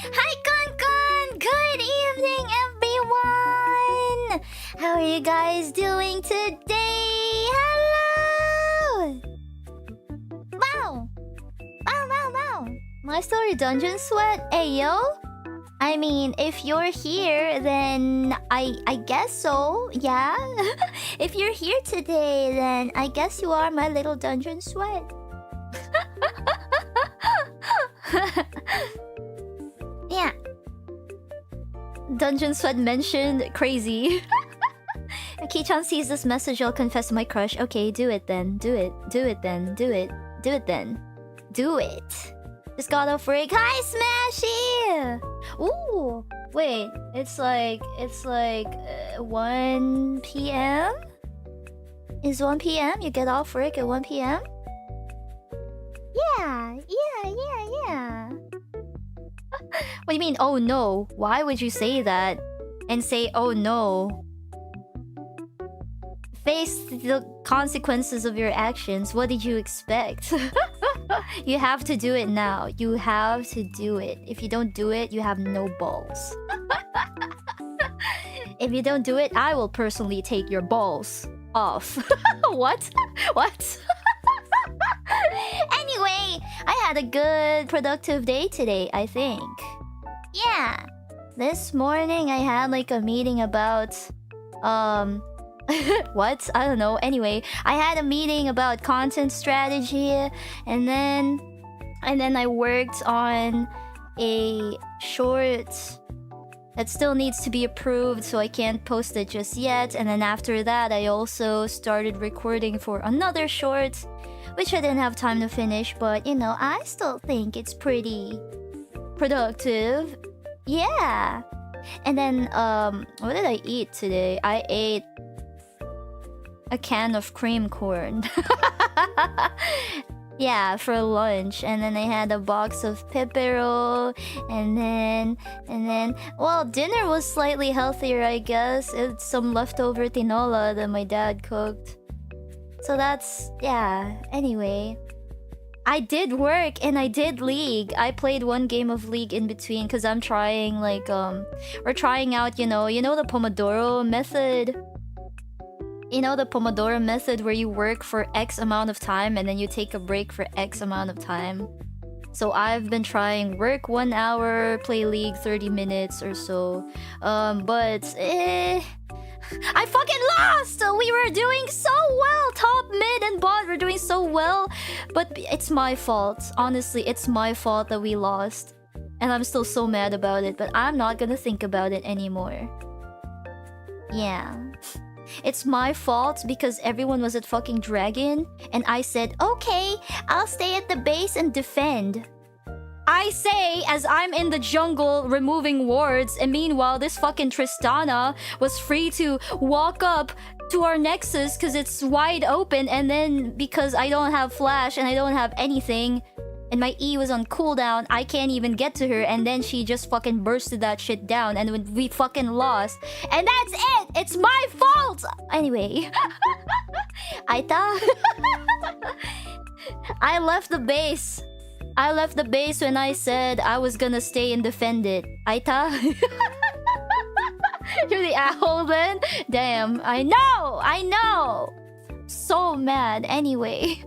Hi, Konkon! Good evening, everyone! How are you guys doing today? Hello! Wow! Wow, wow, wow! My story Dungeon Sweat? Hey, yo! I mean, if you're here, then I guess so, yeah? If you're here today, then I guess you are my little Dungeon Sweat. Yeah. Dungeon Sweat mentioned. Crazy. Kiichan sees this message, I'll confess to my crush. Okay, do it then. Do it. Do it then. Do it. Do it then. Do it. Just got off break. Hi, Smashy! Ooh. Wait. It's like 1 p.m.? Is 1 p.m.? You get off work at 1 p.m.? Yeah. What do you mean, oh no? Why would you say that? And say, oh no? Face the consequences of your actions. What did you expect? You have to do it now. You have to do it. If you don't do it, you have no balls. If you don't do it, I will personally take your balls off. What? What? Anyway, I had a good productive day today, I think. Yeah. This morning I had like a meeting about what? I don't know. Anyway, I had a meeting about content strategy, and then I worked on a short that still needs to be approved, so I can't post it just yet. And then after that, I also started recording for another short, which I didn't have time to finish, but you know, I still think it's pretty productive. Yeah. And then what did I eat today? I ate a can of cream corn. Yeah, for lunch. And then I had a box of pepero, and then well, dinner was slightly healthier, I guess. It's some leftover tinola that my dad cooked. So that's, yeah. Anyway, I did work and I did League. I played one game of League in between because I'm trying like we're trying out, you know the Pomodoro method. You know the Pomodoro method where you work for X amount of time and then you take a break for X amount of time. So I've been trying work 1 hour, play League 30 minutes or so. But I fucking lost! We were doing so well! Top, mid, and bot were doing so well. But it's my fault. Honestly, it's my fault that we lost. And I'm still so mad about it, but I'm not gonna think about it anymore. Yeah. It's my fault because everyone was at fucking Dragon, and I said, okay, I'll stay at the base and defend. I say as I'm in the jungle removing wards, and meanwhile this fucking Tristana was free to walk up to our nexus because it's wide open, and then because I don't have flash and I don't have anything, and my E was on cooldown, I can't even get to her, and then she just fucking bursted that shit down, and we fucking lost. And that's it! It's my fault! Anyway. Aita? I left the base. I left the base when I said I was gonna stay and defend it. Aita? You're the asshole then? Damn, I know! So mad. Anyway.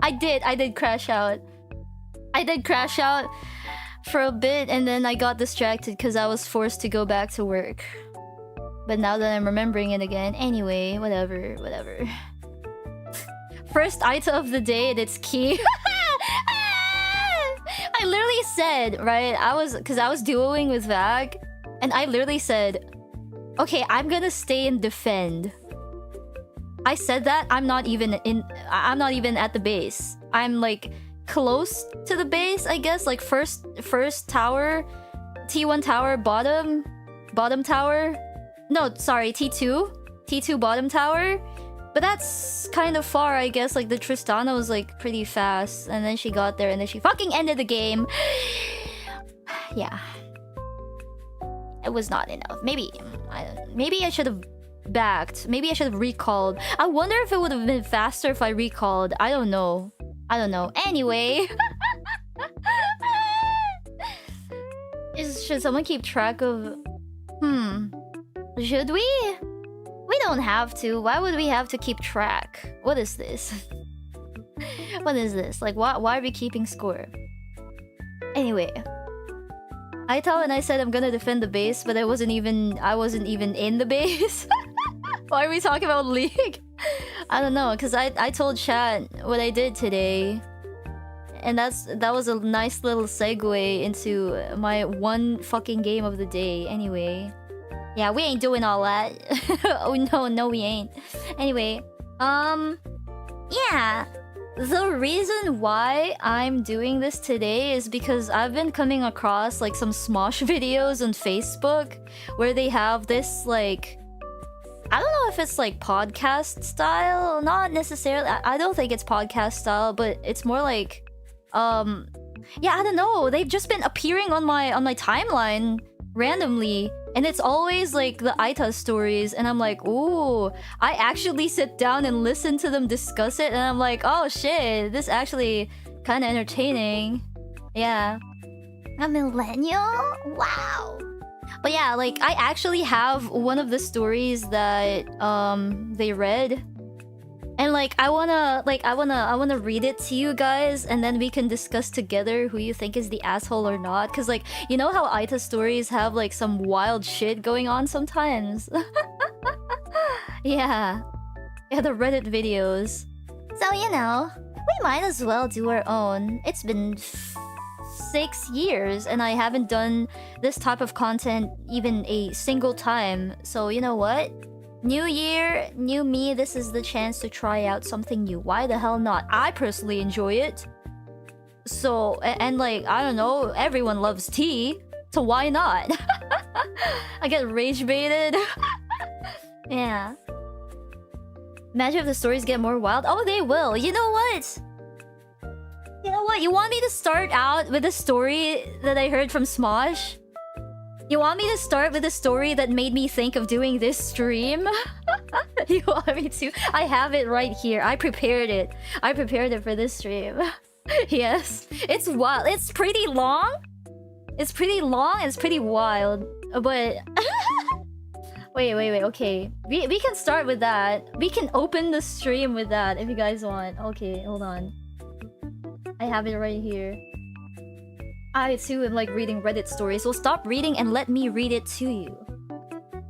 I did crash out. I did crash out for a bit, and then I got distracted because I was forced to go back to work. But now that I'm remembering it again, anyway, whatever. First Aita of the day, and it's key. I literally said, right, I was duoing with Vag, and I literally said, okay, I'm gonna stay and defend. I said that I'm not even at the base. I'm like close to the base, I guess, like first tower, T1 tower, bottom tower. No, sorry, T2 bottom tower. But that's kind of far, I guess. Like the Tristana was like pretty fast, and then she got there, and then she fucking ended the game. Yeah, it was not enough. Maybe I should have backed. Maybe I should have recalled. I wonder if it would have been faster if I recalled. I don't know. Anyway. Should someone keep track of... Should we? We don't have to. Why would we have to keep track? What is this? What is this? Like, why are we keeping score? Anyway. Aita and I said I'm gonna defend the base, but I wasn't even in the base. Why are we talking about League? I don't know, because I told chat what I did today. And that was a nice little segue into my one fucking game of the day. Anyway. Yeah, we ain't doing all that. Oh no, we ain't. Anyway, yeah. The reason why I'm doing this today is because I've been coming across like some Smosh videos on Facebook where they have this like... I don't know if it's like podcast style. Not necessarily. I don't think it's podcast style, but it's more like... Yeah, I don't know. They've just been appearing on my timeline randomly. And it's always like the Aita stories, and I'm like, ooh, I actually sit down and listen to them discuss it, and I'm like, oh shit, this actually kind of entertaining. Yeah. A millennial? Wow. But yeah, like, I actually have one of the stories that they read. And like I wanna read it to you guys, and then we can discuss together who you think is the asshole or not. Cause like, you know how Aita stories have like some wild shit going on sometimes. Yeah. Yeah, the Reddit videos. So you know, we might as well do our own. It's been 6 years and I haven't done this type of content even a single time. So you know what? New year, new me, this is the chance to try out something new. Why the hell not? I personally enjoy it. So, and like, I don't know, everyone loves tea. So why not? I get rage baited. Yeah. Imagine if the stories get more wild. Oh, they will. You know what? You know what? You want me to start out with a story that I heard from Smosh? You want me to start with a story that made me think of doing this stream? You want me to? I have it right here. I prepared it. I prepared it for this stream. Yes. It's wild. It's pretty long. It's pretty long and it's pretty wild. But... Wait. Okay. We can start with that. We can open the stream with that if you guys want. Okay, hold on. I have it right here. I too am like reading Reddit stories, so stop reading and let me read it to you.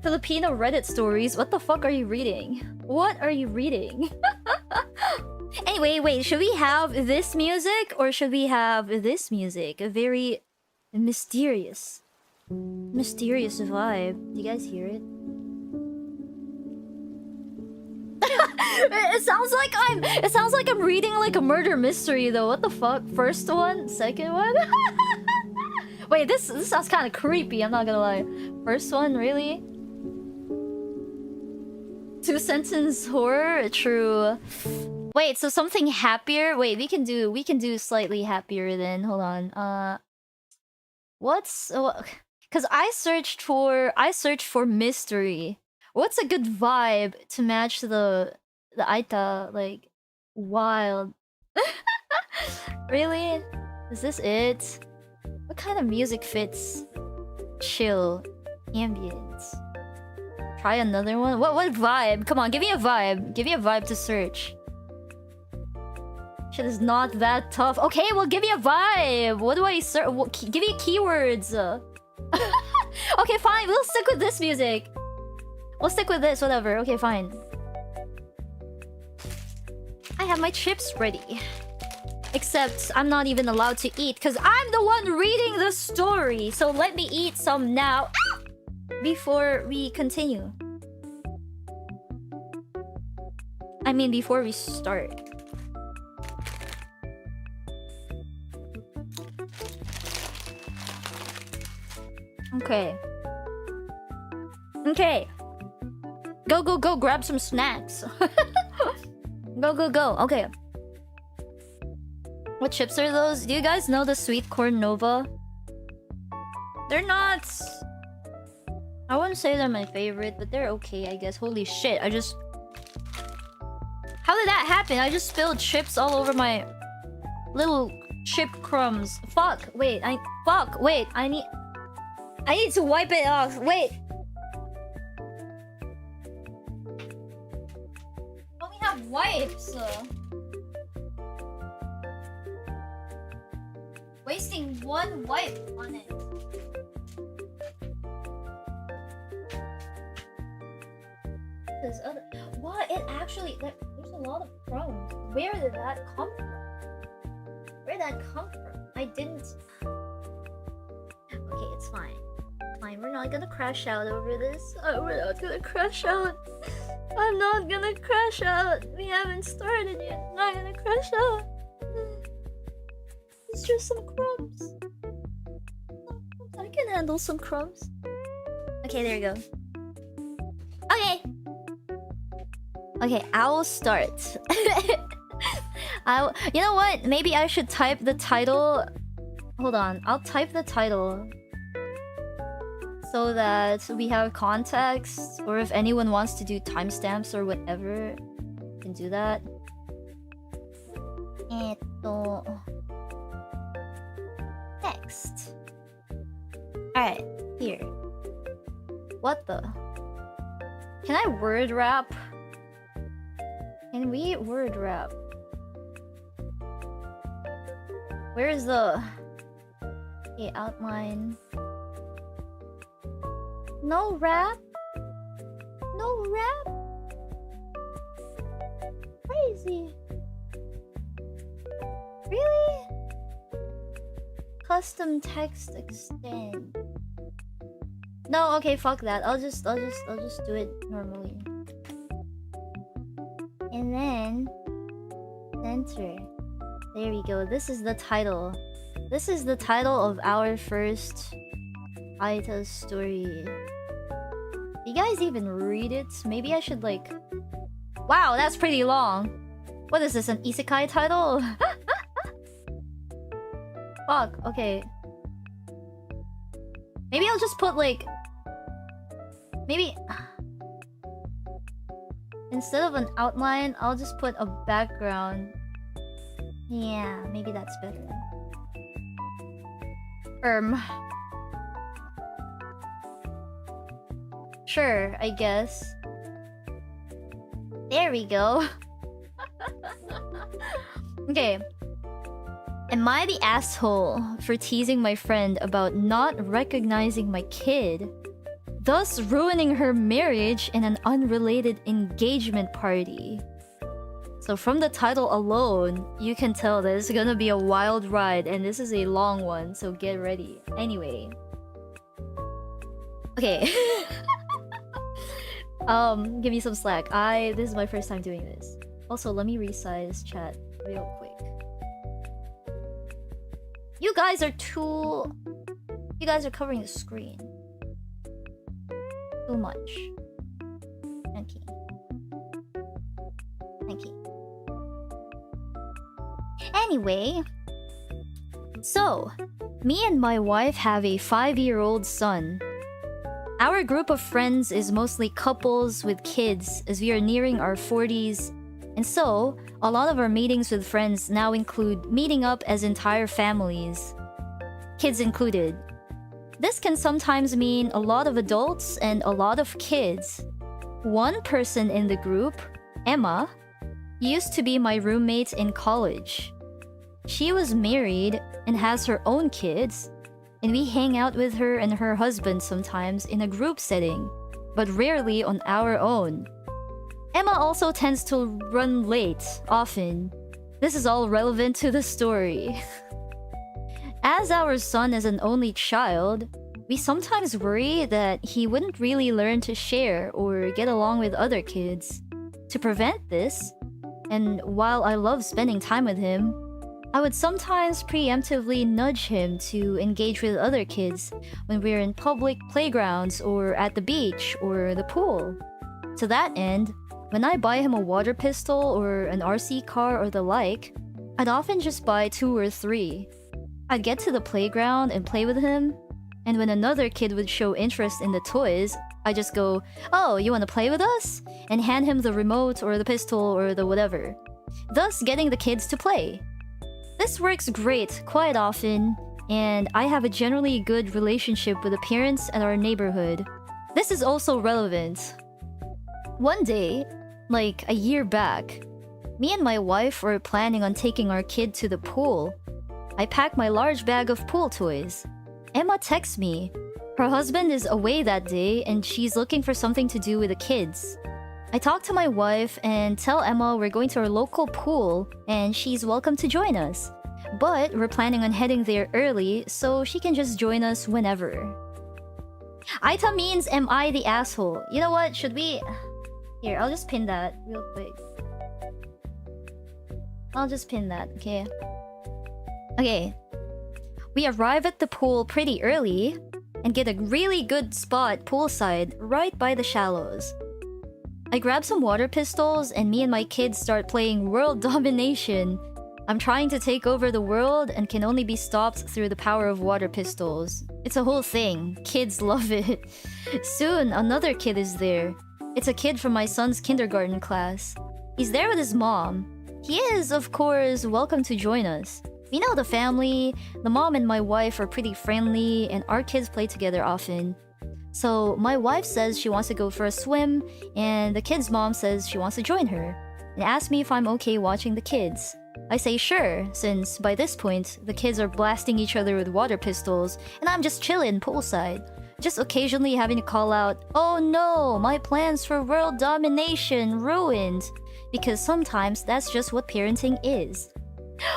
Filipino Reddit stories? What the fuck are you reading? What are you reading? Anyway, wait, should we have this music or should we have this music? A very mysterious vibe. Do you guys hear it? It sounds like I'm reading like a murder mystery though. What the fuck? First one, second one? Wait, this sounds kind of creepy, I'm not gonna lie. First one, really? 2-sentence horror? True. Wait, so something happier? Wait, we can do slightly happier then. Hold on. What's... Cause I searched for mystery. What's a good vibe to match the Aita, like, wild? Really? Is this it? What kind of music fits? Chill. Ambience. Try another one? What vibe? Come on, give me a vibe. Give me a vibe to search. Shit is not that tough. Okay, well, give me a vibe. What do I search? Give me keywords. Okay, fine. We'll stick with this music. We'll stick with this, whatever. Okay, fine. I have my chips ready. Except I'm not even allowed to eat because I'm the one reading the story. So let me eat some now before we continue. I mean, before we start. Okay. Okay. Go, grab some snacks. Go. Okay. What chips are those? Do you guys know the sweet corn Nova? They're not... I wouldn't say they're my favorite, but they're okay, I guess. Holy shit, I just... How did that happen? I just spilled chips all over my... little chip crumbs. Fuck, wait, I need... I need to wipe it off. Wait. Only have wipes. Wasting one wipe on it. There's other. What? It actually. There's a lot of crumbs. Where did that come from? Where did that come from? I didn't. Okay, it's fine. Fine, we're not gonna crash out over this. We're not gonna crash out. I'm not gonna crash out. We haven't started yet. I'm not gonna crash out. It's just some crumbs. I can handle some crumbs. Okay, there you go. Okay. Okay, I'll start. You know what? Maybe I should type the title. Hold on, I'll type the title so that we have context, or if anyone wants to do timestamps or whatever, can do that. Text. Alright, here. What the? Can I word wrap? Can we word wrap? Where is the... Okay, outline. No wrap? No wrap? Crazy. Really? Custom text extend. No, okay, fuck that. I'll just do it normally. And then center. There we go. This is the title. This is the title of our first AITA story. You guys even read it? Maybe I should like... Wow, that's pretty long. What is this, an isekai title? Fuck, okay. Maybe I'll just put like... Maybe... Instead of an outline, I'll just put a background. Yeah, maybe that's better. Sure, I guess. There we go. Okay. Am I the asshole for teasing my friend about not recognizing my kid, thus ruining her marriage in an unrelated engagement party? So from the title alone, you can tell that it's gonna be a wild ride, and this is a long one, so get ready. Anyway. Okay. Give me some slack. This is my first time doing this. Also, let me resize chat real quick. You guys are too... You guys are covering the screen. Too much. Okay. Okay. Anyway, so me and my wife have a 5-year-old son. Our group of friends is mostly couples with kids, as we are nearing our 40s, and so a lot of our meetings with friends now include meeting up as entire families, kids included. This can sometimes mean a lot of adults and a lot of kids. One person in the group, Emma, used to be my roommate in college. She was married and has her own kids, and we hang out with her and her husband sometimes in a group setting, but rarely on our own. Emma also tends to run late, often. This is all relevant to the story. As our son is an only child, we sometimes worry that he wouldn't really learn to share or get along with other kids. To prevent this, and while I love spending time with him, I would sometimes preemptively nudge him to engage with other kids when we're in public playgrounds or at the beach or the pool. To that end, when I buy him a water pistol or an RC car or the like, I'd often just buy 2 or 3. I'd get to the playground and play with him, and when another kid would show interest in the toys, I just go, "Oh, you want to play with us?" and hand him the remote or the pistol or the whatever, thus getting the kids to play. This works great quite often, and I have a generally good relationship with the parents at our neighborhood. This is also relevant. One day, like a year back, me and my wife were planning on taking our kid to the pool. I packed my large bag of pool toys. Emma texts me. Her husband is away that day and she's looking for something to do with the kids. I talk to my wife and tell Emma we're going to our local pool and she's welcome to join us. But we're planning on heading there early so she can just join us whenever. Aita means am I the asshole? You know what? Should we... Here, I'll just pin that real quick. I'll just pin that, okay? Okay. We arrive at the pool pretty early and get a really good spot poolside right by the shallows. I grab some water pistols and me and my kids start playing world domination. I'm trying to take over the world and can only be stopped through the power of water pistols. It's a whole thing. Kids love it. Soon, another kid is there. It's a kid from my son's kindergarten class. He's there with his mom. He is, of course, welcome to join us. We know the family. The mom and my wife are pretty friendly and our kids play together often. So my wife says she wants to go for a swim and the kid's mom says she wants to join her and asks me if I'm okay watching the kids. I say sure, since by this point the kids are blasting each other with water pistols and I'm just chilling poolside, just occasionally having to call out, "Oh no, my plans for world domination ruined," because sometimes that's just what parenting is.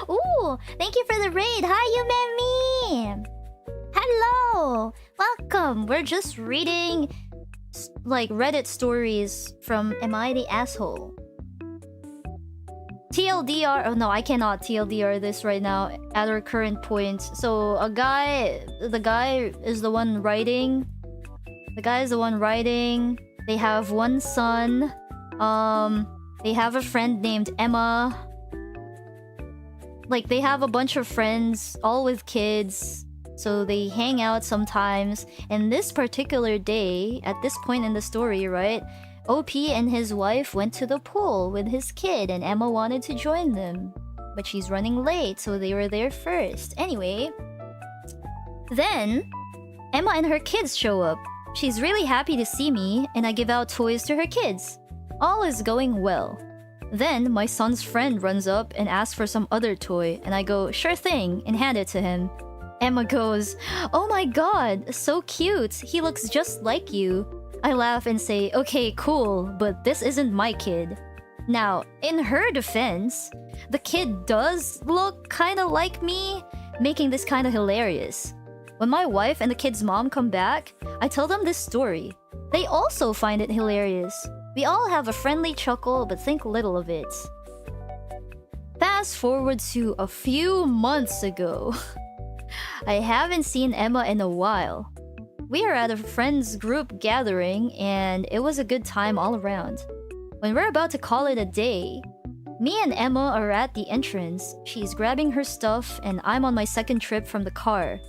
Ooh, thank you for the raid. Hi, Yumemi! Hello! Welcome! We're just reading, like, Reddit stories from Am I the Asshole? TLDR... Oh no, I cannot TLDR this right now at our current point. So, the guy is the one writing. The guy is the one writing. They have one son. They have a friend named Emma. Like, they have a bunch of friends, all with kids. So they hang out sometimes. And this particular day, at this point in the story, right? OP and his wife went to the pool with his kid and Emma wanted to join them. But she's running late, so they were there first. Anyway, then Emma and her kids show up. She's really happy to see me and I give out toys to her kids. All is going well. Then my son's friend runs up and asks for some other toy and I go, "Sure thing," and hand it to him. Emma goes, "Oh my god, so cute. He looks just like you." I laugh and say, "Okay, cool, but this isn't my kid." Now, in her defense, the kid does look kinda like me, making this kinda hilarious. When my wife and the kid's mom come back, I tell them this story. They also find it hilarious. We all have a friendly chuckle but think little of it. Fast forward to a few months ago. I haven't seen Emma in a while. We are at a friends group gathering and it was a good time all around. When we're about to call it a day, me and Emma are at the entrance. She's grabbing her stuff and I'm on my second trip from the car.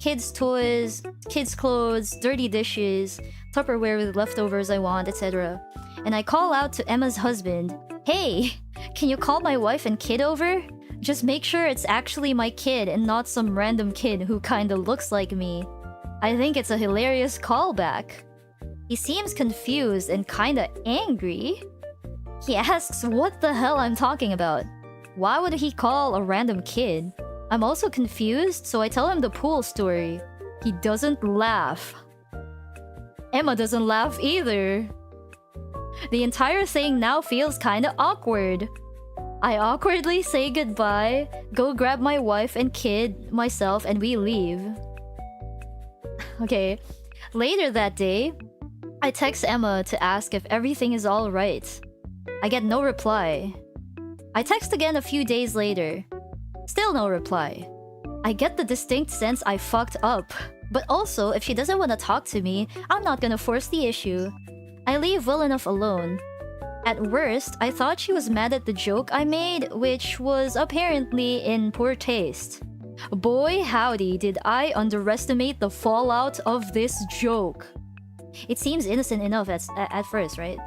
Kids' toys, kids' clothes, dirty dishes, Tupperware with leftovers I want, etc. And I call out to Emma's husband, "Hey, can you call my wife and kid over? Just make sure it's actually my kid and not some random kid who kinda looks like me." I think it's a hilarious callback. He seems confused and kinda angry. He asks what the hell I'm talking about. Why would he call a random kid? I'm also confused, so I tell him the pool story. He doesn't laugh. Emma doesn't laugh either. The entire thing now feels kinda awkward. I awkwardly say goodbye, go grab my wife and kid, myself, and we leave. Okay, later that day, I text Emma to ask if everything is alright. I get no reply. I text again a few days later. Still no reply. I get the distinct sense I fucked up. But also, if she doesn't want to talk to me, I'm not gonna force the issue. I leave well enough alone. At worst, I thought she was mad at the joke I made, which was apparently in poor taste. Boy howdy did I underestimate the fallout of this joke. It seems innocent enough at first, right?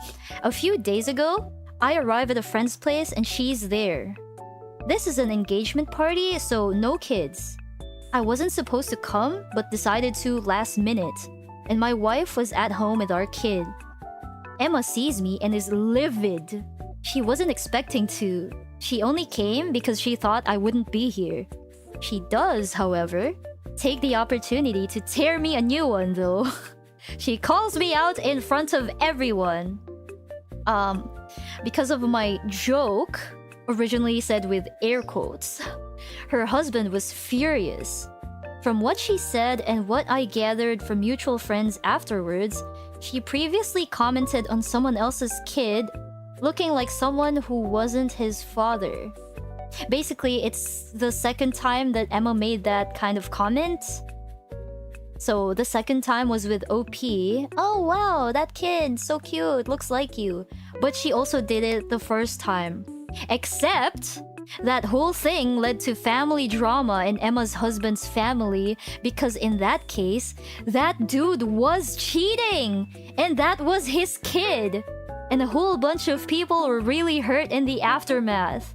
A few days ago, I arrive at a friend's place and she's there. This is an engagement party, so no kids. I wasn't supposed to come, but decided to last minute. And my wife was at home with our kid. Emma sees me and is livid. She wasn't expecting to. She only came because she thought I wouldn't be here. She does, however, take the opportunity to tear me a new one though. She calls me out in front of everyone. Because of my joke, originally said with air quotes. Her husband was furious. From what she said and what I gathered from mutual friends afterwards, she previously commented on someone else's kid looking like someone who wasn't his father. Basically, it's the second time that Emma made that kind of comment. So the second time was with OP. Oh wow, that kid, so cute, looks like you. But she also did it the first time. Except that whole thing led to family drama in Emma's husband's family because in that case, that dude was cheating! And that was his kid! And a whole bunch of people were really hurt in the aftermath.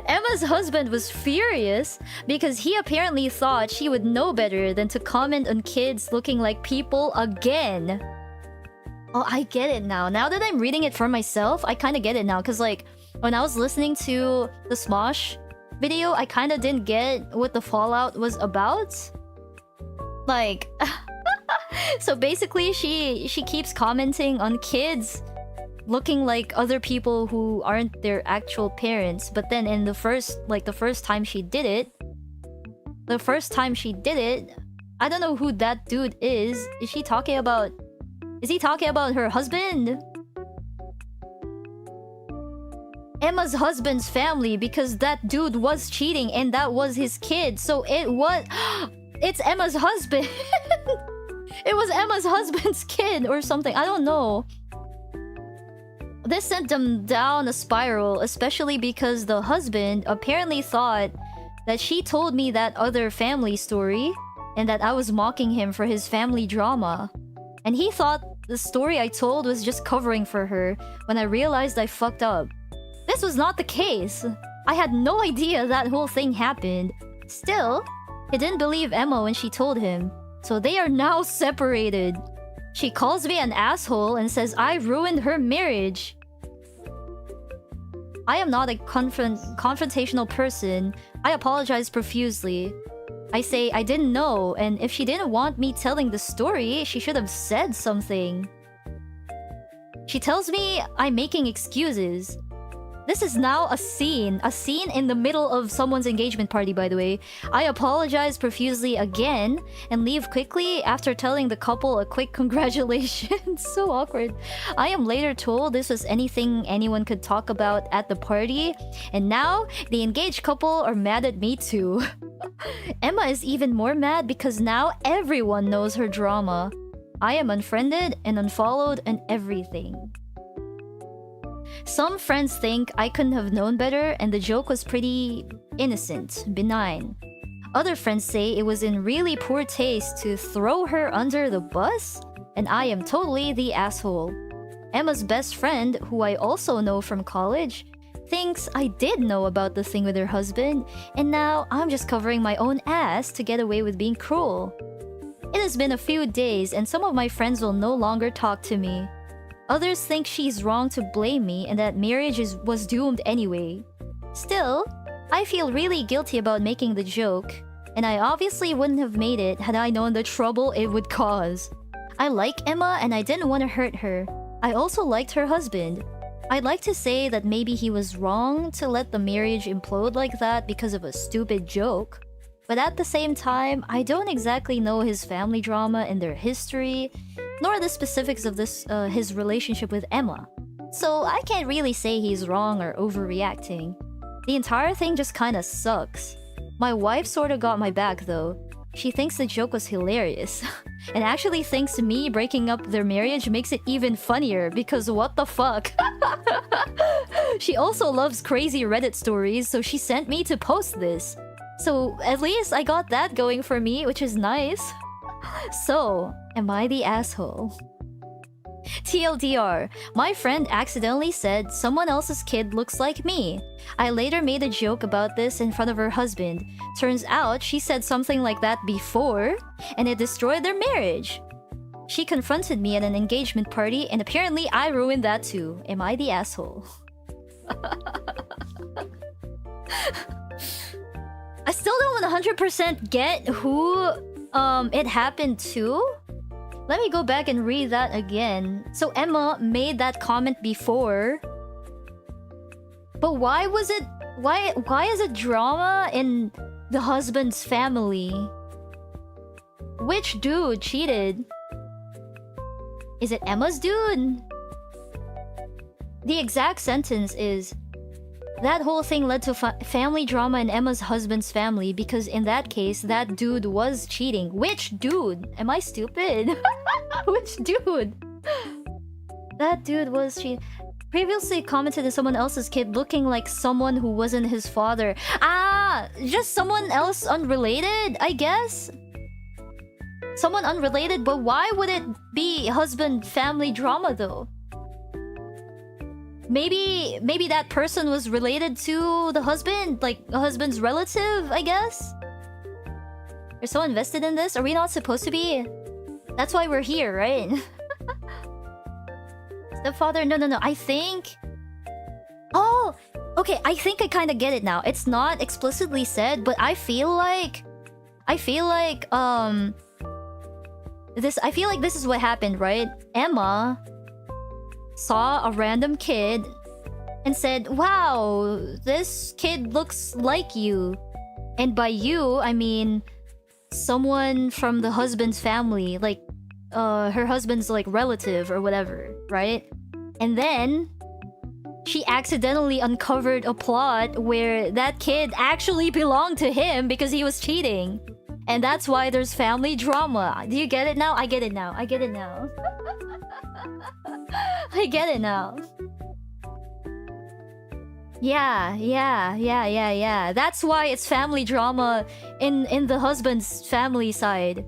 Emma's husband was furious because he apparently thought she would know better than to comment on kids looking like people again. Oh, I get it now. Now that I'm reading it for myself, I kind of get it now. Because, like, when I was listening to the Smosh video, I kind of didn't get what the fallout was about. Like, so basically, she keeps commenting on kids looking like other people who aren't their actual parents. But then in the first time she did it, I don't know who that dude is. Is he talking about her husband? Emma's husband's family, because that dude was cheating and that was his kid. So it's Emma's husband. It was Emma's husband's kid or something. I don't know. This sent them down a spiral, especially because the husband apparently thought that she told me that other family story and that I was mocking him for his family drama. And he thought the story I told was just covering for her when I realized I fucked up. This was not the case. I had no idea that whole thing happened. Still, he didn't believe Emma when she told him. So they are now separated. She calls me an asshole and says I ruined her marriage. I am not a confrontational person. I apologize profusely. I say I didn't know, and if she didn't want me telling the story, she should have said something. She tells me I'm making excuses. This is now a scene in the middle of someone's engagement party, by the way. I apologize profusely again and leave quickly after telling the couple a quick congratulations. So awkward. I am later told this was anything anyone could talk about at the party, and now the engaged couple are mad at me too. Emma is even more mad because now everyone knows her drama. I am unfriended and unfollowed and everything. Some friends think I couldn't have known better and the joke was pretty innocent, benign. Other friends say it was in really poor taste to throw her under the bus, and I am totally the asshole. Emma's best friend, who I also know from college, thinks I did know about the thing with her husband, and now I'm just covering my own ass to get away with being cruel. It has been a few days and some of my friends will no longer talk to me. Others think she's wrong to blame me and that marriage was doomed anyway. Still, I feel really guilty about making the joke, and I obviously wouldn't have made it had I known the trouble it would cause. I like Emma and I didn't want to hurt her. I also liked her husband. I'd like to say that maybe he was wrong to let the marriage implode like that because of a stupid joke. But at the same time, I don't exactly know his family drama and their history, nor the specifics of his relationship with Emma. So I can't really say he's wrong or overreacting. The entire thing just kinda sucks. My wife sorta got my back though. She thinks the joke was hilarious. And actually thinks me breaking up their marriage makes it even funnier because what the fuck? She also loves crazy Reddit stories, so she sent me to post this. So at least I got that going for me, which is nice. So, am I the asshole? TLDR, my friend accidentally said someone else's kid looks like me. I later made a joke about this in front of her husband. Turns out she said something like that before, and it destroyed their marriage. She confronted me at an engagement party, and apparently I ruined that too. Am I the asshole? I still don't 100% get who it happened to. Let me go back and read that again. So Emma made that comment before. But why was it... Why is it drama in the husband's family? Which dude cheated? Is it Emma's dude? The exact sentence is... That whole thing led to family drama in Emma's husband's family because in that case, that dude was cheating. Which dude? Am I stupid? Which dude? That dude was cheating. Previously commented on someone else's kid looking like someone who wasn't his father. Ah! Just someone else unrelated, I guess? Someone unrelated, but why would it be husband-family drama though? Maybe that person was related to the husband, like a husband's relative, I guess? You're so invested in this? Are we not supposed to be? That's why we're here, right? Stepfather? No. I think... Oh! Okay, I think I kind of get it now. It's not explicitly said, but I feel like this is what happened, right? Emma saw a random kid and said, "Wow, this kid looks like you." And by you, I mean someone from the husband's family, like her husband's like relative or whatever, right? And then she accidentally uncovered a plot where that kid actually belonged to him because he was cheating. And that's why there's family drama. Do you get it now? I get it now. I get it now. I get it now. Yeah. That's why it's family drama in the husband's family side.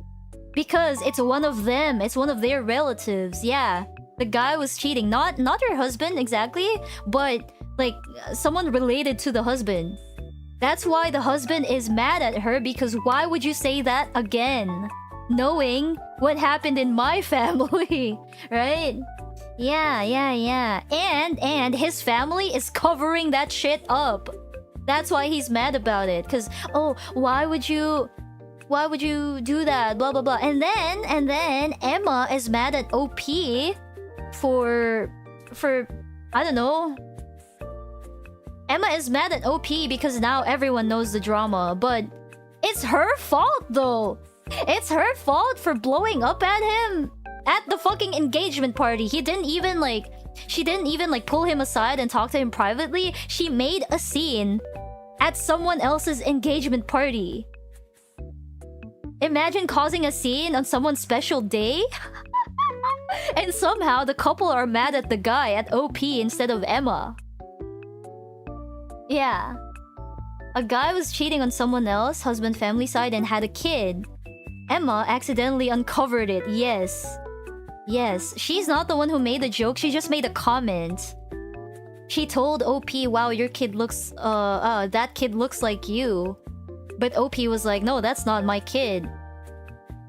Because it's one of them. It's one of their relatives. Yeah. The guy was cheating. Not her husband exactly, but like someone related to the husband. That's why the husband is mad at her, because why would you say that again? Knowing what happened in my family, right? Yeah. And his family is covering that shit up. That's why he's mad about it. Cause why would you do that? Blah blah blah. And then Emma is mad at OP for I don't know. Emma is mad at OP because now everyone knows the drama, but it's her fault though. It's her fault for blowing up at him at the fucking engagement party. She didn't even pull him aside and talk to him privately. She made a scene at someone else's engagement party. Imagine causing a scene on someone's special day. And somehow the couple are mad at the guy at OP instead of Emma. Yeah. A guy was cheating on someone else, husband family side, and had a kid. Emma accidentally uncovered it. Yes. She's not the one who made the joke, she just made a comment. She told OP, "Wow, your kid looks that kid looks like you." But OP was like, "No, that's not my kid."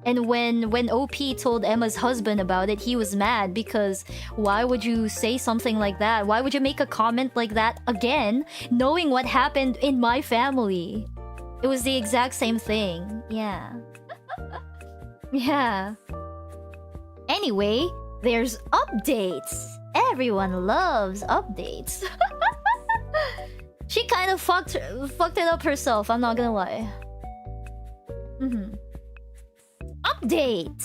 And when OP told Emma's husband about it, he was mad because why would you say something like that? Why would you make a comment like that again, knowing what happened in my family? It was the exact same thing. Yeah. Yeah. Anyway, there's updates. Everyone loves updates. She kind of fucked it up herself, I'm not gonna lie. Update!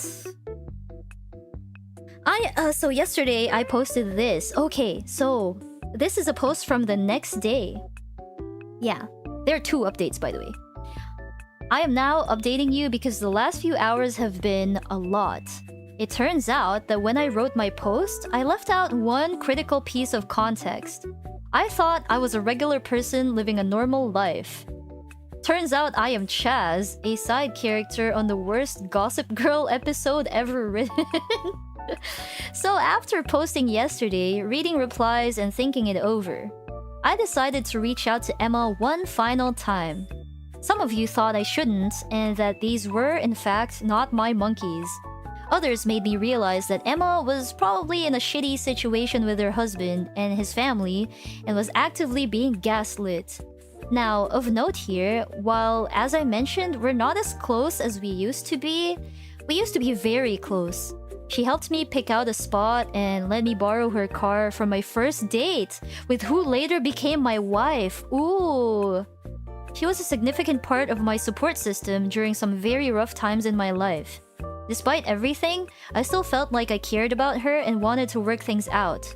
So yesterday I posted this. Okay, so this is a post from the next day. Yeah, there are 2 updates by the way. I am now updating you because the last few hours have been a lot. It turns out that when I wrote my post, I left out one critical piece of context. I thought I was a regular person living a normal life. Turns out I am Chaz, a side character on the worst Gossip Girl episode ever written. So after posting yesterday, reading replies and thinking it over, I decided to reach out to Emma one final time. Some of you thought I shouldn't, and that these were, in fact, not my monkeys. Others made me realize that Emma was probably in a shitty situation with her husband and his family and was actively being gaslit. Now, of note here, while, as I mentioned, we're not as close as we used to be very close. She helped me pick out a spot and let me borrow her car for my first date, with who later became my wife. Ooh! She was a significant part of my support system during some very rough times in my life. Despite everything, I still felt like I cared about her and wanted to work things out.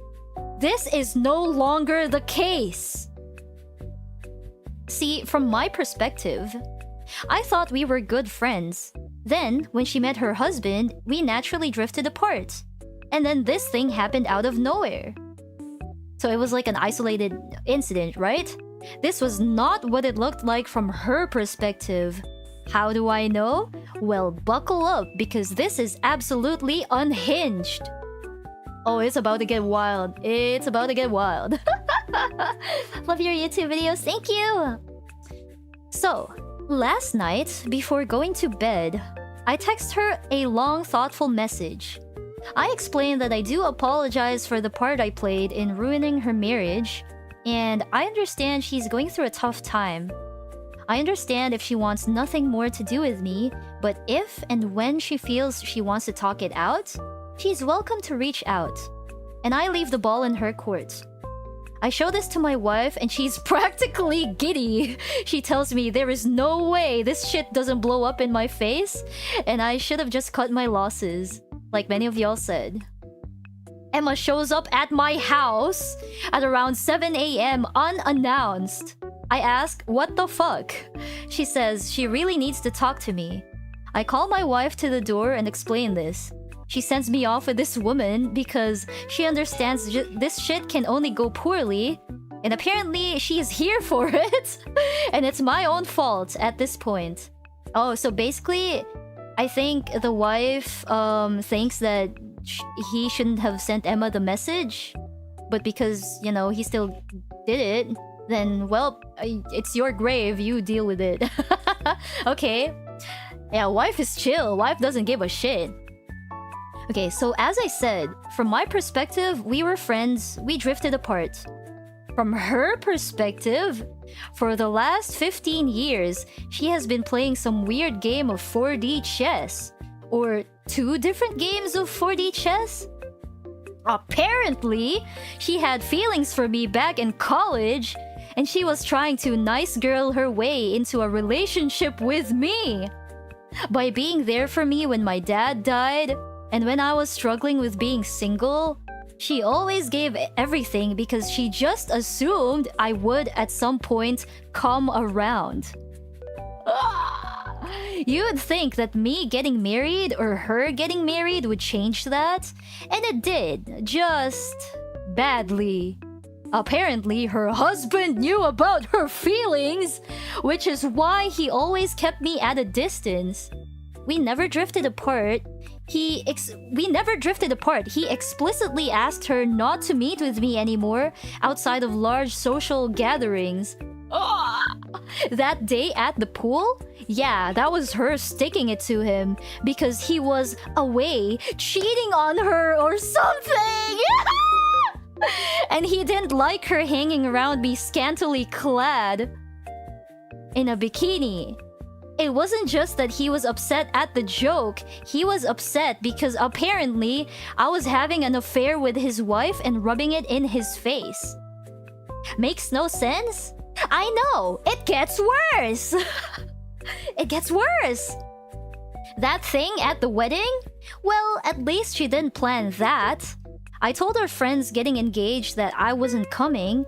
This is no longer the case! See, from my perspective, I thought we were good friends. Then, when she met her husband, we naturally drifted apart. And then this thing happened out of nowhere. So it was like an isolated incident, right? This was not what it looked like from her perspective. How do I know? Well, buckle up, because this is absolutely unhinged. Oh, it's about to get wild. It's about to get wild. Love your YouTube videos. Thank you! So, last night, before going to bed, I text her a long, thoughtful message. I explained that I do apologize for the part I played in ruining her marriage, and I understand she's going through a tough time. I understand if she wants nothing more to do with me, but if and when she feels she wants to talk it out, she's welcome to reach out. And I leave the ball in her court. I show this to my wife and she's practically giddy. She tells me there is no way this shit doesn't blow up in my face, and I should have just cut my losses, like many of y'all said. Emma shows up at my house at around 7 a.m. unannounced. I ask, what the fuck? She says she really needs to talk to me. I call my wife to the door and explain this. She sends me off with this woman because she understands this shit can only go poorly, and apparently she is here for it. And it's my own fault at this point. Oh, so basically, I think the wife thinks that he shouldn't have sent Emma the message, but because, you know, he still did it, then, well, it's your grave, you deal with it. Okay. Yeah, wife is chill. Wife doesn't give a shit. Okay, so as I said, from my perspective, we were friends, we drifted apart. From her perspective, for the last 15 years, she has been playing some weird game of 4D chess. Or 2 different games of 4D chess? Apparently, she had feelings for me back in college, and she was trying to nice girl her way into a relationship with me. By being there for me when my dad died, and when I was struggling with being single, she always gave everything because she just assumed I would at some point come around. You'd think that me getting married or her getting married would change that, and it did, just badly. Apparently, her husband knew about her feelings, which is why he always kept me at a distance. We never drifted apart. He explicitly asked her not to meet with me anymore outside of large social gatherings. That day at the pool? Yeah, that was her sticking it to him because he was away cheating on her or something. And he didn't like her hanging around me scantily clad in a bikini. It wasn't just that he was upset at the joke, he was upset because apparently I was having an affair with his wife and rubbing it in his face. Makes no sense? I know, it gets worse! It gets worse! That thing at the wedding? Well, at least she didn't plan that. I told her friends getting engaged that I wasn't coming.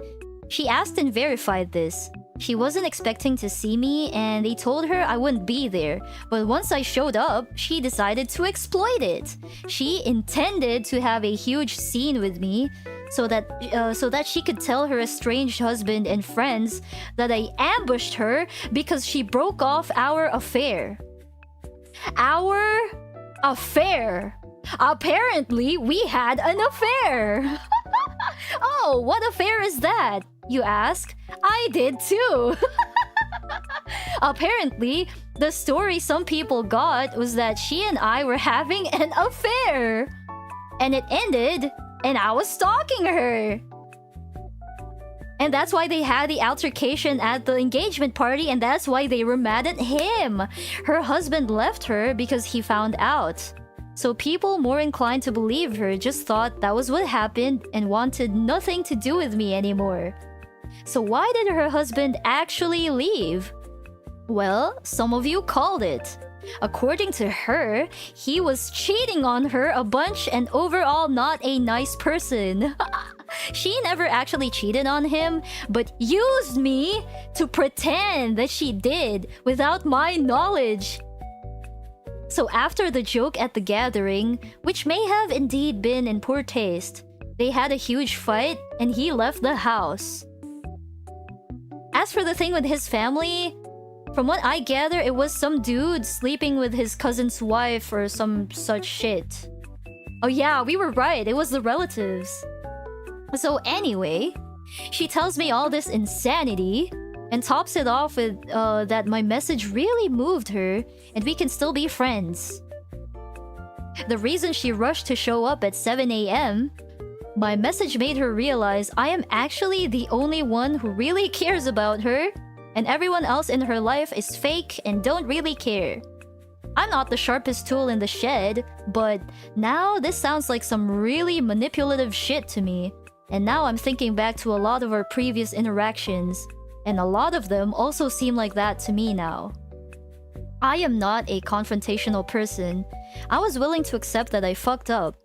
She asked and verified this. She wasn't expecting to see me, and they told her I wouldn't be there. But once I showed up, she decided to exploit it. She intended to have a huge scene with me, so that she could tell her estranged husband and friends that I ambushed her because she broke off our affair. Our affair. Apparently, we had an affair. Oh, what affair is that? You ask. I did too. Apparently, the story some people got was that she and I were having an affair. And it ended, and I was stalking her. And that's why they had the altercation at the engagement party, and that's why they were mad at him. Her husband left her because he found out. So people more inclined to believe her just thought that was what happened and wanted nothing to do with me anymore. So why did her husband actually leave? Well, some of you called it. According to her, he was cheating on her a bunch and overall not a nice person. She never actually cheated on him, but used me to pretend that she did without my knowledge. So after the joke at the gathering, which may have indeed been in poor taste, they had a huge fight and he left the house. As for the thing with his family, from what I gather, it was some dude sleeping with his cousin's wife or some such shit. Oh yeah, we were right, it was the relatives. So anyway, she tells me all this insanity and tops it off with that my message really moved her and we can still be friends. The reason she rushed to show up at 7 a.m., my message made her realize I am actually the only one who really cares about her, and everyone else in her life is fake and don't really care. I'm not the sharpest tool in the shed, but now this sounds like some really manipulative shit to me. And now I'm thinking back to a lot of our previous interactions, and a lot of them also seem like that to me now. I am not a confrontational person. I was willing to accept that I fucked up.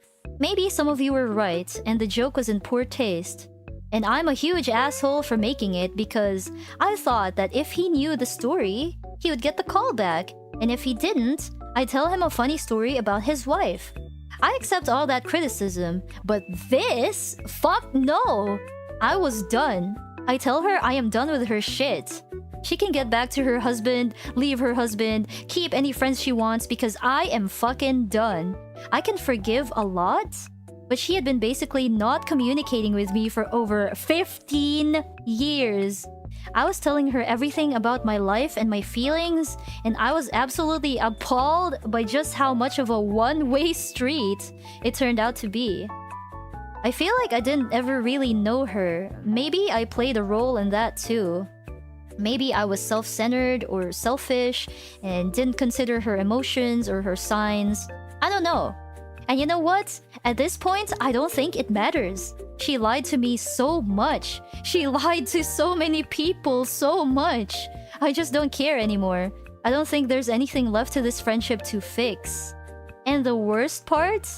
Maybe some of you were right, and the joke was in poor taste. And I'm a huge asshole for making it because I thought that if he knew the story, he would get the call back. And if he didn't, I'd tell him a funny story about his wife. I accept all that criticism, but this? Fuck no! I was done. I tell her I am done with her shit. She can get back to her husband, leave her husband, keep any friends she wants because I am fucking done. I can forgive a lot, but she had been basically not communicating with me for over 15 years. I was telling her everything about my life and my feelings, and I was absolutely appalled by just how much of a one-way street it turned out to be. I feel like I didn't ever really know her. Maybe I played a role in that too. Maybe I was self-centered or selfish and didn't consider her emotions or her signs. I don't know. And you know what? At this point, I don't think it matters. She lied to me so much. She lied to so many people so much. I just don't care anymore. I don't think there's anything left to this friendship to fix. And the worst part?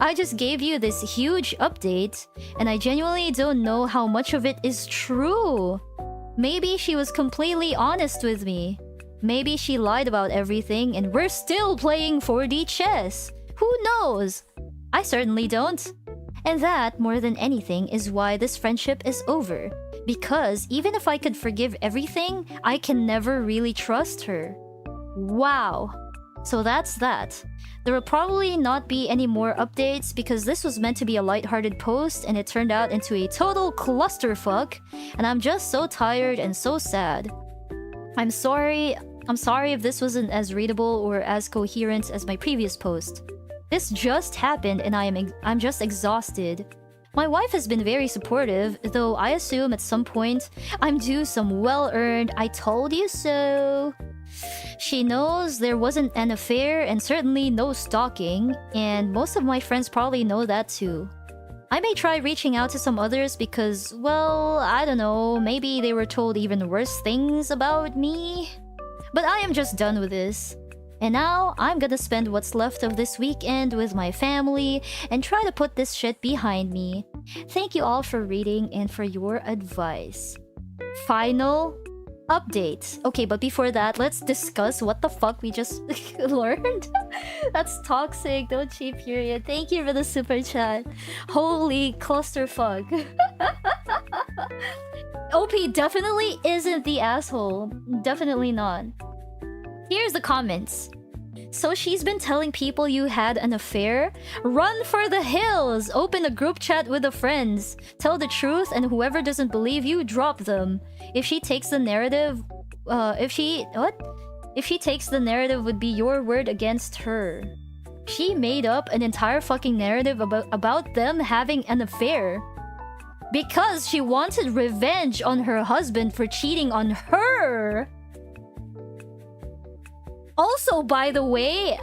I just gave you this huge update, and I genuinely don't know how much of it is true. Maybe she was completely honest with me. Maybe she lied about everything and we're still playing 4D chess. Who knows? I certainly don't. And that, more than anything, is why this friendship is over. Because even if I could forgive everything, I can never really trust her. Wow. So that's that. There will probably not be any more updates because this was meant to be a lighthearted post and it turned out into a total clusterfuck, and I'm just so tired and so sad. I'm sorry if this wasn't as readable or as coherent as my previous post. This just happened and I'm just exhausted. My wife has been very supportive, though I assume at some point I'm due some well-earned "I told you so." She knows there wasn't an affair and certainly no stalking, and most of my friends probably know that too. I may try reaching out to some others because, well, I don't know, maybe they were told even worse things about me. But I am just done with this. And now, I'm gonna spend what's left of this weekend with my family and try to put this shit behind me. Thank you all for reading and for your advice. Final update. Okay, but before that, let's discuss what the fuck we just learned. That's toxic, don't cheat, period. Thank you for the super chat. Holy clusterfuck. OP definitely isn't the asshole. Definitely not. Here's the comments. So she's been telling people you had an affair? Run for the hills! Open a group chat with the friends. Tell the truth, and whoever doesn't believe you, drop them. If she takes the narrative... If she takes the narrative, would be your word against her. She made up an entire fucking narrative about them having an affair. Because she wanted revenge on her husband for cheating on her. Also, by the way,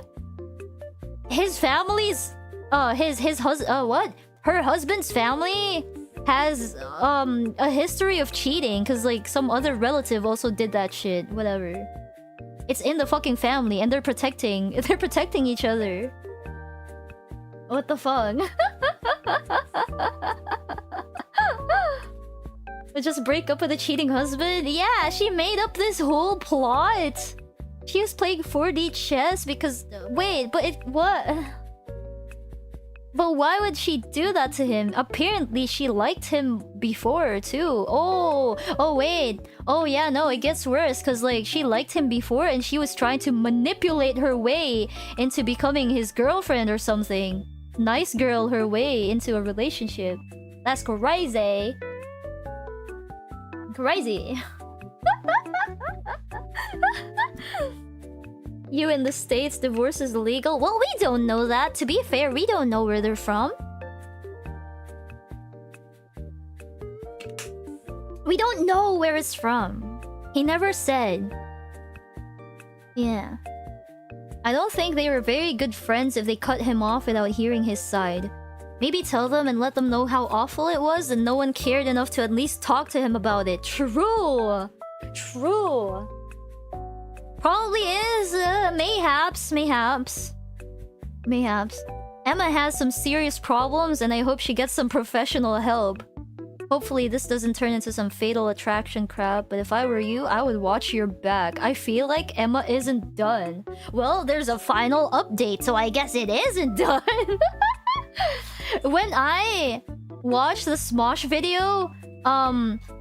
his family's her husband's family has a history of cheating because like some other relative also did that shit. Whatever. It's in the fucking family and they're protecting each other. What the fuck? Just break up with a cheating husband? Yeah, she made up this whole plot. She was playing 4D chess because... Wait, but what? But why would she do that to him? Apparently, she liked him before, too. Oh, wait. Oh, yeah, no, it gets worse. Because, like, she liked him before and she was trying to manipulate her way into becoming his girlfriend or something. Nice girl her way into a relationship. That's crazy. Crazy. You in the States, divorce is legal? Well, we don't know that. To be fair, we don't know where they're from. We don't know where it's from. He never said. Yeah. I don't think they were very good friends if they cut him off without hearing his side. Maybe tell them and let them know how awful it was and no one cared enough to at least talk to him about it. True! True! Probably is, mayhaps. Emma has some serious problems and I hope she gets some professional help. Hopefully this doesn't turn into some fatal attraction crap, but if I were you, I would watch your back. I feel like Emma isn't done. Well, there's a final update, so I guess it isn't done. When I watched the Smosh video,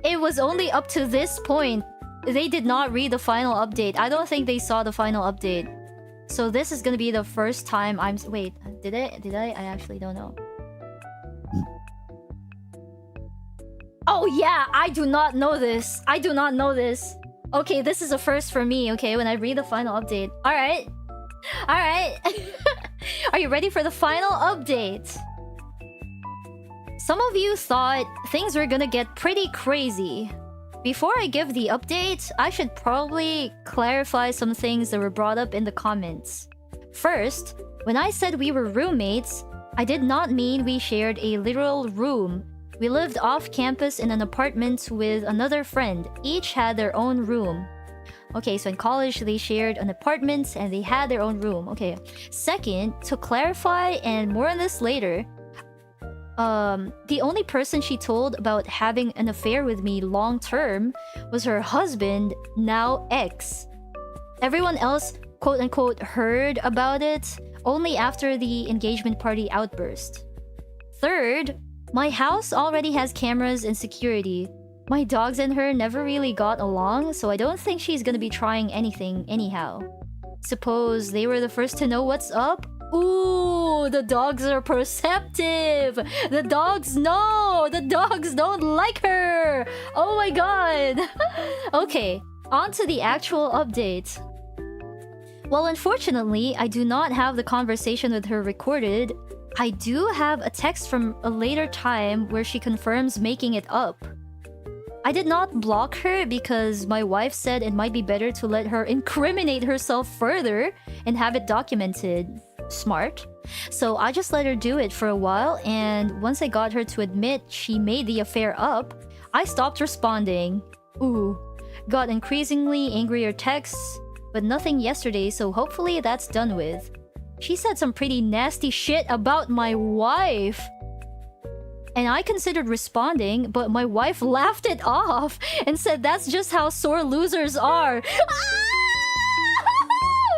it was only up to this point. They did not read the final update. I don't think they saw the final update. So this is gonna be the first time I'm... Wait, did I? I actually don't know. Oh yeah, I do not know this. I do not know this. Okay, this is a first for me, okay, when I read the final update. Alright. Alright. Are you ready for the final update? Some of you thought things were gonna get pretty crazy. Before I give the update, I should probably clarify some things that were brought up in the comments. First, when I said we were roommates, I did not mean we shared a literal room. We lived off campus in an apartment with another friend. Each had their own room. Okay, so in college, they shared an apartment and they had their own room. Okay. Second, to clarify, and more on this later, the only person she told about having an affair with me long-term was her husband, now ex. Everyone else, quote-unquote, heard about it only after the engagement party outburst. Third, my house already has cameras and security. My dogs and her never really got along, so I don't think she's gonna be trying anything anyhow. Suppose they were the first to know what's up? Ooh, the dogs are perceptive! The dogs know! The dogs don't like her! Oh my god! Okay, on to the actual update. Well, unfortunately, I do not have the conversation with her recorded. I do have a text from a later time where she confirms making it up. I did not block her because my wife said it might be better to let her incriminate herself further and have it documented. Smart. So I just let her do it for a while, and once I got her to admit she made the affair up, I stopped responding. Ooh. Got increasingly angrier texts, but nothing yesterday, so hopefully that's done with. She said some pretty nasty shit about my wife. And I considered responding, but my wife laughed it off and said that's just how sore losers are. Oh,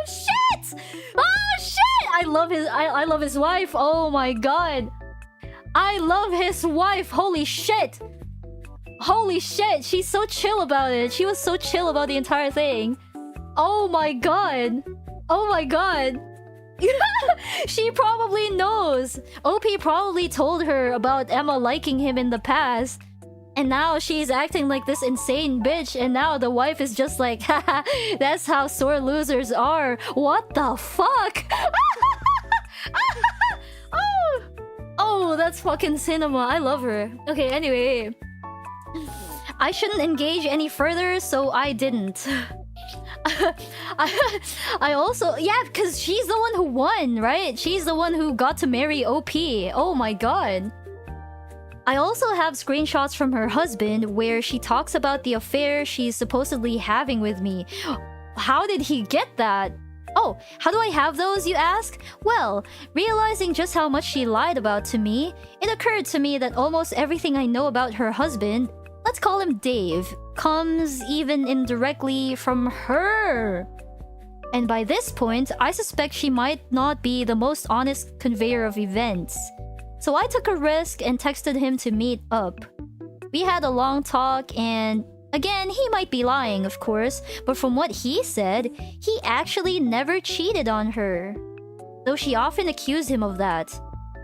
shit! Oh, shit! I love his wife. Oh my god. I love his wife. Holy shit. Holy shit. She's so chill about it. She was so chill about the entire thing. Oh my god. Oh my god. She probably knows. OP probably told her about Emma liking him in the past. And now she's acting like this insane bitch. And now the wife is just like, haha, that's how sore losers are. What the fuck? Oh, oh, that's fucking cinema. I love her. Okay, anyway. I shouldn't engage any further, so I didn't. I also... Yeah, because she's the one who won, right? She's the one who got to marry OP. Oh my god. I also have screenshots from her husband where she talks about the affair she's supposedly having with me. How did he get that? Oh, how do I have those, you ask? Well, realizing just how much she lied about to me, it occurred to me that almost everything I know about her husband, let's call him Dave, comes even indirectly from her. And by this point, I suspect she might not be the most honest conveyor of events. So I took a risk and texted him to meet up. We had a long talk and... Again, he might be lying, of course, but from what he said, he actually never cheated on her. Though she often accused him of that.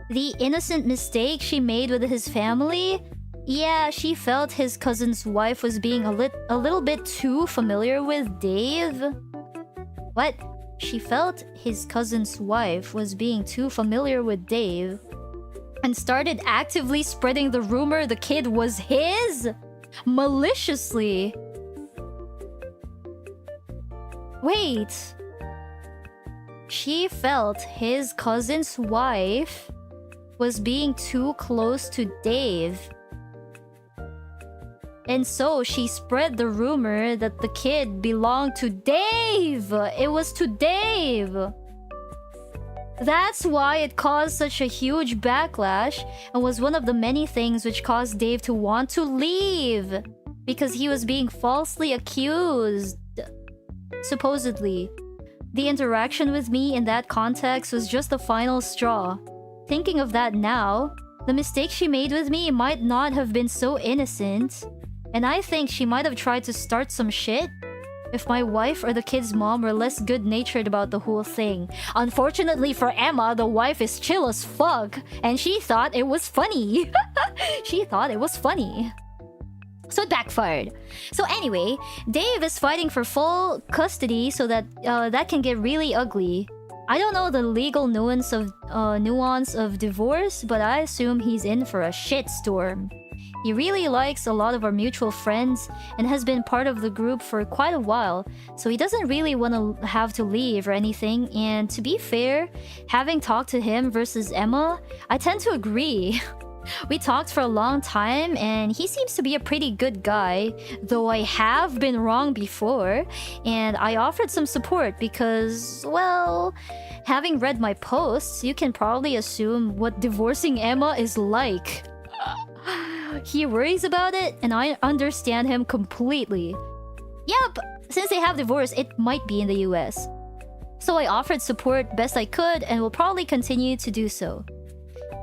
The innocent mistake she made with his family? Yeah, she felt his cousin's wife was being a little bit too familiar with Dave. What? She felt his cousin's wife was being too familiar with Dave and started actively spreading the rumor the kid was his? Maliciously. Wait. She felt his cousin's wife was being too close to Dave. And so she spread the rumor that the kid belonged to Dave. It was to Dave. That's why it caused such a huge backlash and was one of the many things which caused Dave to want to leave. Because he was being falsely accused. Supposedly. The interaction with me in that context was just the final straw. Thinking of that now, the mistake she made with me might not have been so innocent. And I think she might have tried to start some shit if my wife or the kid's mom were less good-natured about the whole thing. Unfortunately for Emma, the wife is chill as fuck, and she thought it was funny. She thought it was funny. So it backfired. So anyway, Dave is fighting for full custody so that that can get really ugly. I don't know the legal nuance of divorce, but I assume he's in for a shitstorm. He really likes a lot of our mutual friends and has been part of the group for quite a while, so he doesn't really want to have to leave or anything. And to be fair, having talked to him versus Emma, I tend to agree. We talked for a long time and he seems to be a pretty good guy, though I have been wrong before, and I offered some support because, well, having read my posts, you can probably assume what divorcing Emma is like. He worries about it, and I understand him completely. Yep, since they have divorced, it might be in the US. So I offered support best I could and will probably continue to do so.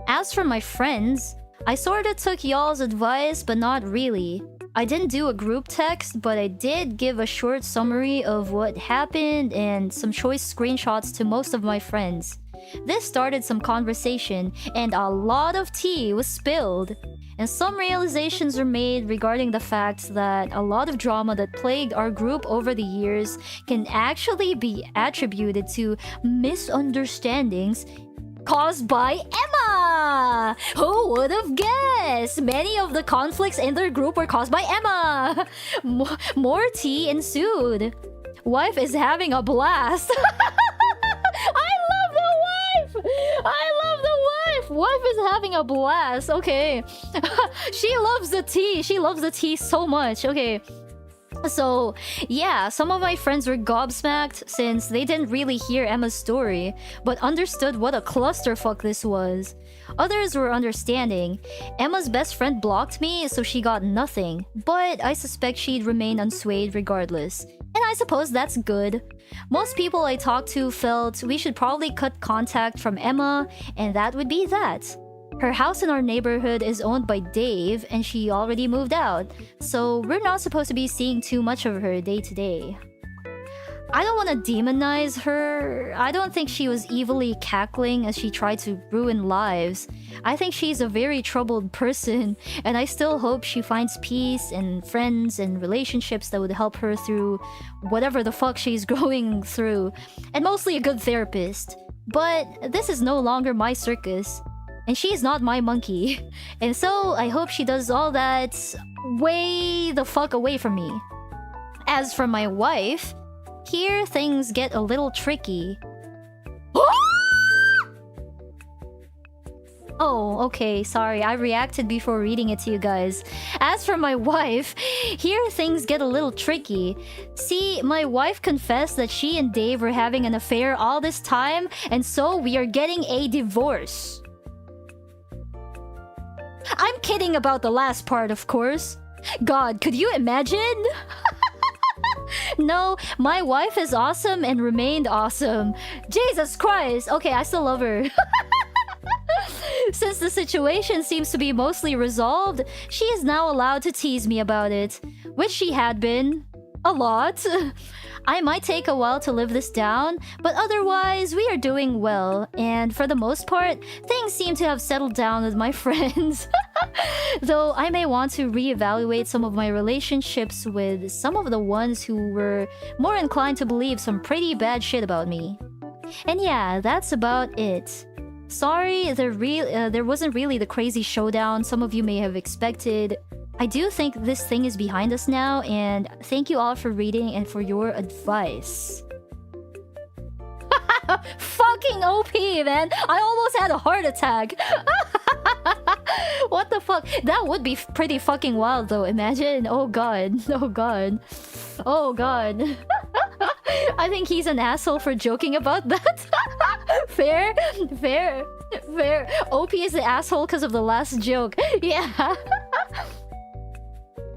As for my friends, I sorta took y'all's advice, but not really. I didn't do a group text, but I did give a short summary of what happened and some choice screenshots to most of my friends. This started some conversation, and a lot of tea was spilled. And some realizations were made regarding the fact that a lot of drama that plagued our group over the years can actually be attributed to misunderstandings caused by Emma! Who would have guessed? Many of the conflicts in their group were caused by Emma! More tea ensued. Wife is having a blast. I love the wife! I love the wife! Wife is having a blast. Okay. She loves the tea. She loves the tea so much. Okay. So, yeah, some of my friends were gobsmacked since they didn't really hear Emma's story, but understood what a clusterfuck this was. Others were understanding. Emma's best friend blocked me, so she got nothing, but I suspect she'd remain unswayed regardless. And I suppose that's good. Most people I talked to felt we should probably cut contact from Emma, and that would be that. Her house in our neighborhood is owned by Dave, and she already moved out, so we're not supposed to be seeing too much of her day to day. I don't want to demonize her. I don't think she was evilly cackling as she tried to ruin lives. I think she's a very troubled person, and I still hope she finds peace and friends and relationships that would help her through whatever the fuck she's going through, and mostly a good therapist. But this is no longer my circus, and she's not my monkey. And so I hope she does all that way the fuck away from me. As for my wife, here things get a little tricky. Oh, okay, sorry. I reacted before reading it to you guys. As for my wife, here things get a little tricky. See, my wife confessed that she and Dave were having an affair all this time, and so we are getting a divorce. I'm kidding about the last part, of course. God, could you imagine? No, my wife is awesome and remained awesome. Jesus Christ! Okay, I still love her. Since the situation seems to be mostly resolved, she is now allowed to tease me about it, which she had been a lot. I might take a while to live this down, but otherwise we are doing well, and for the most part, things seem to have settled down with my friends. Though I may want to reevaluate some of my relationships with some of the ones who were more inclined to believe some pretty bad shit about me. And yeah, that's about it. Sorry, there wasn't really the crazy showdown some of you may have expected. I do think this thing is behind us now, and thank you all for reading and for your advice. Fucking OP, man! I almost had a heart attack! What the fuck? That would be pretty fucking wild though, imagine. Oh god. Oh god. Oh god. I think he's an asshole for joking about that. Fair. Fair. Fair. OP is the asshole because of the last joke. Yeah.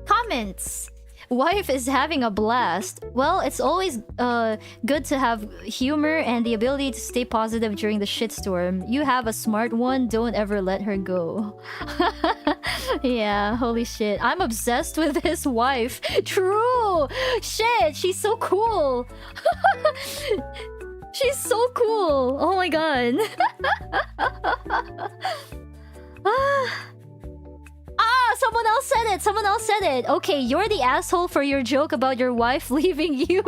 Comments. Wife is having a blast. Well, it's always good to have humor and the ability to stay positive during the shitstorm. You have a smart one, don't ever let her go. Yeah, holy shit. I'm obsessed with his wife. True! Shit, she's so cool. She's so cool. Oh my god. Someone else said it! Someone else said it! Okay, you're the asshole for your joke about your wife leaving you.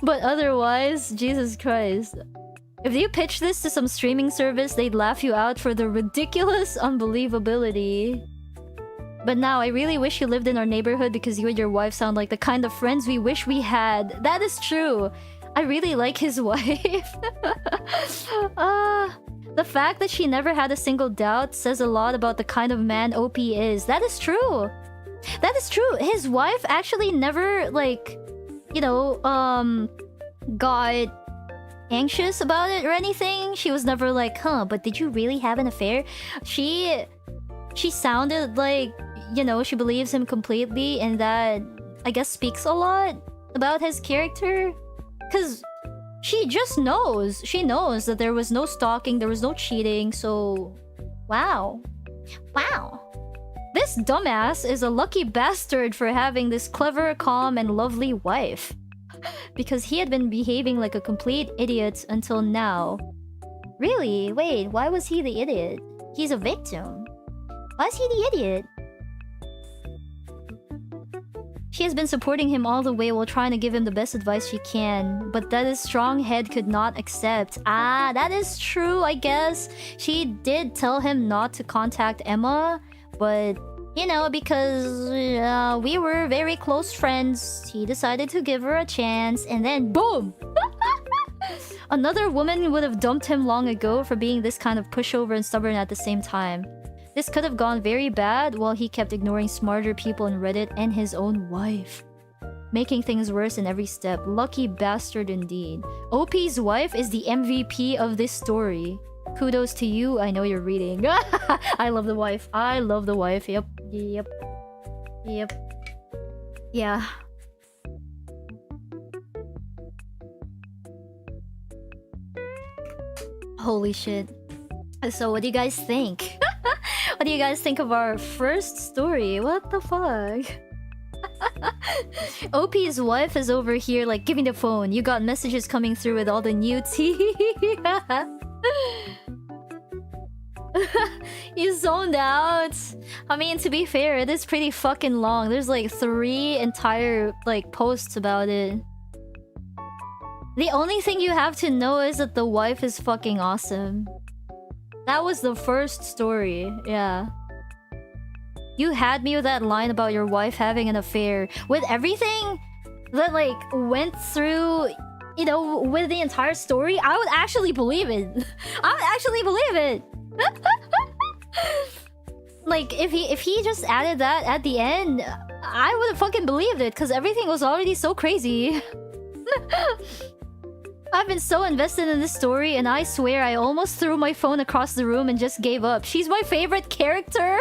But otherwise, Jesus Christ. If you pitch this to some streaming service, they'd laugh you out for the ridiculous unbelievability. But now, I really wish you lived in our neighborhood because you and your wife sound like the kind of friends we wish we had. That is true. I really like his wife. The fact that she never had a single doubt says a lot about the kind of man OP is. That is true. That is true. His wife actually never, like, you know, got anxious about it or anything. She was never like, huh, but did you really have an affair? She sounded like, you know, she believes him completely, and that, I guess, speaks a lot about his character. Because she just knows. She knows that there was no stalking, there was no cheating, so... Wow. Wow. This dumbass is a lucky bastard for having this clever, calm, and lovely wife. Because he had been behaving like a complete idiot until now. Really? Wait, why was he the idiot? He's a victim. Why is he the idiot? She has been supporting him all the way while trying to give him the best advice she can, but that his strong head could not accept. Ah, that is true, I guess. She did tell him not to contact Emma, but, you know, because we were very close friends, he decided to give her a chance, and then boom! Another woman would have dumped him long ago for being this kind of pushover and stubborn at the same time. This could have gone very bad while he kept ignoring smarter people on Reddit and his own wife, making things worse in every step. Lucky bastard indeed. OP's wife is the MVP of this story. Kudos to you, I know you're reading. I love the wife. I love the wife. Yep. Yep. Yep. Yeah. Holy shit. So what do you guys think? What do you guys think of our first story? What the fuck? OP's wife is over here like, give me the phone. You got messages coming through with all the new tea. You zoned out. I mean, to be fair, it is pretty fucking long. There's like 3 entire like posts about it. The only thing you have to know is that the wife is fucking awesome. That was the first story, yeah. You had me with that line about your wife having an affair. With everything that like went through, you know, with the entire story, I would actually believe it. I would actually believe it. Like if he just added that at the end, I would have fucking believed it because everything was already so crazy. I've been so invested in this story, and I swear I almost threw my phone across the room and just gave up. She's my favorite character!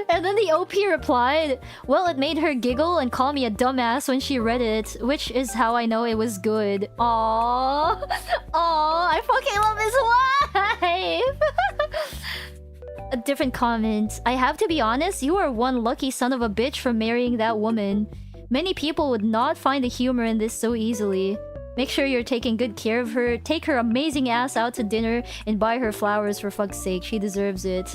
And then the OP replied, well, it made her giggle and call me a dumbass when she read it, which is how I know it was good. Aww. Aww, I fucking love his wife! A different comment. I have to be honest, you are one lucky son of a bitch for marrying that woman. Many people would not find the humor in this so easily. Make sure you're taking good care of her, take her amazing ass out to dinner, and buy her flowers for fuck's sake. She deserves it.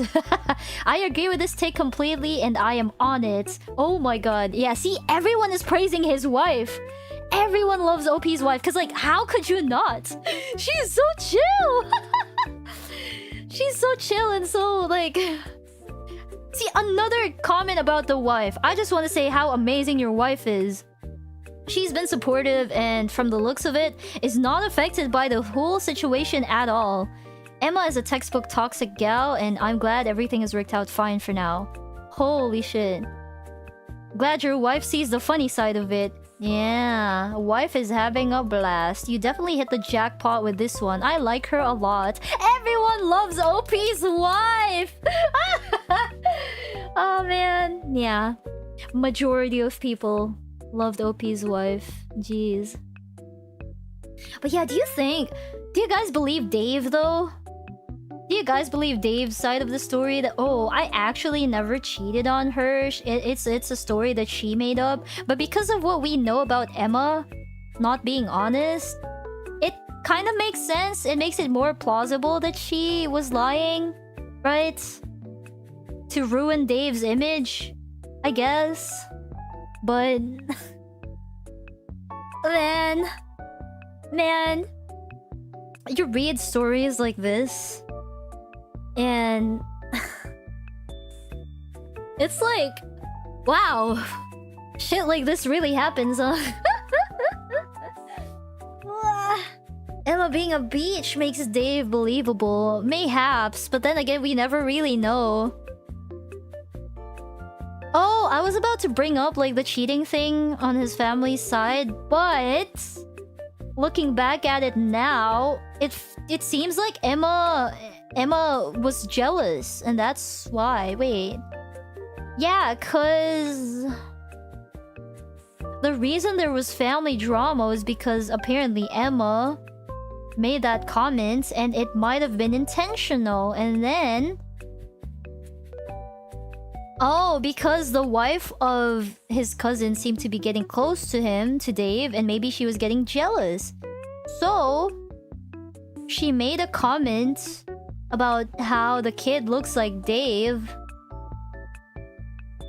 I agree with this take completely, and I am on it. Oh my god. Yeah, see, everyone is praising his wife. Everyone loves OP's wife, because, like, how could you not? She's so chill! She's so chill and so, like... See, another comment about the wife. I just want to say how amazing your wife is. She's been supportive and, from the looks of it, is not affected by the whole situation at all. Emma is a textbook toxic gal, and I'm glad everything has worked out fine for now. Holy shit. Glad your wife sees the funny side of it. Yeah, wife is having a blast. You definitely hit the jackpot with this one. I like her a lot. Everyone loves OP's wife! Oh man, yeah. Majority of people loved OP's wife. Jeez. But yeah, do you guys believe Dave though? Do you guys believe Dave's side of the story that, oh, I actually never cheated on her? It's a story that she made up. But because of what we know about Emma not being honest, it kind of makes sense. It makes it more plausible that she was lying, right? To ruin Dave's image, I guess. But... Man... You read stories like this, and... it's like... Wow! Shit like this really happens, huh? Emma being a bitch makes Dave believable. Mayhaps, but then again, we never really know. Oh, I was about to bring up like the cheating thing on his family's side, but looking back at it now, it seems like Emma was jealous, and that's why. Wait. Yeah, cause the reason there was family drama was because apparently Emma made that comment and it might have been intentional, and then oh, because the wife of his cousin seemed to be getting close to him, to Dave, and maybe she was getting jealous. So, she made a comment about how the kid looks like Dave,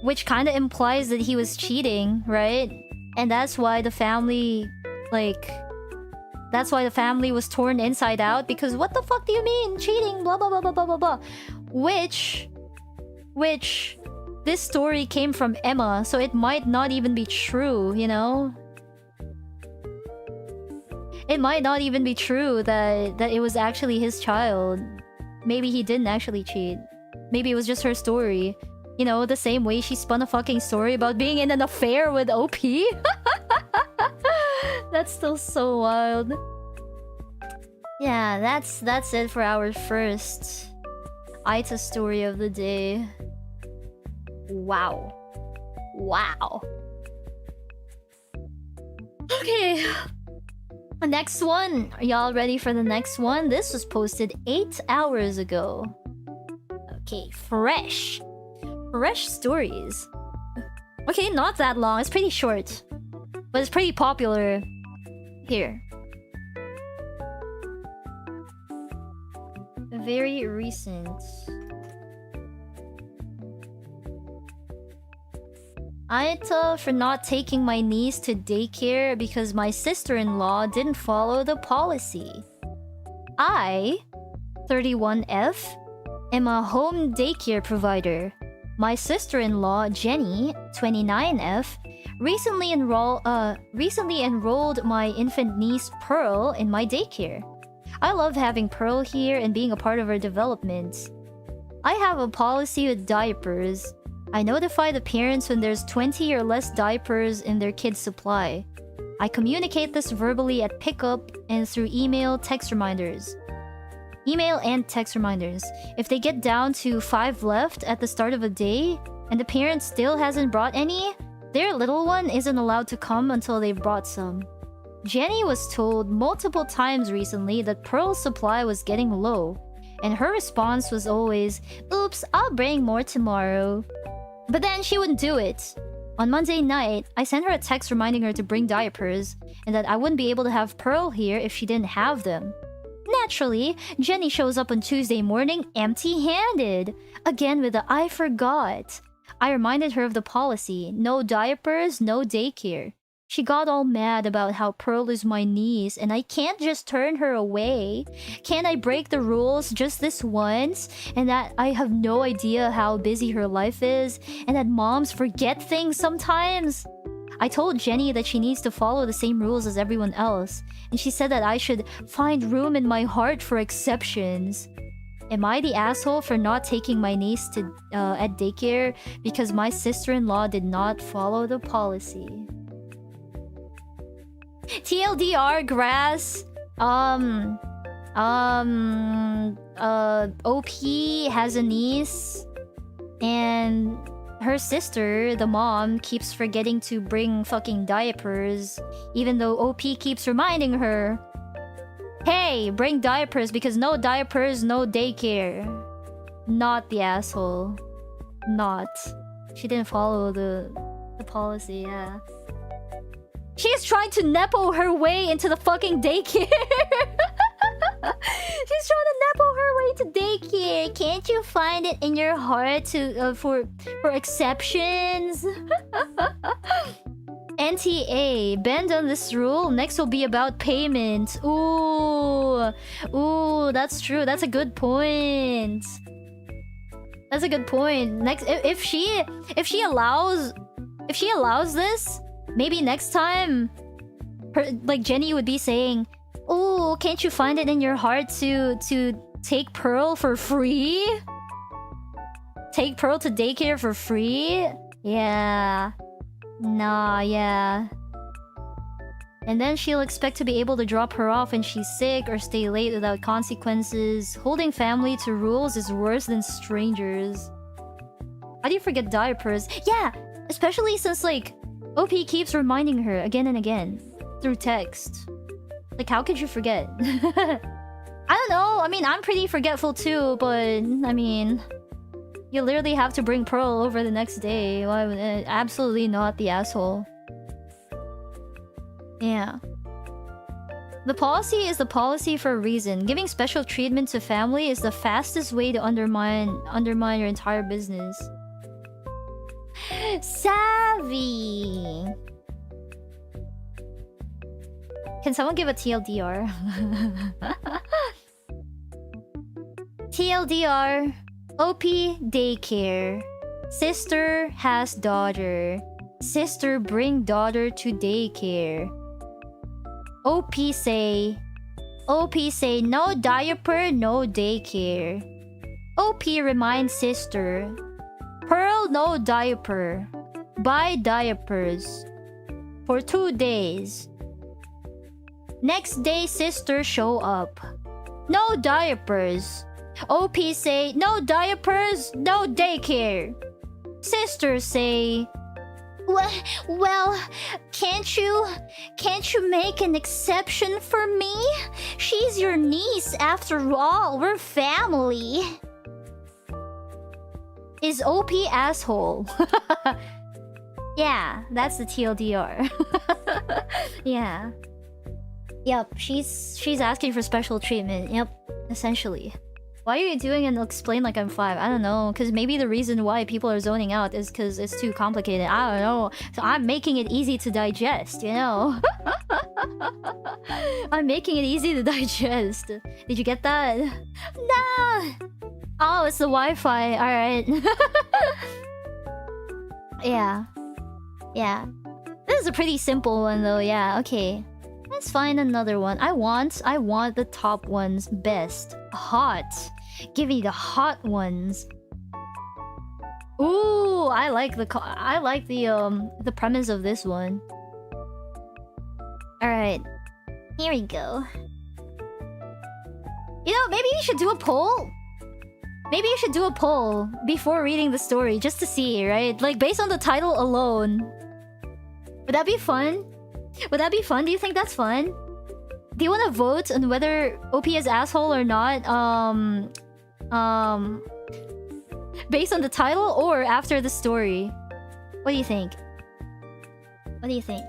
which kind of implies that he was cheating, right? And that's why the family, like... That's why the family was torn inside out, because what the fuck do you mean? Cheating, blah blah blah blah blah blah blah. Which... This story came from Emma, so it might not even be true, you know? It might not even be true that it was actually his child. Maybe he didn't actually cheat. Maybe it was just her story. You know, the same way she spun a fucking story about being in an affair with OP. That's still so wild. Yeah, that's it for our first AITA story of the day. Wow. Wow. Okay. Next one. Are y'all ready for the next one? This was posted 8 hours ago. Okay, fresh. Fresh stories. Okay, not that long. It's pretty short. But it's pretty popular here. Very recent. Aita for not taking my niece to daycare because my sister-in-law didn't follow the policy. I, 31F, am a home daycare provider. My sister-in-law, Jenny, 29F, recently enrolled my infant niece, Pearl, in my daycare. I love having Pearl here and being a part of her development. I have a policy with diapers. I notify the parents when there's 20 or less diapers in their kids' supply. I communicate this verbally at pickup and through email and text reminders. If they get down to 5 left at the start of a day and the parent still hasn't brought any, their little one isn't allowed to come until they've brought some. Jenny was told multiple times recently that Pearl's supply was getting low, and her response was always, "Oops, I'll bring more tomorrow." But then she wouldn't do it. On Monday night, I sent her a text reminding her to bring diapers, and that I wouldn't be able to have Pearl here if she didn't have them. Naturally, Jenny shows up on Tuesday morning empty-handed, again with the "I forgot." I reminded her of the policy: no diapers, no daycare. She got all mad about how Pearl is my niece and I can't just turn her away. Can't I break the rules just this once? And that I have no idea how busy her life is and that moms forget things sometimes? I told Jenny that she needs to follow the same rules as everyone else, and she said that I should find room in my heart for exceptions. Am I the asshole for not taking my niece to at daycare because my sister-in-law did not follow the policy? TLDR, Grass. OP has a niece, and her sister, the mom, keeps forgetting to bring fucking diapers, even though OP keeps reminding her, "Hey, bring diapers because no diapers, no daycare." Not the asshole. Not. She didn't follow the policy, yeah. She's trying to nepo her way into the fucking daycare. She's trying to nepo her way to daycare. Can't you find it in your heart to for exceptions? NTA, bend on this rule. Next will be about payment. Ooh, that's true. That's a good point. That's a good point. Next, if she allows this. Maybe next time, Jenny would be saying, "Oh, can't you find it in your heart to take Pearl for free? Take Pearl to daycare for free?" Yeah. Nah, yeah. And then she'll expect to be able to drop her off when she's sick or stay late without consequences. Holding family to rules is worse than strangers. How do you forget diapers? Yeah, especially since, OP keeps reminding her again and again through text. How could you forget? I don't know. I mean, I'm pretty forgetful too, but I mean, you literally have to bring Pearl over the next day. Why would absolutely not the asshole. Yeah. The policy is the policy for a reason. Giving special treatment to family is the fastest way to undermine your entire business. Savvy. Can someone give a TLDR? TLDR. OP daycare. Sister has daughter. Sister bring daughter to daycare. OP say no diaper, no daycare. OP reminds sister, Pearl no diaper. Buy diapers. For 2 days. Next day sister show up. No diapers. OP say no diapers, no daycare. Sister say, well, can't you make an exception for me? She's your niece after all. We're family. Is OP asshole? Yeah, that's the TLDR. Yeah. Yep, she's asking for special treatment. Yep, essentially. Why are you doing and explain like I'm 5? I don't know, because maybe the reason why people are zoning out is because it's too complicated. I don't know. So I'm making it easy to digest, you know? I'm making it easy to digest. Did you get that? Nah! Oh, it's the Wi-Fi. Alright. Yeah. Yeah. This is a pretty simple one though, yeah, okay. Let's find another one. I want the top ones best. Hot. Give me the hot ones. Ooh, I like the premise of this one. All right. Here we go. You know, maybe you should do a poll. Maybe you should do a poll before reading the story just to see, right? Like based on the title alone. Would that be fun? Would that be fun? Do you think that's fun? Do you want to vote on whether OP is asshole or not? Based on the title or after the story? What do you think? What do you think?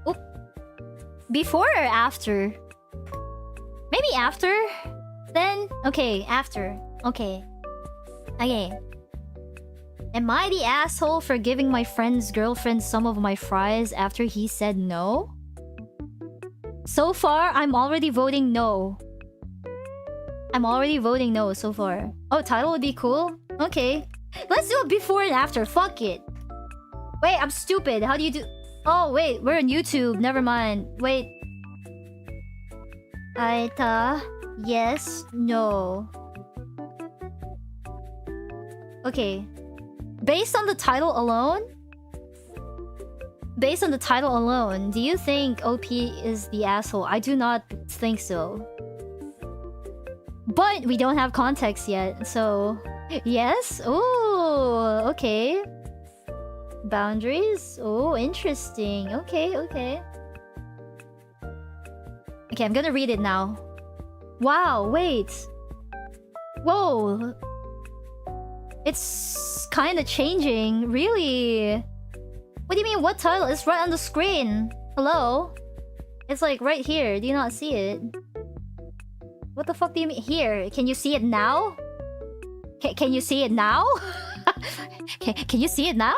Oh. Before or after? Maybe after? Then? Okay, after. Okay. Okay. Am I the asshole for giving my friend's girlfriend some of my fries after he said no? So far, I'm already voting no. I'm already voting no so far. Oh, title would be cool? Okay. Let's do it before and after. Fuck it. Wait, I'm stupid. How do you do... Oh, wait. We're on YouTube. Never mind. Wait. Aita. Yes. No. Okay. Based on the title alone? Based on the title alone, do you think OP is the asshole? I do not think so. But we don't have context yet, so... Yes? Oh, okay. Boundaries? Oh, interesting. Okay, okay. Okay, I'm gonna read it now. Wow, wait. Whoa. It's kinda changing. Really? What do you mean, what title? It's right on the screen. Hello? It's like right here. Do you not see it? What the fuck do you mean? Here. Can you see it now? Can you see it now? Can you see it now?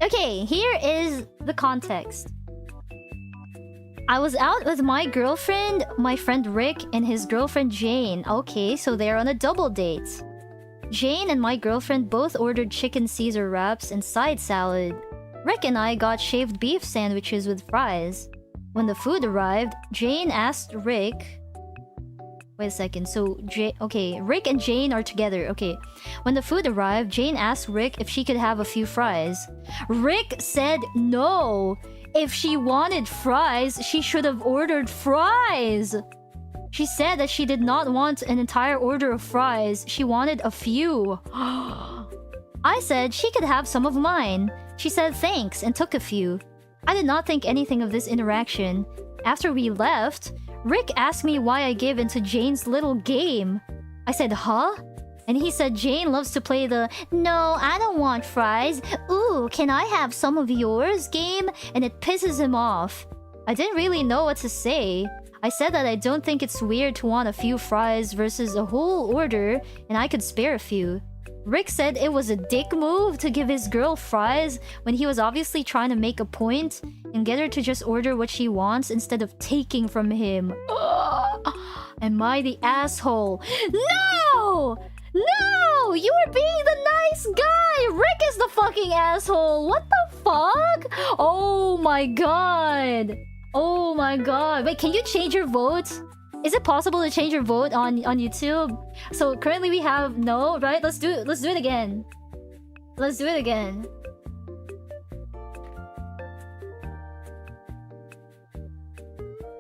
Okay, here is the context. I was out with my girlfriend, my friend Rick, and his girlfriend Jane. Okay, so they're on a double date. Jane and my girlfriend both ordered chicken Caesar wraps and side salad. Rick and I got shaved beef sandwiches with fries. When the food arrived, Jane asked Rick... Wait a second, so okay, Rick and Jane are together, okay. When the food arrived, Jane asked Rick if she could have a few fries. Rick said no! If she wanted fries, she should have ordered fries! She said that she did not want an entire order of fries, she wanted a few. I said she could have some of mine. She said thanks and took a few. I did not think anything of this interaction. After we left, Rick asked me why I gave into Jane's little game. I said, huh? And he said Jane loves to play the "No, I don't want fries. Ooh, can I have some of yours?" game, and it pisses him off. I didn't really know what to say. I said that I don't think it's weird to want a few fries versus a whole order, and I could spare a few. Rick said it was a dick move to give his girl fries when he was obviously trying to make a point and get her to just order what she wants instead of taking from him. Am I the asshole? No! No! You were being the nice guy! Rick is the fucking asshole! What the fuck? Oh my god! Oh my god. Wait, can you change your vote? Is it possible to change your vote on YouTube? So currently we have no, right? Let's do it again. Let's do it again.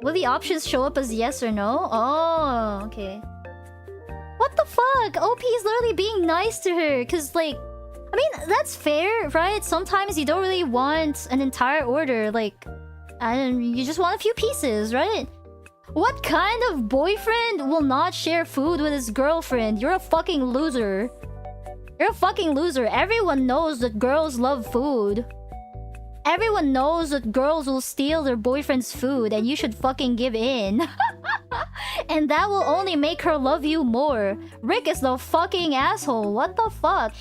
Will the options show up as yes or no? Oh, okay. What the fuck? OP is literally being nice to her. Cause like, I mean, that's fair, right? Sometimes you don't really want an entire order. Like, you just want a few pieces, right? What kind of boyfriend will not share food with his girlfriend? You're a fucking loser. You're a fucking loser. Everyone knows that girls love food. Everyone knows that girls will steal their boyfriend's food and you should fucking give in. And that will only make her love you more. Rick is the fucking asshole. What the fuck?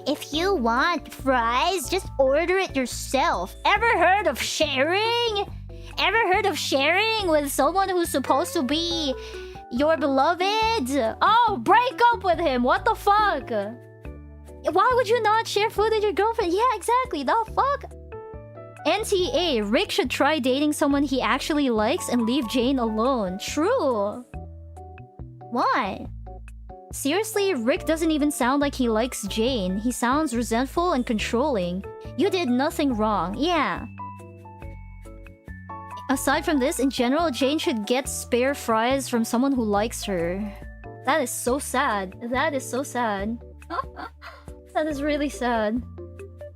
If you want fries, just order it yourself. Ever heard of sharing? Ever heard of sharing with someone who's supposed to be your beloved? Oh, break up with him. What the fuck? Why would you not share food with your girlfriend? Yeah, exactly. The fuck? NTA, Rick should try dating someone he actually likes and leave Jane alone. True. Why? Seriously, Rick doesn't even sound like he likes Jane. He sounds resentful and controlling. You did nothing wrong. Yeah. Aside from this, in general, Jane should get spare fries from someone who likes her. That is so sad. That is so sad. That is really sad.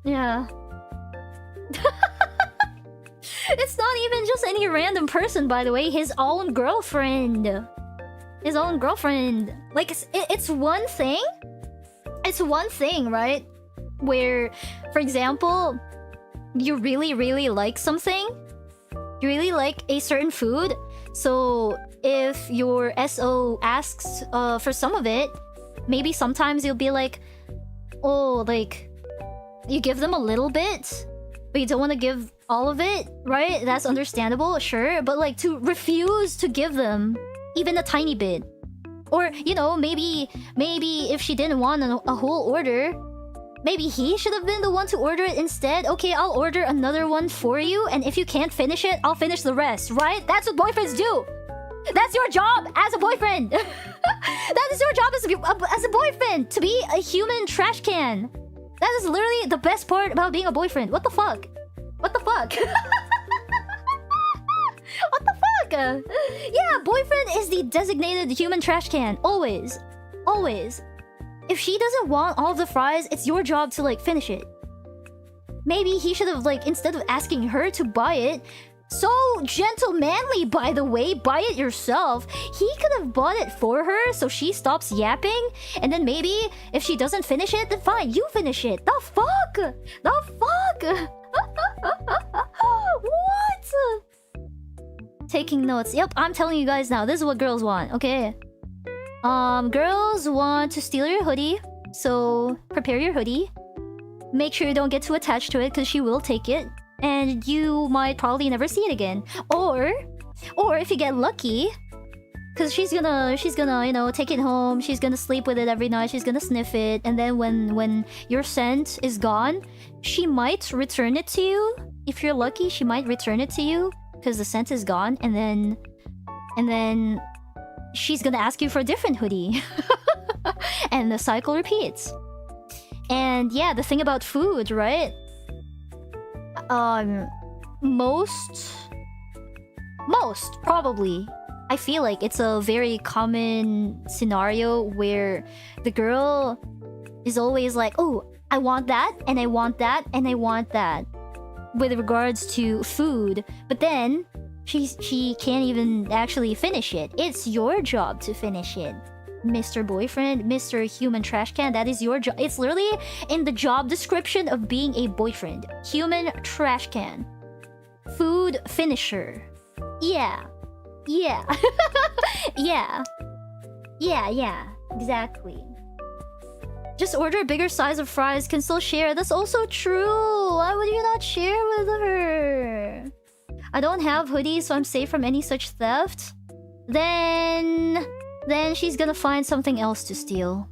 Yeah. It's not even just any random person, by the way. His own girlfriend. His own girlfriend. Like, it's one thing. It's one thing, right? Where, for example, you really, really like something. You really like a certain food. So, if your SO asks for some of it, maybe sometimes you'll be like, oh, like, you give them a little bit, but you don't want to give all of it, right? That's understandable, sure. But like, to refuse to give them even a tiny bit. Or, you know, maybe if she didn't want a whole order, maybe he should have been the one to order it instead. Okay, I'll order another one for you, and if you can't finish it, I'll finish the rest, right? That's what boyfriends do! That's your job as a boyfriend! That is your job as a boyfriend! To be a human trash can! That is literally the best part about being a boyfriend. What the fuck? What the fuck? What the fuck? Yeah, boyfriend is the designated human trash can. Always. Always. If she doesn't want all of the fries, it's your job to, like, finish it. Maybe he should have, like, instead of asking her to buy it, so gentlemanly, by the way, buy it yourself. He could have bought it for her so she stops yapping, and then maybe if she doesn't finish it, then fine, you finish it. The fuck? The fuck? What? Taking notes. Yep, I'm telling you guys now. This is what girls want, okay? Girls want to steal your hoodie, so prepare your hoodie. Make sure you don't get too attached to it, because she will take it. And you might probably never see it again. Or if you get lucky, because she's gonna, you know, take it home. She's gonna sleep with it every night. She's gonna sniff it. And then when your scent is gone, she might return it to you. If you're lucky, she might return it to you because the scent is gone. And then she's gonna ask you for a different hoodie. And the cycle repeats. And yeah, the thing about food, right? Most probably, I feel like it's a very common scenario where the girl is always like, oh, I want that, and I want that, and I want that, with regards to food. But then she can't even actually finish it. It's your job to finish it, Mr. Boyfriend, Mr. Human Trash Can. That is your job. It's literally in the job description of being a boyfriend. Human Trash Can. Food Finisher. Yeah. Yeah. Yeah. Yeah. Exactly. Just order a bigger size of fries. Can still share. That's also true. Why would you not share with her? I don't have hoodies, so I'm safe from any such theft. Then she's gonna find something else to steal.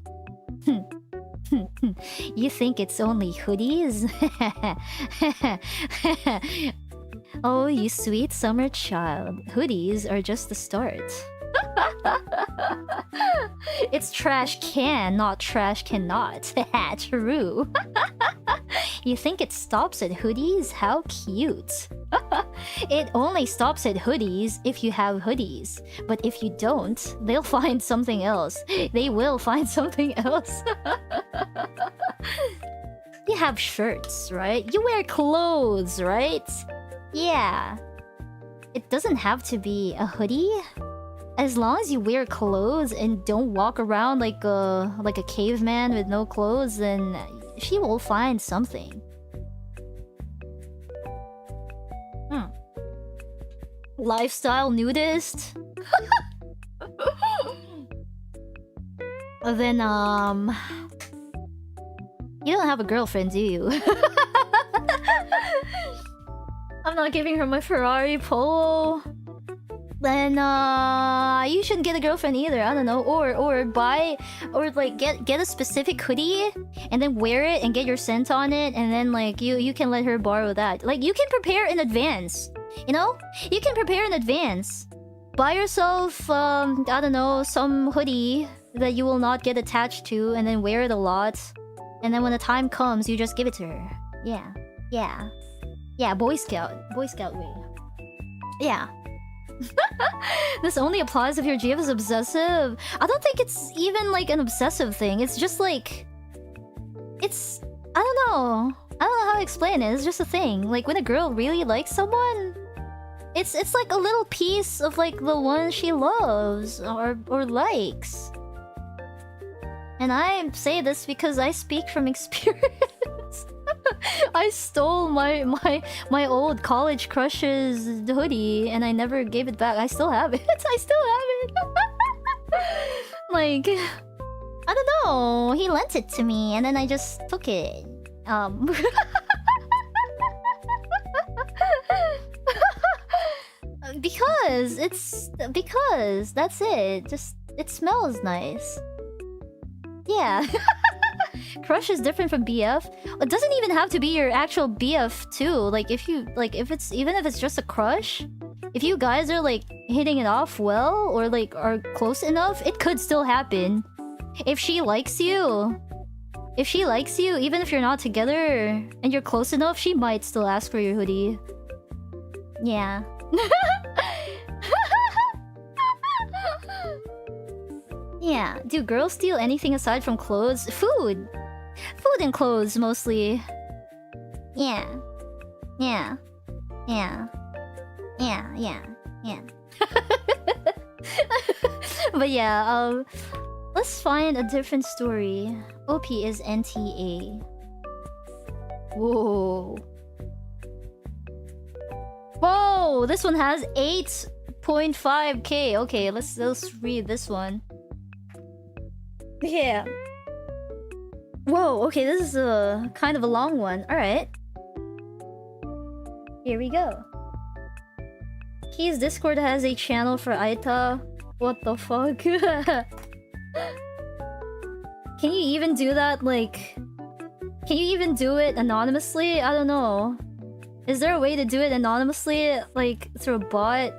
You think it's only hoodies? Oh, you sweet summer child. Hoodies are just the start. It's trash can, not trash cannot. True. You think it stops at hoodies? How cute. It only stops at hoodies if you have hoodies. But if you don't, they'll find something else. They will find something else. You have shirts, right? You wear clothes, right? Yeah. It doesn't have to be a hoodie. As long as you wear clothes and don't walk around like a caveman with no clothes, then she will find something. Lifestyle nudist? Then, you don't have a girlfriend, do you? I'm not giving her my Ferrari Polo. Then, you shouldn't get a girlfriend either. I don't know. Or buy, or like get a specific hoodie and then wear it and get your scent on it, and then like you can let her borrow that. Like you can prepare in advance. You know? You can prepare in advance. Buy yourself, I don't know, some hoodie that you will not get attached to, and then wear it a lot. And then when the time comes, you just give it to her. Yeah. Yeah. Yeah, Boy Scout. Boy Scout way. Yeah. This only applies if your GF is obsessive. I don't think it's even like an obsessive thing. It's just like... It's... I don't know. I don't know how to explain it. It's just a thing. Like when a girl really likes someone... It's like a little piece of like the one she loves or likes. And I say this because I speak from experience. I stole my old college crush's hoodie and I never gave it back. I still have it. I still have it. Like, I don't know. He lent it to me and then I just took it. Because that's it. Just it smells nice. Yeah. Crush is different from BF. It doesn't even have to be your actual BF too. Like if it's just a crush, if you guys are like hitting it off well or like are close enough, it could still happen. If she likes you, even if you're not together and you're close enough, she might still ask for your hoodie. Yeah. Yeah. Do girls steal anything aside from clothes? Food and clothes mostly. Yeah. Yeah. Yeah. Yeah. Yeah. Yeah. But yeah, let's find a different story. OP is NTA. Whoa. Whoa, this one has 8.5k. Okay, let's read this one. Yeah. Whoa, okay, this is a kind of a long one. Alright. Here we go. Key's Discord has a channel for AITA. What the fuck? Can you even do that, like... Can you even do it anonymously? I don't know. Is there a way to do it anonymously, like, through a bot?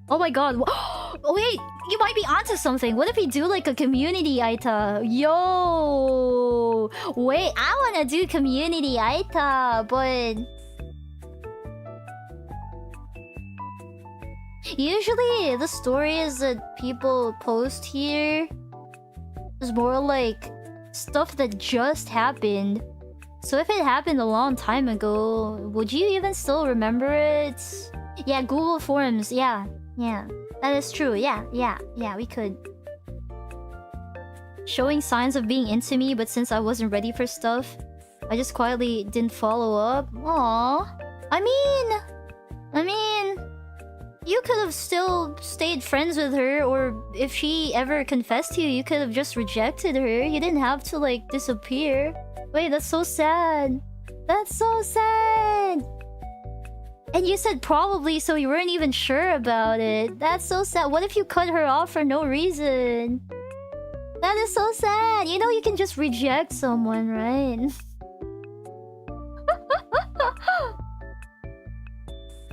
Oh my god. Oh wait, you might be onto something. What if we do, like, a community AITA? Yo! Wait, I wanna do community AITA, but... Usually, the stories that people post here is more like stuff that just happened. So if it happened a long time ago, would you even still remember it? Yeah, Google Forms. Yeah, yeah. That is true. Yeah, we could. Showing signs of being into me, but since I wasn't ready for stuff, I just quietly didn't follow up. Aww. I mean... You could have still stayed friends with her, or if she ever confessed to you, you could have just rejected her. You didn't have to, like, disappear. Wait, that's so sad. That's so sad. And you said probably, so you weren't even sure about it. That's so sad. What if you cut her off for no reason? That is so sad. You know you can just reject someone, right?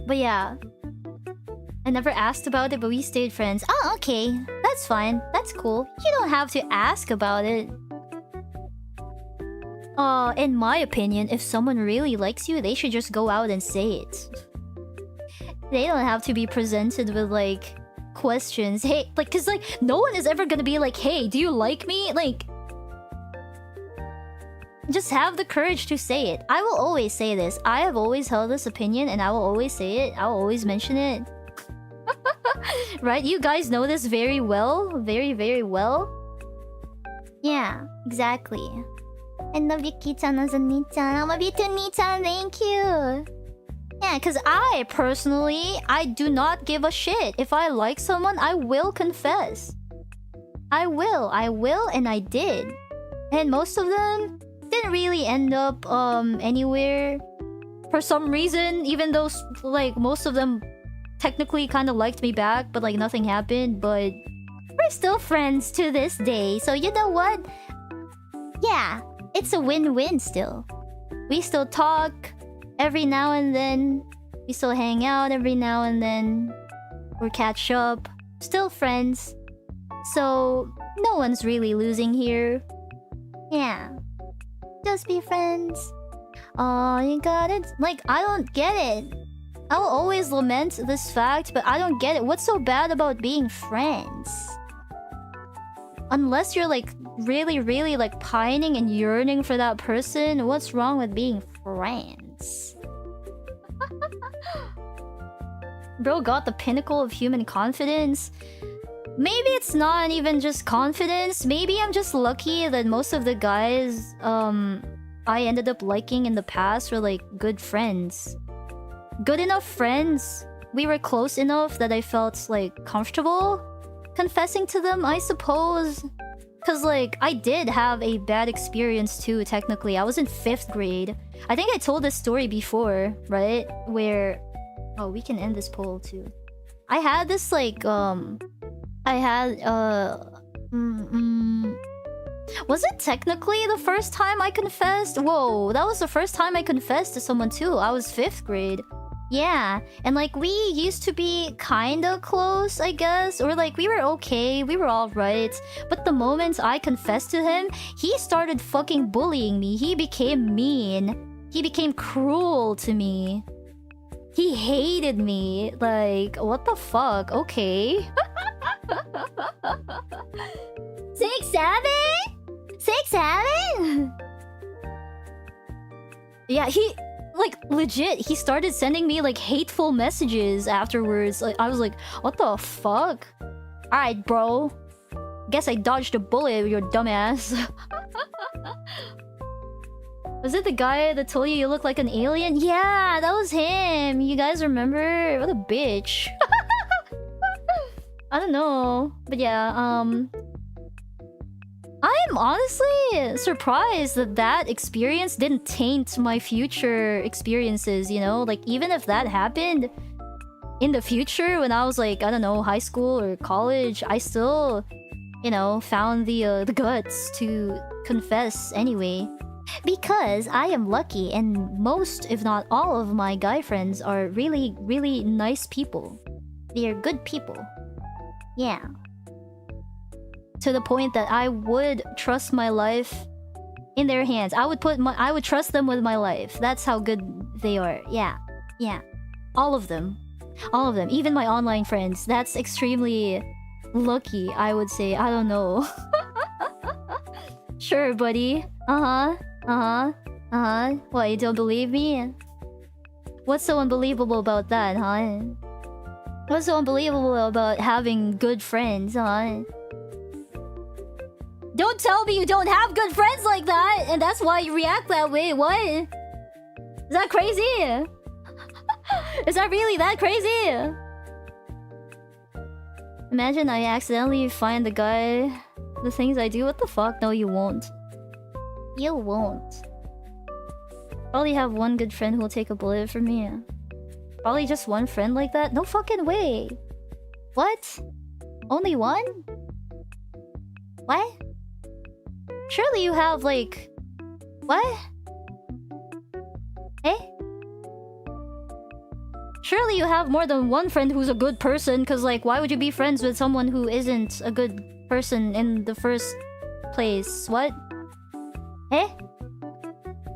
But yeah. I never asked about it, but we stayed friends. Oh, okay. That's fine. That's cool. You don't have to ask about it. In my opinion, if someone really likes you, they should just go out and say it. They don't have to be presented with, like, questions. Hey, like, cause, like, no one is ever gonna be like, hey, do you like me? Like... Just have the courage to say it. I will always say this. I have always held this opinion and I will always say it. I will always mention it. Right? You guys know this very well. Very, very well. Yeah, exactly. I love you, Kiichan, as a Ni-chan. I love you too, Ni-chan. Thank you. Yeah, because I, personally, I do not give a shit. If I like someone, I will confess. I will, and I did. And most of them didn't really end up anywhere for some reason, even though like most of them technically kind of liked me back, but like nothing happened. But we're still friends to this day, so you know what? Yeah, it's a win-win still. We still talk every now and then. We still hang out every now and then. Or catch up. Still friends. So no one's really losing here. Yeah. Just be friends. Oh, you got it? Like, I don't get it. I'll always lament this fact, but I don't get it. What's so bad about being friends? Unless you're like really, really like pining and yearning for that person, what's wrong with being friends? Bro got the pinnacle of human confidence. Maybe it's not even just confidence. Maybe I'm just lucky that most of the guys I ended up liking in the past were like good friends. Good enough friends. We were close enough that I felt like comfortable confessing to them, I suppose. Cause like I did have a bad experience too, technically. I was in 5th grade. I think I told this story before, right? Where oh, we can end this poll too. I had this like I had was it technically the first time I confessed? Whoa, that was the first time I confessed to someone too. I was 5th grade. Yeah, and like we used to be kinda close, I guess. Or like we were okay, we were alright. But the moment I confessed to him, he started fucking bullying me. He became mean. He became cruel to me. He hated me. Like, what the fuck? Okay. 6'7"? 6'7"? Yeah, he... like, legit, he started sending me, like, hateful messages afterwards. Like, I was like, what the fuck? Alright, bro. Guess I dodged a bullet, your dumbass. Was it the guy that told you look like an alien? Yeah, that was him. You guys remember? What a bitch. I don't know. But yeah, I'm honestly surprised that that experience didn't taint my future experiences, you know? Like, even if that happened in the future when I was like, I don't know, high school or college, I still, you know, found the guts to confess anyway. Because I am lucky and most, if not all of my guy friends are really, really nice people. They are good people. Yeah. To the point that I would trust my life in their hands. I would trust them with my life. That's how good they are. Yeah. Yeah. All of them. All of them. Even my online friends. That's extremely lucky, I would say. I don't know. Sure, buddy. What, you don't believe me? What's so unbelievable about that, huh? What's so unbelievable about having good friends, huh? Don't tell me you don't have good friends like that, and that's why you react that way. What? Is that crazy? Is that really that crazy? Imagine I accidentally find the guy, the things I do. What the fuck? No, you won't. You won't. Probably have one good friend who'll take a bullet for me. Probably just one friend like that? No fucking way. What? Only one? What? Surely you have like... What? Eh? Surely you have more than one friend who's a good person, cause like why would you be friends with someone who isn't a good person in the first place? What? Eh?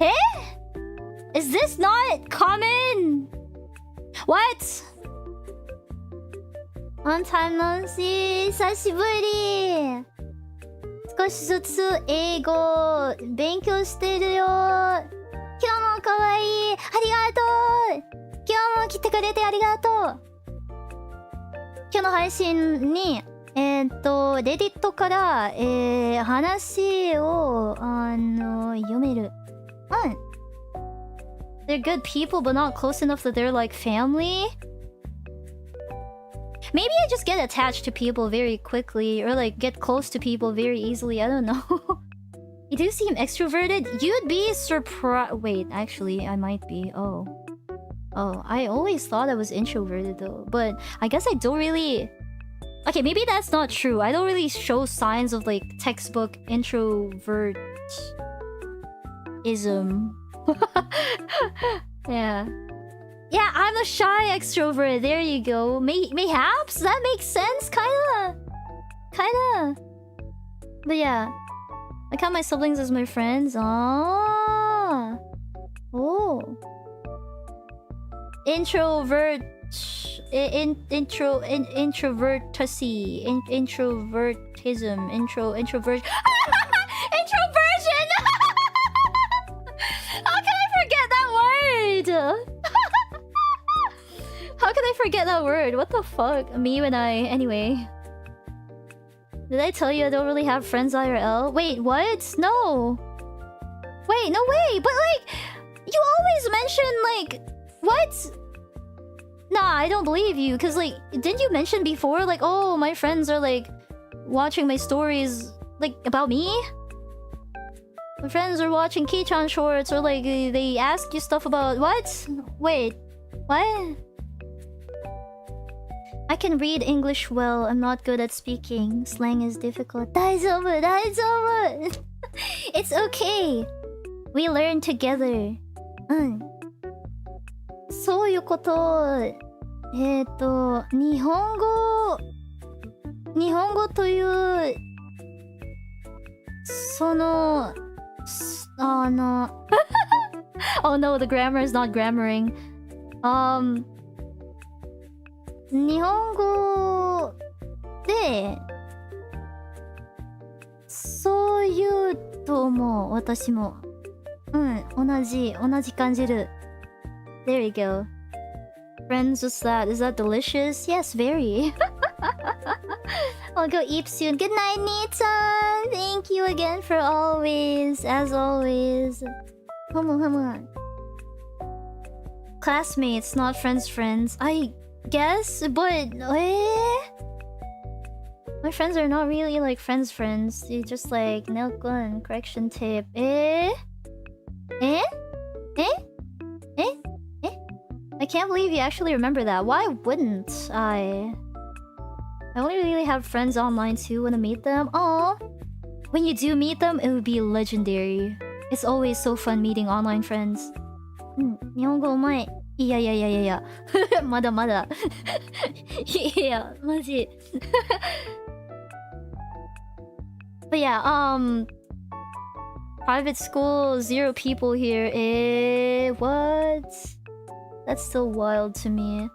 Eh? Is this not common? What? Long time no see. 久しぶり.少しずつ英語勉強してるよ。今日もかわいい。ありがとう。今日も来てくれてありがとう。今日の配信に、レディットから、話を、読める。うん。They're good people, but not close enough that they're like family. Maybe I just get attached to people very quickly, or like get close to people very easily. I don't know. You do seem extroverted. You'd be surprised. Wait, actually, I might be. Oh, I always thought I was introverted though, but I guess I don't really. Okay, maybe that's not true. I don't really show signs of like textbook introvertism. Yeah. Yeah, I'm a shy extrovert. There you go. Mayhaps? That makes sense? Kinda. But yeah. I count my siblings as my friends. Ah. Oh. Introvertism. Introvert. Introversion! How can I forget that word? How can I forget that word? What the fuck? Me when I... Anyway. Did I tell you I don't really have friends IRL? Wait, what? No. Wait, no way. But like... You always mention like... What? Nah, I don't believe you. Cause like... Didn't you mention before? Like, oh, my friends are like... Watching my stories... Like, about me? My friends are watching Kiichan shorts. Or like, they ask you stuff about... What? Wait. What? I can read English well. I'm not good at speaking. Slang is difficult. 大丈夫, 大丈夫. It's okay. We learn together. そういうこと。日本語という、その、Oh no, the grammar is not grammaring. 日本語でそういうと思う。私も同じ感じる。 There you go. Friends, what's that? Is that delicious? Yes, very. I'll go eat soon. Good night, Nita. Thank you again for always, as always. Come on. Classmates, not friends. I guess, but my friends are not really like friends. They just like nail gun, correction tape. I can't believe you actually remember that. Why wouldn't I? I only really have friends online too when I meet them. Aw. When you do meet them, it would be legendary. It's always so fun meeting online friends. 日本語うまい。いや。まだ。いや、マジ。But yeah, private school, 0 people here. What? That's still wild to me.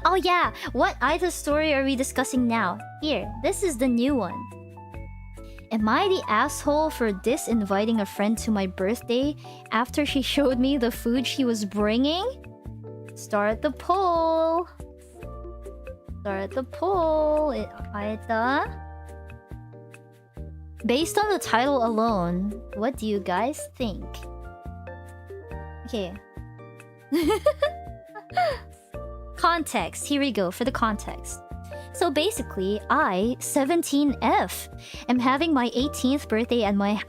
Oh yeah, what AITA story are we discussing now? Here, this is the new one. Am I the asshole for disinviting a friend to my birthday after she showed me the food she was bringing? Start the poll. AITA. Based on the title alone, what do you guys think? Okay. Context. Here we go for the context. So basically, I, 17F, am having my 18th birthday at my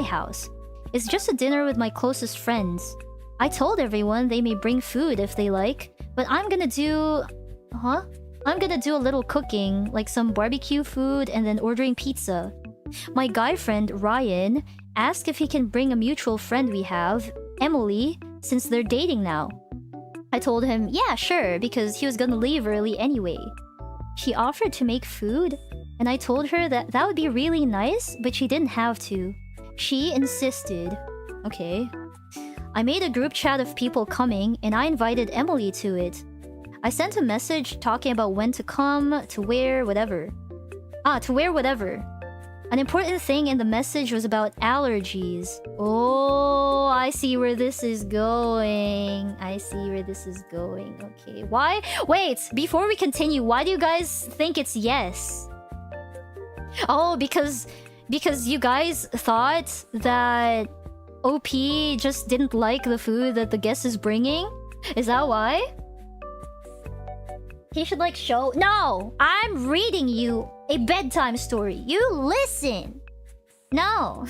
house. It's just a dinner with my closest friends. I told everyone they may bring food if they like, but I'm gonna do a little cooking, like some barbecue food and then ordering pizza. My guy friend, Ryan, asked if he can bring a mutual friend we have, Emily, since they're dating now. I told him, yeah, sure, because he was gonna leave early anyway. She offered to make food, and I told her that would be really nice, but she didn't have to. She insisted. Okay. I made a group chat of people coming, and I invited Emily to it. I sent a message talking about when to come, to wear whatever. I An important thing in the message was about allergies. Oh, I see where this is going. I see where this is going. Okay, why? Wait, before we continue, why do you guys think it's yes? Oh, because you guys thought that OP just didn't like the food that the guest is bringing? Is that why? He should like show... No! I'm reading you a bedtime story. You listen! No!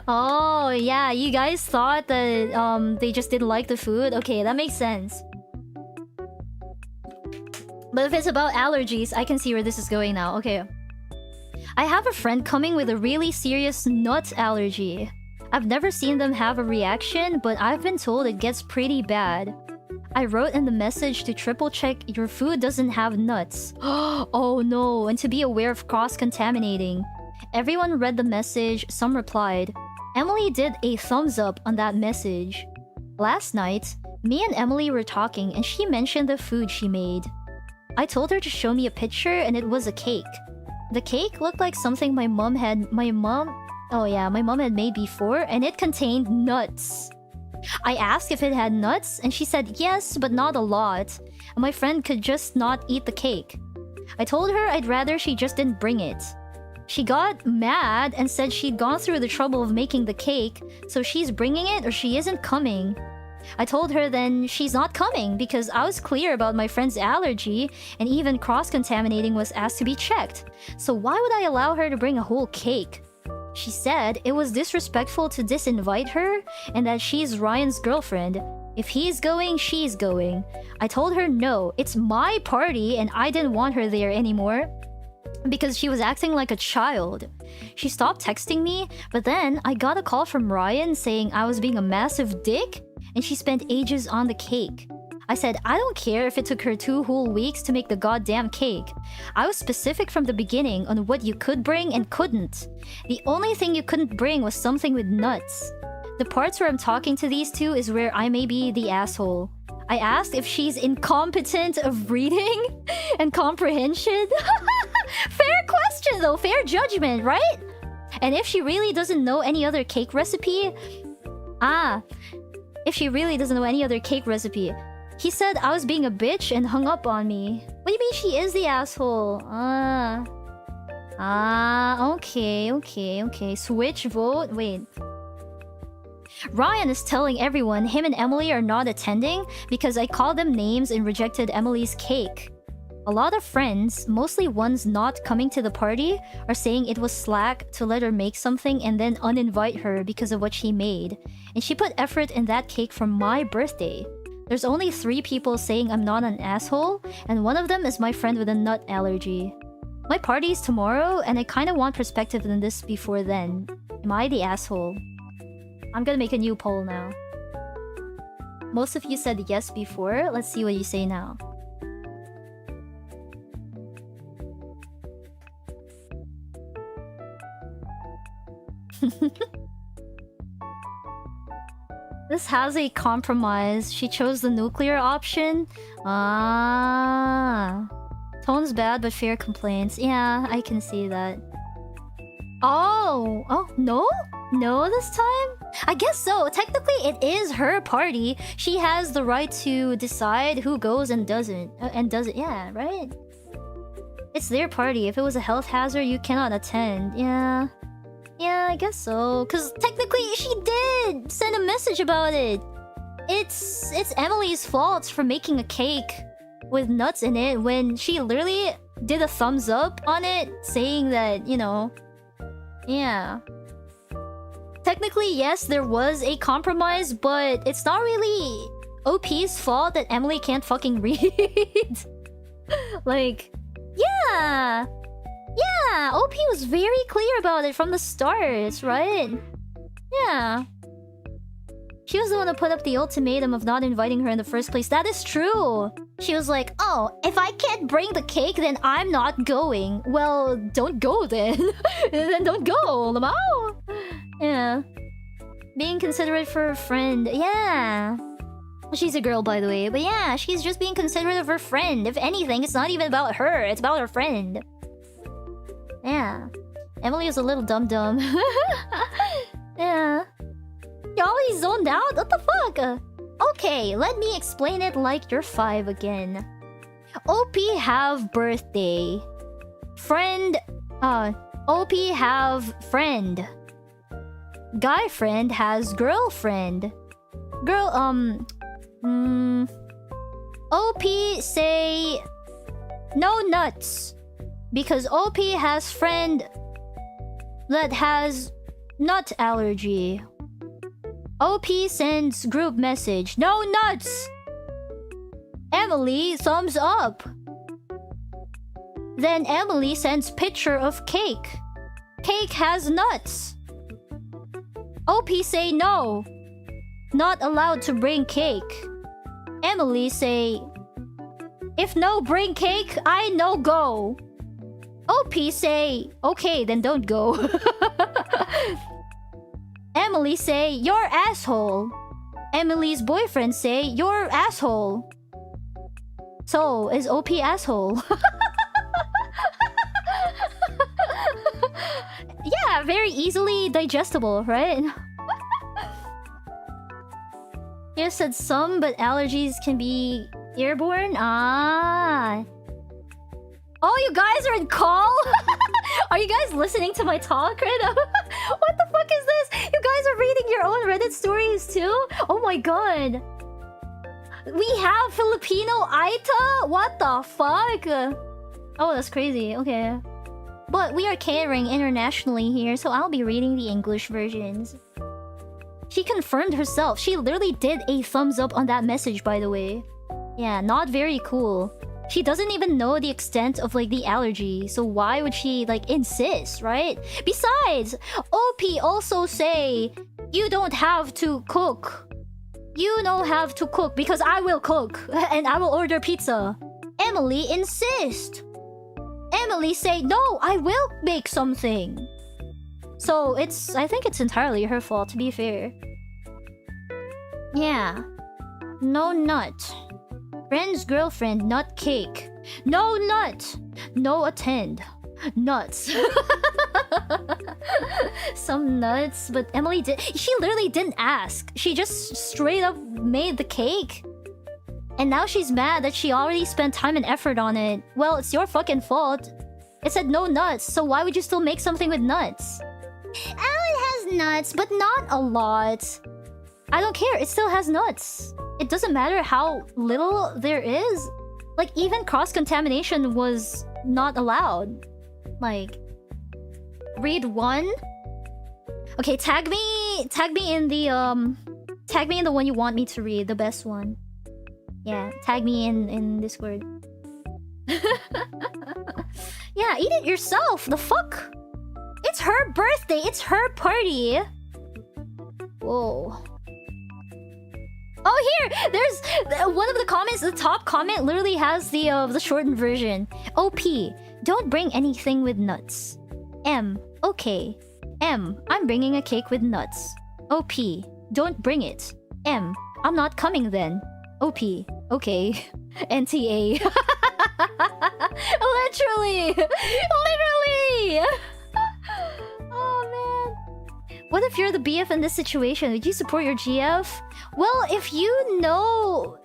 Oh, yeah, you guys thought that they just didn't like the food? Okay, that makes sense. But if it's about allergies, I can see where this is going now. Okay. I have a friend coming with a really serious nut allergy. I've never seen them have a reaction, but I've been told it gets pretty bad. I wrote in the message to triple check your food doesn't have nuts. Oh no, and to be aware of cross-contaminating. Everyone read the message, some replied. Emily did a thumbs up on that message. Last night, me and Emily were talking and she mentioned the food she made. I told her to show me a picture and it was a cake. The cake looked like something my mom had made before, and it contained nuts. I asked if it had nuts, and she said yes, but not a lot. And my friend could just not eat the cake. I told her I'd rather she just didn't bring it. She got mad and said she'd gone through the trouble of making the cake, so she's bringing it or she isn't coming. I told her then she's not coming because I was clear about my friend's allergy and even cross-contaminating was asked to be checked. So why would I allow her to bring a whole cake? She said it was disrespectful to disinvite her and that she's Ryan's girlfriend. If he's going, she's going. I told her no, it's my party and I didn't want her there anymore because she was acting like a child. She stopped texting me, but then I got a call from Ryan saying I was being a massive dick and she spent ages on the cake. I said I don't care if it took her 2 whole weeks to make the goddamn cake. I was specific from the beginning on what you could bring and couldn't. The only thing you couldn't bring was something with nuts. The parts where I'm talking to these two is where I may be the asshole. I asked if she's incompetent of reading and comprehension. Fair question though, fair judgment, right? And if she really doesn't know any other cake recipe... If she really doesn't know any other cake recipe... He said I was being a bitch and hung up on me. What do you mean she is the asshole? Okay. Switch vote? Wait. Ryan is telling everyone him and Emily are not attending because I called them names and rejected Emily's cake. A lot of friends, mostly ones not coming to the party, are saying it was slack to let her make something and then uninvite her because of what she made. And she put effort in that cake for my birthday. There's only 3 people saying I'm not an asshole, and one of them is my friend with a nut allergy. My party's tomorrow, and I kinda want perspective on this before then. Am I the asshole? I'm gonna make a new poll now. Most of you said yes before. Let's see what you say now. This has a compromise. She chose the nuclear option. Tone's bad, but fair complaints. Yeah, I can see that. Oh, no? No this time? I guess so. Technically, it is her party. She has the right to decide who goes and doesn't. Yeah, right? It's their party. If it was a health hazard, you cannot attend. Yeah. Yeah, I guess so. Because technically, she did send a message about it. It's Emily's fault for making a cake with nuts in it when she literally did a thumbs up on it, saying that, you know... Yeah. Technically, yes, there was a compromise, but it's not really OP's fault that Emily can't fucking read. Like, yeah! Yeah, OP was very clear about it from the start, right? Yeah. She was the one who put up the ultimatum of not inviting her in the first place. That is true. She was like, oh, if I can't bring the cake, then I'm not going. Well, don't go then. Then don't go, Lamau. Yeah. Being considerate for a friend. Yeah. She's a girl, by the way. But yeah, she's just being considerate of her friend. If anything, it's not even about her. It's about her friend. Yeah. Emily is a little dumb. Yeah. You're always zoned out? What the fuck? Okay, let me explain it like you're 5 again. OP have birthday. Friend. OP have friend. Guy friend has girlfriend. OP say no nuts because OP has friend that has nut allergy. OP sends group message no nuts. Emily thumbs up. Then Emily sends picture of cake. Cake has nuts. OP say no. Not allowed to bring cake. Emily say, if no bring cake, I no go. OP say, okay, then don't go. Emily say, you're asshole. Emily's boyfriend say, you're asshole. So, is OP asshole? Yeah, very easily digestible, right? You said some, but allergies can be airborne? Ah. Oh, you guys are in call? Are you guys listening to my talk right now? What the fuck is this? You guys are reading your own Reddit stories too? Oh my god. We have Filipino AITA? What the fuck? Oh, that's crazy. Okay. But we are catering internationally here, so I'll be reading the English versions. She confirmed herself. She literally did a thumbs up on that message, by the way. Yeah, not very cool. She doesn't even know the extent of, like, the allergy. So why would she, like, insist, right? Besides, OP also say, you don't have to cook. You don't have to cook because I will cook. And I will order pizza. Emily insist. Emily say, no, I will make something. So I think it's entirely her fault, to be fair. Yeah. No nut. Friend's girlfriend, nut cake. No nut. No attend. Nuts. Some nuts, but Emily did. She literally didn't ask. She just straight up made the cake. And now she's mad that she already spent time and effort on it. Well, it's your fucking fault. It said no nuts, so why would you still make something with nuts? Oh, it has nuts, but not a lot. I don't care, it still has nuts. It doesn't matter how little there is. Like, even cross-contamination was not allowed. Like, read 1. Okay, tag me in the one you want me to read, the best one. Yeah, tag me in Discord. Yeah, eat it yourself. The fuck? It's her birthday. It's her party. Whoa. Oh, here! There's one of the comments. The top comment literally has the shortened version. OP, don't bring anything with nuts. M, okay. M, I'm bringing a cake with nuts. OP, don't bring it. M, I'm not coming then. OP, okay. NTA. Literally! Literally! Oh man. What if you're the BF in this situation? Would you support your GF? Well, if you know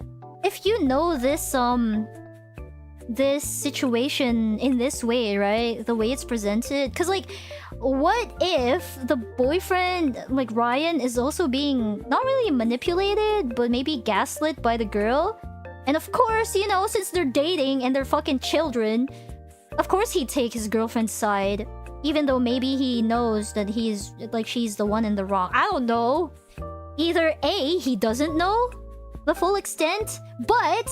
this situation in this way, right? The way it's presented. Cause like, what if the boyfriend, like Ryan, is also being not really manipulated, but maybe gaslit by the girl? And of course, you know, since they're dating and they're fucking children, of course he'd take his girlfriend's side. Even though maybe he knows that she's the one in the wrong. I don't know. Either A, he doesn't know the full extent, but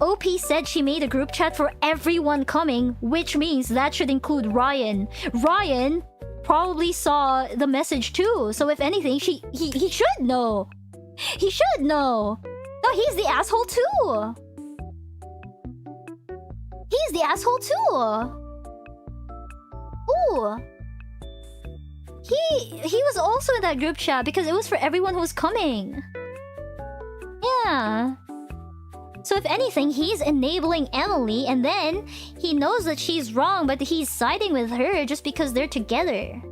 OP said she made a group chat for everyone coming, which means that should include Ryan. Ryan probably saw the message too, so if anything, he should know. He should know. No, he's the asshole too. He's the asshole too. Ooh. He was also in that group chat because it was for everyone who was coming. Yeah. So if anything, he's enabling Emily, and then he knows that she's wrong, but he's siding with her just because they're together.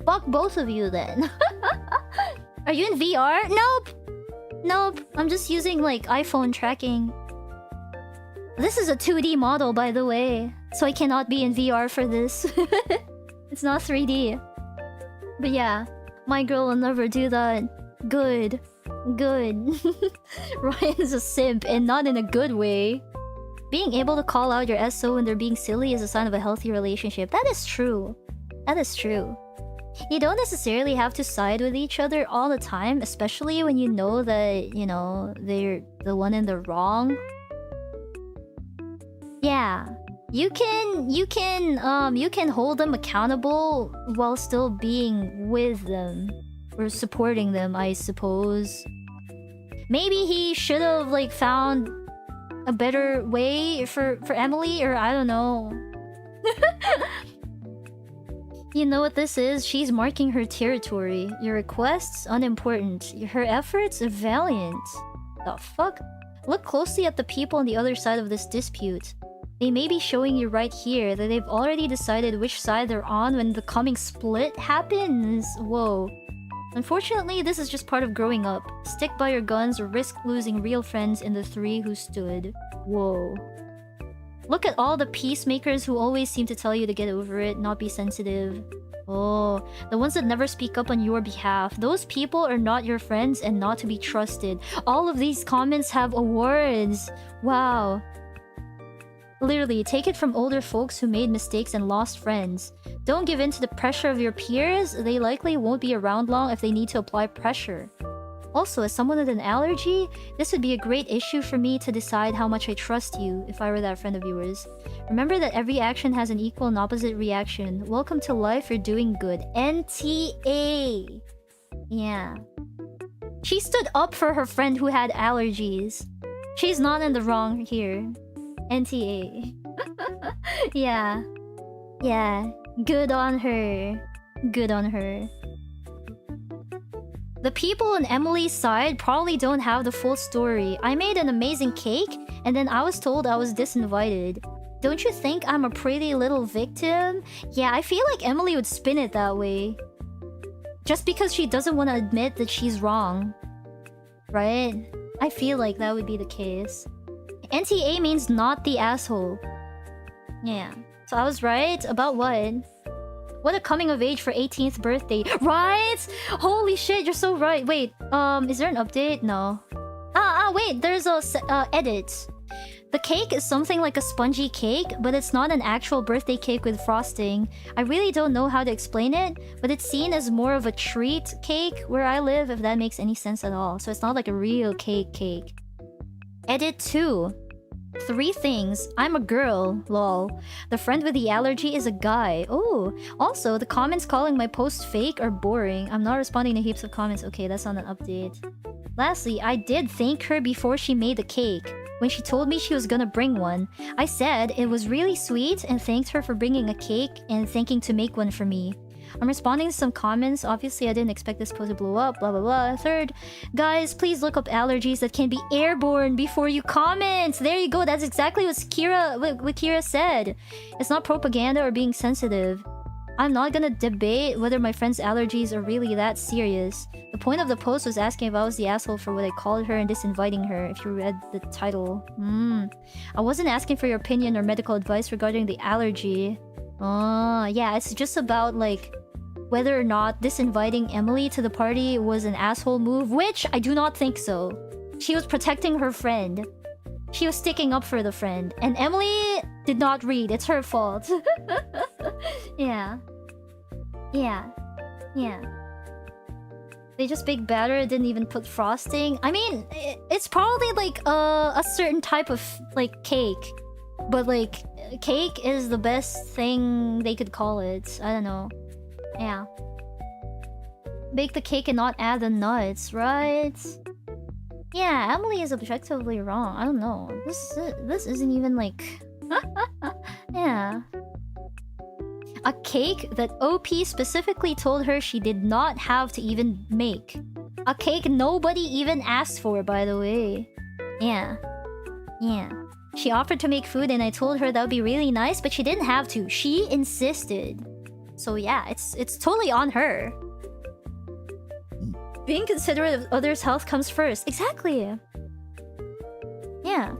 Fuck both of you then. Are you in VR? Nope. Nope. I'm just using like iPhone tracking. This is a 2D model, by the way, so I cannot be in VR for this. It's not 3D. But yeah, my girl will never do that. Good. Good. Ryan's a simp, and not in a good way. Being able to call out your SO when they're being silly is a sign of a healthy relationship. That is true. That is true. You don't necessarily have to side with each other all the time, especially when you know that, you know, they're the one in the wrong. Yeah. You can hold them accountable while still being with them. Or supporting them, I suppose. Maybe he should have like found a better way for Emily, or I don't know. You know what this is? She's marking her territory. Your requests, unimportant. Her efforts, valiant. The fuck? Look closely at the people on the other side of this dispute. They may be showing you right here that they've already decided which side they're on when the coming split happens. Whoa. Unfortunately, this is just part of growing up. Stick by your guns or risk losing real friends in the three who stood. Whoa. Look at all the peacemakers who always seem to tell you to get over it, not be sensitive. Oh, the ones that never speak up on your behalf. Those people are not your friends and not to be trusted. All of these comments have awards. Wow. Literally, take it from older folks who made mistakes and lost friends. Don't give in to the pressure of your peers. They likely won't be around long if they need to apply pressure. Also, as someone with an allergy, this would be a great issue for me to decide how much I trust you if I were that friend of yours. Remember that every action has an equal and opposite reaction. Welcome to life, you're doing good. NTA! Yeah. She stood up for her friend who had allergies. She's not in the wrong here. NTA. Yeah. Yeah. Good on her. Good on her. The people on Emily's side probably don't have the full story. I made an amazing cake, and then I was told I was disinvited. Don't you think I'm a pretty little victim? Yeah, I feel like Emily would spin it that way. Just because she doesn't want to admit that she's wrong. Right? I feel like that would be the case. NTA means not the asshole. Yeah. So I was right about what? What a coming of age for 18th birthday. Right? Holy shit, you're so right. Wait, is there an update? No. Wait, there's a edit. The cake is something like a spongy cake, but it's not an actual birthday cake with frosting. I really don't know how to explain it, but it's seen as more of a treat cake where I live, if that makes any sense at all. So it's not like a real cake. Edit 2. 3 things. I'm a girl. Lol. The friend with the allergy is a guy. Oh. Also, the comments calling my post fake are boring. I'm not responding to heaps of comments. Okay, that's not an update. Lastly, I did thank her before she made the cake. When she told me she was gonna bring one, I said it was really sweet and thanked her for bringing a cake and thanking to make one for me. I'm responding to some comments. Obviously, I didn't expect this post to blow up, blah blah blah. Third, guys, please look up allergies that can be airborne before you comment. There you go. That's exactly what Kira said. It's not propaganda or being sensitive. I'm not gonna debate whether my friend's allergies are really that serious. The point of the post was asking if I was the asshole for what I called her and disinviting her, if you read the title. I wasn't asking for your opinion or medical advice regarding the allergy. Oh, yeah, it's just about, like, whether or not disinviting Emily to the party was an asshole move, which I do not think so. She was protecting her friend. She was sticking up for the friend. And Emily did not read. It's her fault. Yeah. They just baked batter, didn't even put frosting. I mean, it's probably like a certain type of like cake. But like, cake is the best thing they could call it. I don't know. Yeah. Bake the cake and not add the nuts, right? Yeah, Emily is objectively wrong. I don't know. This isn't even like... Yeah. A cake that OP specifically told her she did not have to even make. A cake nobody even asked for, by the way. Yeah. Yeah. She offered to make food and I told her that would be really nice, but she didn't have to. She insisted. So yeah, it's totally on her. Being considerate of others' health comes first. Exactly. Yeah.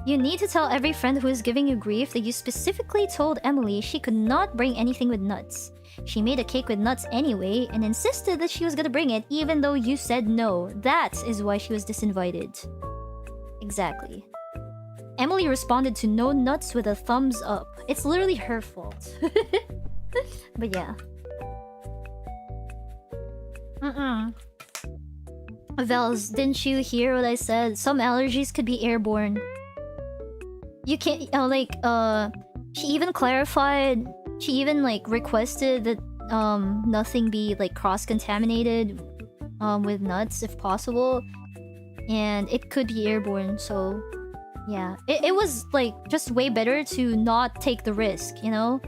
You need to tell every friend who is giving you grief that you specifically told Emily she could not bring anything with nuts. She made a cake with nuts anyway and insisted that she was gonna bring it even though you said no. That is why she was disinvited. Exactly. Emily responded to no nuts with a thumbs up. It's literally her fault. But yeah. Vels, didn't you hear what I said? Some allergies could be airborne. You can't, she even clarified, she even, like, requested that, nothing be, like, cross-contaminated, with nuts, if possible. And it could be airborne, so... yeah. It was, like, just way better to not take the risk, you know?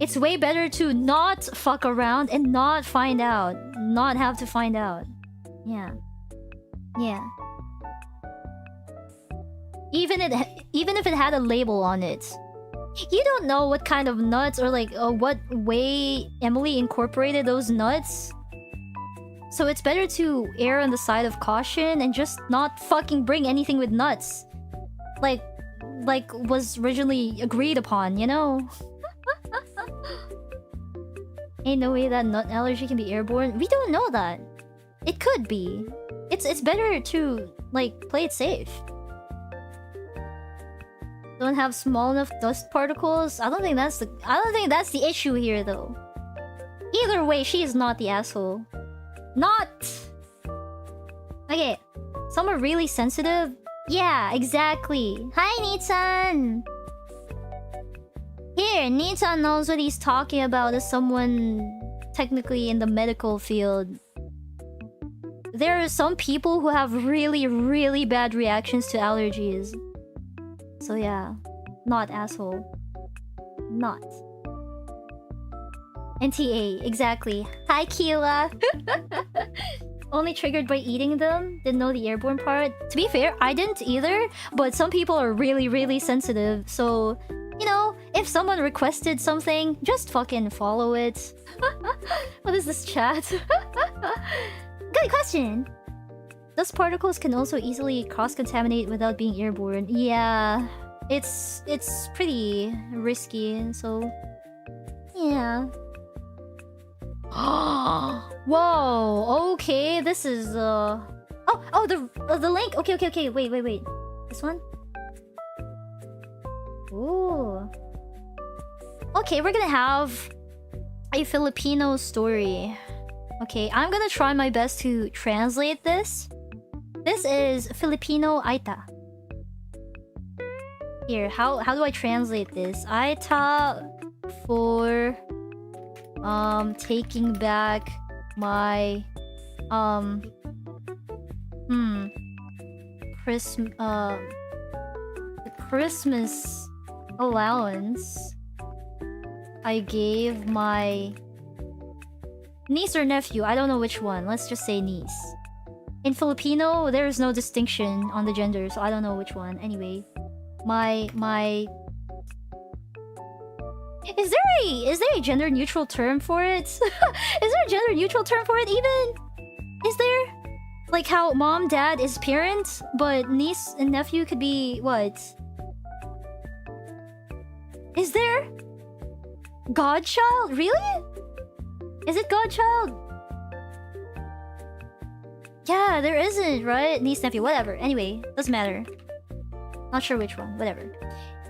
It's way better to not fuck around and not find out. Not have to find out. Yeah. Yeah. Even if it had a label on it. You don't know what kind of nuts or like what way Emily incorporated those nuts. So it's better to err on the side of caution and just not fucking bring anything with nuts. Like was originally agreed upon, you know? Ain't no way that nut allergy can be airborne. We don't know that. It could be. It's better to like play it safe. Don't have small enough dust particles. I don't think that's the issue here though. Either way, she is not the asshole. Not. Okay. Some are really sensitive. Yeah, exactly. Hi, Nichan. Here, Nichan knows what he's talking about as someone technically in the medical field. There are some people who have really, really bad reactions to allergies. So yeah, not asshole. Not. NTA, exactly. Hi, Keela. Only triggered by eating them. Didn't know the airborne part. To be fair, I didn't either. But some people are really, really sensitive. So, you know, if someone requested something, just fucking follow it. What is this chat? Good question. Dust particles can also easily cross-contaminate without being airborne. Yeah, it's pretty risky, so... yeah. Whoa, okay, this is, Oh, the link! Okay, wait. This one? Ooh. Okay, we're gonna have a Filipino story. Okay, I'm gonna try my best to translate this. This is Filipino Aita. Here, how do I translate this? Aita for taking back my the Christmas allowance I gave my niece or nephew. I don't know which one. Let's just say niece. In Filipino, there is no distinction on the gender, so I don't know which one. Anyway, my Is there a gender neutral term for it? Is there a gender neutral term for it even? Is there? Like how mom, dad is parent, but niece and nephew could be what? Is there? Godchild? Really? Is it godchild? Yeah, there isn't, right? Niece, nephew, whatever. Anyway, doesn't matter. Not sure which one, whatever.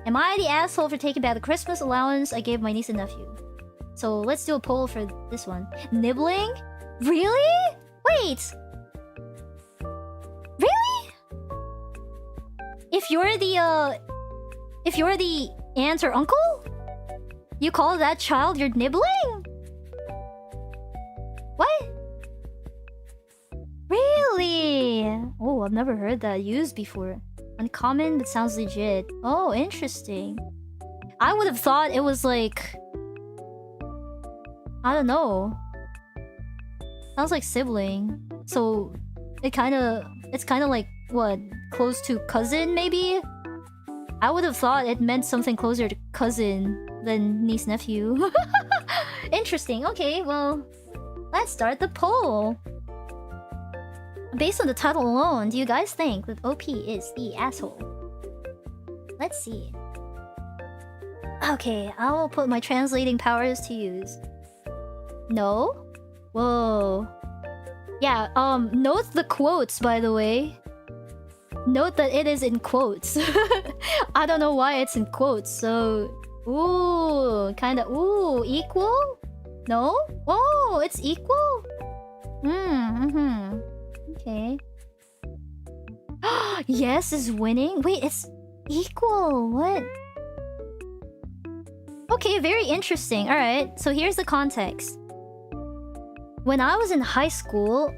Am I the asshole for taking back the Christmas allowance I gave my niece and nephew? So let's do a poll for this one. Nibbling? Really? Wait! Really? If you're the aunt or uncle? You call that child your nibbling? What? Really? Oh, I've never heard that used before. Uncommon, but sounds legit. Oh, interesting. I would have thought it was like... I don't know. Sounds like sibling. So, it's kind of like what, close to cousin, maybe? I would have thought it meant something closer to cousin than niece-nephew. Interesting. Okay, well, let's start the poll. Based on the title alone, do you guys think that OP is the asshole? Let's see. Okay, I will put my translating powers to use. No? Whoa. Yeah, note the quotes, by the way. Note that it is in quotes. I don't know why it's in quotes, so... Ooh, kinda... Ooh, equal? No? Oh, it's equal? Okay. Yes is winning? Wait, it's equal. What? Okay, very interesting. Alright, so here's the context. When I was in high school,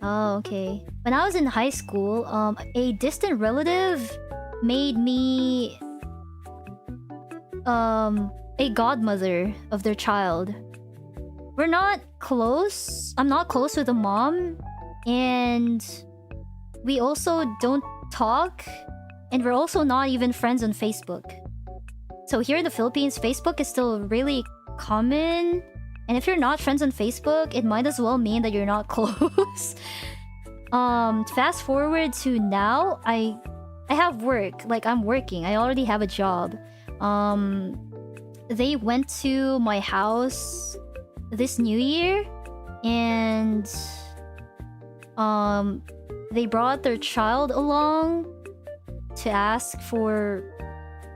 Oh, okay. When I was in high school, a distant relative made me... a godmother of their child. We're not close. I'm not close with the mom. And... we also don't talk. And we're also not even friends on Facebook. So here in the Philippines, Facebook is still really common. And if you're not friends on Facebook, it might as well mean that you're not close. Fast forward to now, I have work. Like, I'm working. I already have a job. They went to my house this New Year. And... they brought their child along to ask for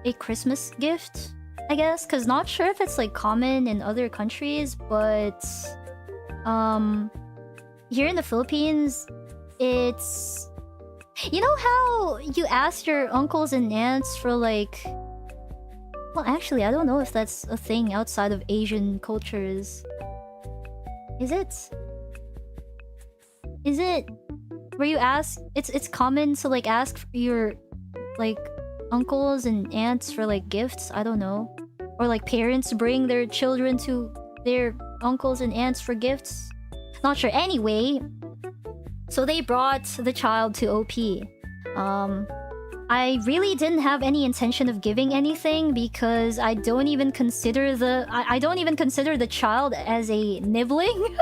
a Christmas gift, I guess, because not sure if it's like common in other countries, but here in the Philippines, it's... You know how you ask your uncles and aunts for like... Well, actually, I don't know if that's a thing outside of Asian cultures. Is it? Is it where you ask... It's common to like ask your like uncles and aunts for like gifts? I don't know. Or like parents bring their children to their uncles and aunts for gifts? Not sure. Anyway, so they brought the child to OP. I really didn't have any intention of giving anything because I don't even consider the... I don't even consider the child as a nibbling.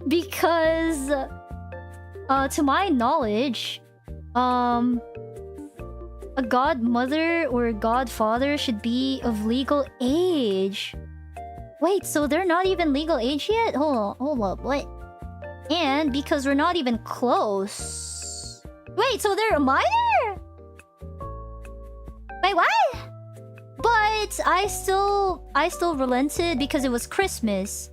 Because... to my knowledge... a godmother or a godfather should be of legal age. Wait, so they're not even legal age yet? Hold up, what? And because we're not even close... Wait, so they're a minor? Wait, what? But I still relented because it was Christmas.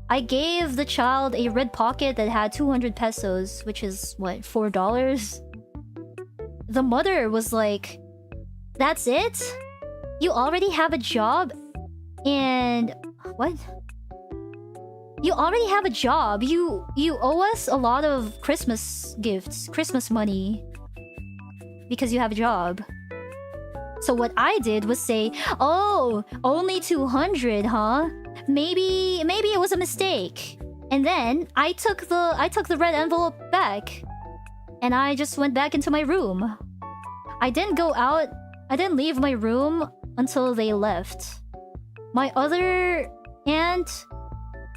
I gave the child a red pocket that had 200 pesos, which is, what, $4? The mother was like, "That's it? You already have a job? And... what? You already have a job. You owe us a lot of Christmas gifts, Christmas money. Because you have a job." So what I did was say, "Oh, only 200, huh? Maybe it was a mistake." And then I took the red envelope back. And I just went back into my room. I didn't go out. I didn't leave my room until they left. My other aunt,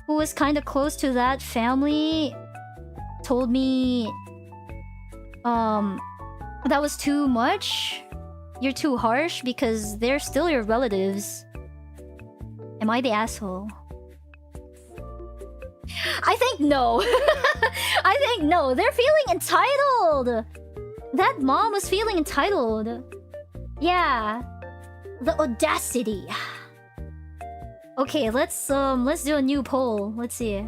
who was kind of close to that family, told me, that was too much. You're too harsh because they're still your relatives. Am I the asshole? I think no. I think no. They're feeling entitled. That mom was feeling entitled. Yeah. The audacity. Okay, let's do a new poll. Let's see.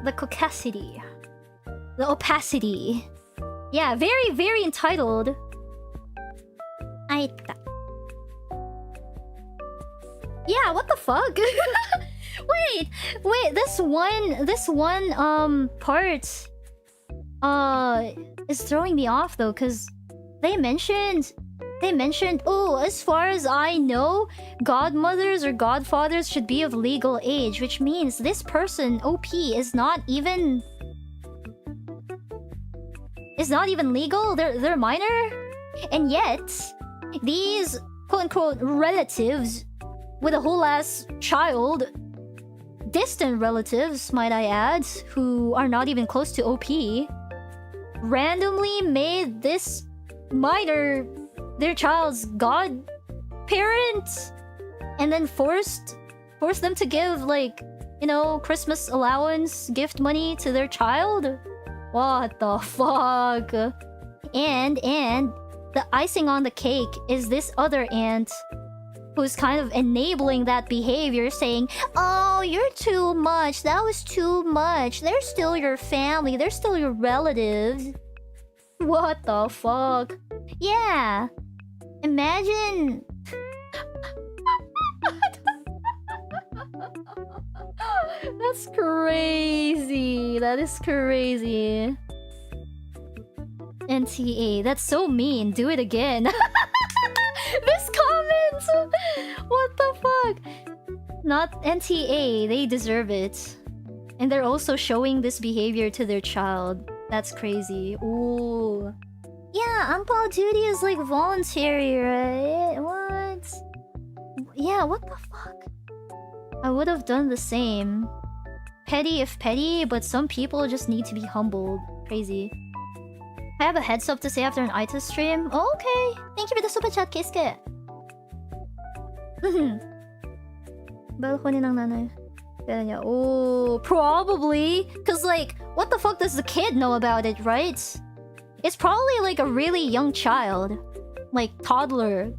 The caucasity. The opacity. Yeah, very, very entitled. Aita. Yeah, what the fuck? Wait, this one part is throwing me off though, cause they mentioned, oh, as far as I know, godmothers or godfathers should be of legal age, which means this person, OP, is not even... is not even legal. They're a minor, and yet these quote-unquote relatives with a whole ass child, distant relatives, might I add, who are not even close to OP, randomly made this minor their child's godparent, and then forced them to give, like, you know, Christmas allowance, gift money to their child. What the fuck? And the icing on the cake is this other aunt who's kind of enabling that behavior, saying, "Oh, you're too much. That was too much. They're still your family. They're still your relatives." What the fuck? Yeah. Imagine. That's crazy. That is crazy. NTA. That's so mean. Do it again. This comment. What the fuck? Not NTA. They deserve it. And they're also showing this behavior to their child. That's crazy. Ooh. Yeah, Ampao duty is like voluntary, right? What? Yeah, what the fuck? I would have done the same. Petty if petty, but some people just need to be humbled. Crazy. I have a heads up to say after an AITA stream. Oh, okay. Thank you for the super chat, Keisuke. Balcony ng nanay. Oh, probably. Cause like, what the fuck does the kid know about it, right? It's probably like a really young child. Like, toddler.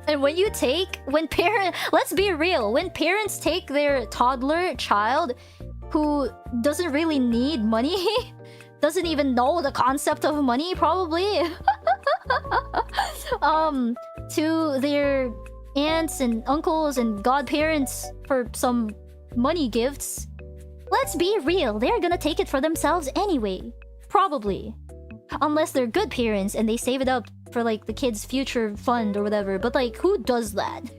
And when let's be real, when parents take their toddler child who doesn't really need money, doesn't even know the concept of money, probably, to their aunts and uncles and godparents for some money gifts, let's be real, they're gonna take it for themselves anyway. Probably. Unless they're good parents and they save it up for like the kid's future fund or whatever. But like, who does that?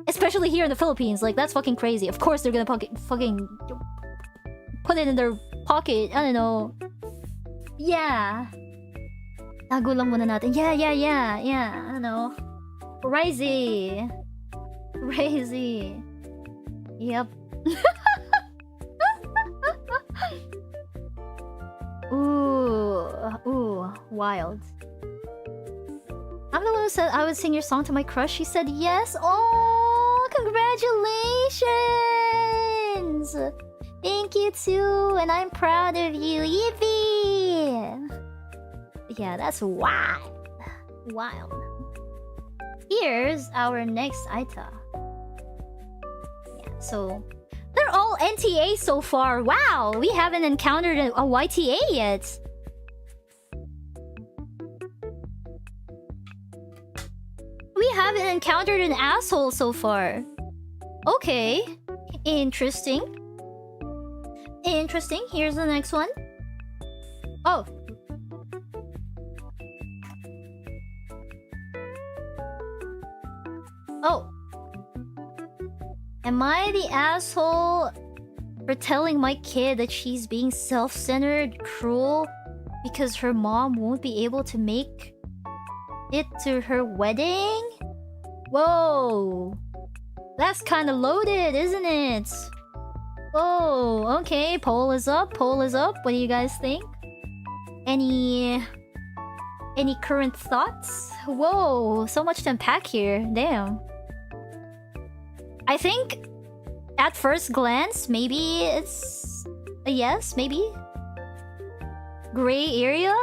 Especially here in the Philippines, like that's fucking crazy. Of course they're gonna fucking put it in their pocket. I don't know. Yeah. Tago lang muna natin. Yeah. I don't know. Crazy. Yep. Ooh, wild. I'm the one who said I would sing your song to my crush. She said yes. Oh, congratulations! Thank you too, and I'm proud of you, Yippee! Yeah, that's wild. Wild. Here's our next AITA. Yeah, so they're all NTA so far. Wow, we haven't encountered a YTA yet. We haven't encountered an asshole so far. Okay. Interesting. Here's the next one. Oh. Am I the asshole for telling my kid that she's being self-centered, cruel, because her mom won't be able to make it to her wedding? Whoa. That's kind of loaded, isn't it? Whoa, okay, poll is up. What do you guys think? Any current thoughts? Whoa, so much to unpack here. Damn. I think at first glance, maybe it's a yes, maybe? Gray area?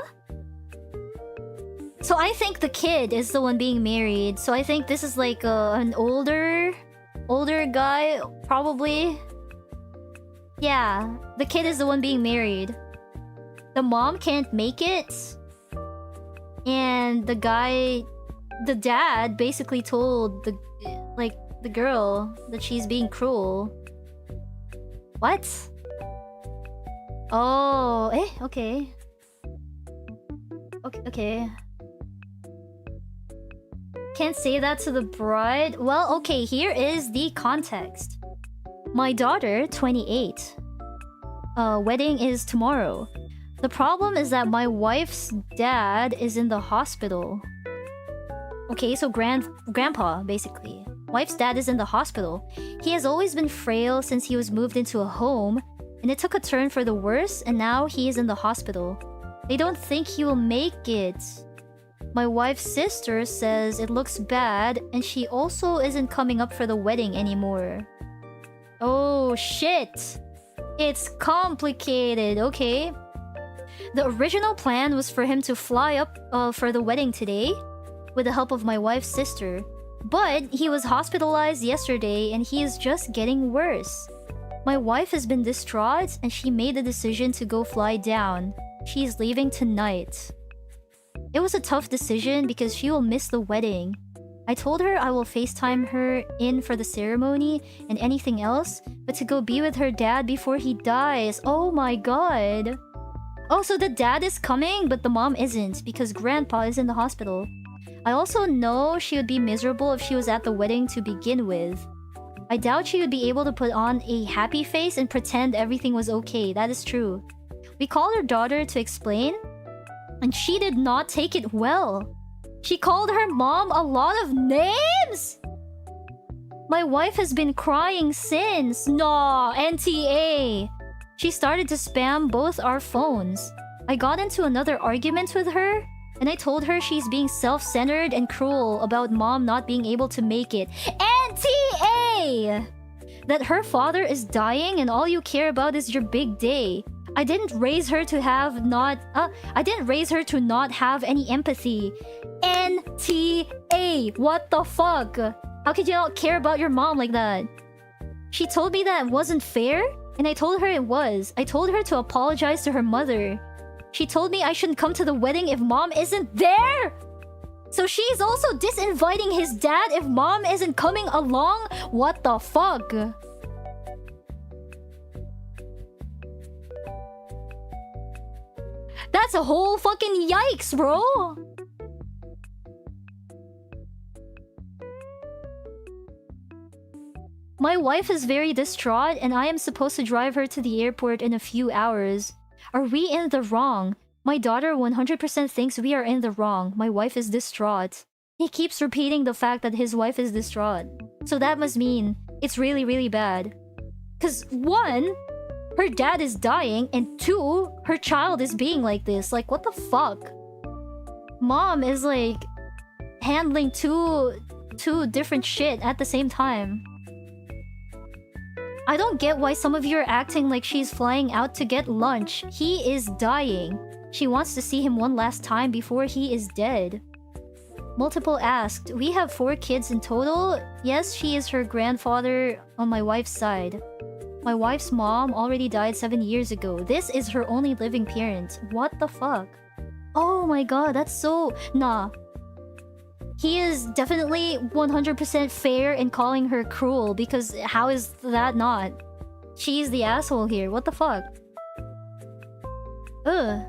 So I think the kid is the one being married. So I think this is like an older guy, probably. Yeah, the kid is the one being married. The mom can't make it. And the dad basically told the girl that she's being cruel. What? Oh, okay. Okay. Can't say that to the bride. Well, okay, here is the context. My daughter, 28. Wedding is tomorrow. The problem is that my wife's dad is in the hospital. Okay, so grandpa, basically. Wife's dad is in the hospital. He has always been frail since he was moved into a home, and it took a turn for the worse, and now he is in the hospital. They don't think he will make it. My wife's sister says it looks bad, and she also isn't coming up for the wedding anymore. Oh, shit! It's complicated, okay? The original plan was for him to fly up for the wedding today, with the help of my wife's sister. But he was hospitalized yesterday and he is just getting worse. My wife has been distraught and she made the decision to go fly down. She is leaving tonight. It was a tough decision because she will miss the wedding. I told her I will FaceTime her in for the ceremony and anything else, but to go be with her dad before he dies. Oh my god. Oh, so the dad is coming, but the mom isn't because grandpa is in the hospital. I also know she would be miserable if she was at the wedding to begin with. I doubt she would be able to put on a happy face and pretend everything was okay. That is true. We called her daughter to explain, and she did not take it well. She called her mom a lot of names! My wife has been crying since. Nah, NTA. She started to spam both our phones. I got into another argument with her, and I told her she's being self-centered and cruel about mom not being able to make it. NTA! That her father is dying and all you care about is your big day. I didn't raise her to not have any empathy. NTA! What the fuck? How could you not care about your mom like that? She told me that wasn't fair, and I told her it was. I told her to apologize to her mother. She told me I shouldn't come to the wedding if mom isn't there! So she's also disinviting his dad if mom isn't coming along? What the fuck? That's a whole fucking yikes, bro! My wife is very distraught and I am supposed to drive her to the airport in a few hours. Are we in the wrong? My daughter 100% thinks we are in the wrong. My wife is distraught. He keeps repeating the fact that his wife is distraught. So that must mean it's really, really bad. Cause 1, her dad is dying, and 2, her child is being like this. Like, what the fuck? Mom is like handling two different shit at the same time. I don't get why some of you are acting like she's flying out to get lunch. He is dying. She wants to see him one last time before he is dead. Multiple asked, we have 4 kids in total. Yes, she is her grandfather on my wife's side. My wife's mom already died 7 years ago. This is her only living parent. What the fuck? Oh my god, that's so... Nah. He is definitely 100% fair in calling her cruel, because how is that not? She's the asshole here. What the fuck? Ugh.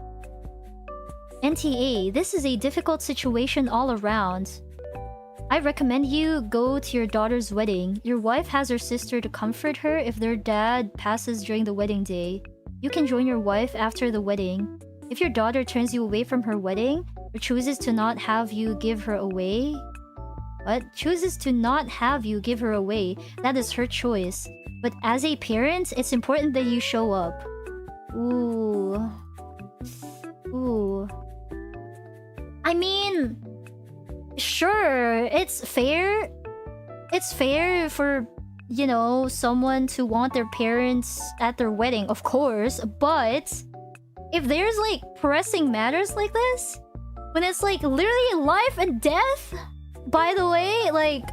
NTA, this is a difficult situation all around. I recommend you go to your daughter's wedding. Your wife has her sister to comfort her if their dad passes during the wedding day. You can join your wife after the wedding. If your daughter turns you away from her wedding, or chooses to not have you give her away... What? Chooses to not have you give her away. That is her choice. But as a parent, it's important that you show up. Ooh. Ooh. I mean... Sure, it's fair. It's fair for, you know, someone to want their parents at their wedding, of course. But... if there's, like, pressing matters like this... when it's, like, literally life and death... By the way, like...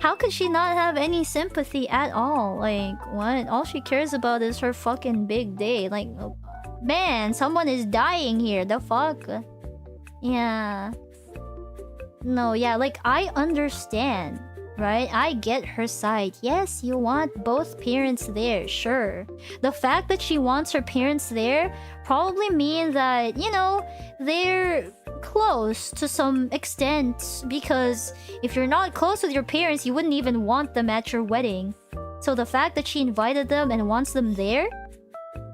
how could she not have any sympathy at all? Like, what? All she cares about is her fucking big day. Like, man, someone is dying here. The fuck? Yeah. No, yeah, like, I understand. Right? I get her side. Yes, you want both parents there, sure. The fact that she wants her parents there probably means that, you know, they're close to some extent. Because if you're not close with your parents, you wouldn't even want them at your wedding. So the fact that she invited them and wants them there,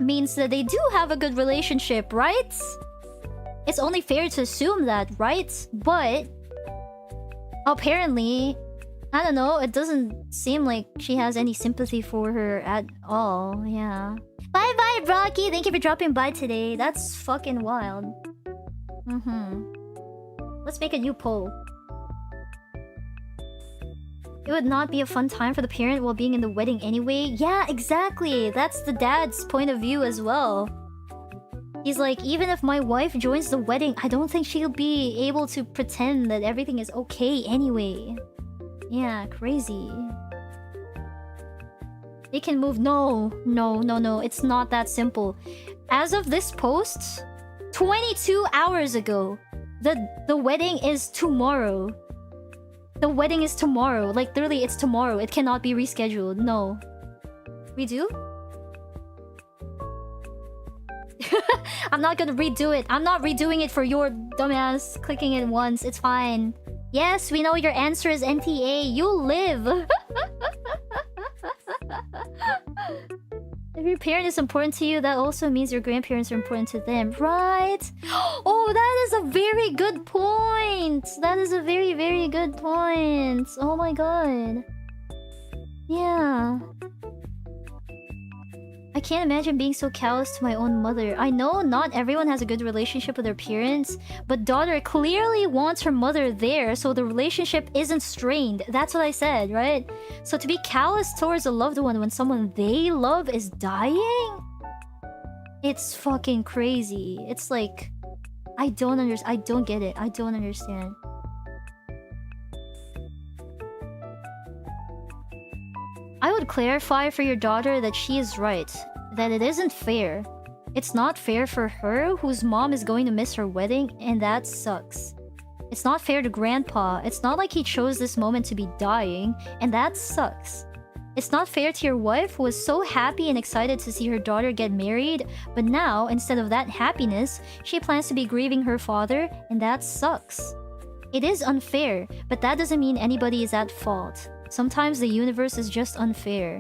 means that they do have a good relationship, right? It's only fair to assume that, right? But apparently, I don't know, it doesn't seem like she has any sympathy for her at all. Yeah. Bye bye, Brocky. Thank you for dropping by today. That's fucking wild. Let's make a new poll. It would not be a fun time for the parent while being in the wedding anyway. Yeah, exactly. That's the dad's point of view as well. He's like, even if my wife joins the wedding, I don't think she'll be able to pretend that everything is okay anyway. Yeah, crazy. They can move. No. It's not that simple. As of this post, 22 hours ago, the wedding is tomorrow. The wedding is tomorrow. Like, literally, it's tomorrow. It cannot be rescheduled. No. Redo? I'm not gonna redo it. I'm not redoing it for your dumbass clicking it once. It's fine. Yes, we know your answer is NTA. You live. If your parent is important to you, that also means your grandparents are important to them, right? Oh, that is a very good point. That is a very, very good point. Oh my god. Yeah. I can't imagine being so callous to my own mother. I know not everyone has a good relationship with their parents, but daughter clearly wants her mother there, so the relationship isn't strained. That's what I said, right? So to be callous towards a loved one when someone they love is dying? It's fucking crazy. It's like... I don't get it. I don't understand. I would clarify for your daughter that she is right. That it isn't fair. It's not fair for her, whose mom is going to miss her wedding, and that sucks. It's not fair to grandpa. It's not like he chose this moment to be dying, and that sucks. It's not fair to your wife, who was so happy and excited to see her daughter get married, but now, instead of that happiness, she plans to be grieving her father, and that sucks. It is unfair, but that doesn't mean anybody is at fault. Sometimes the universe is just unfair.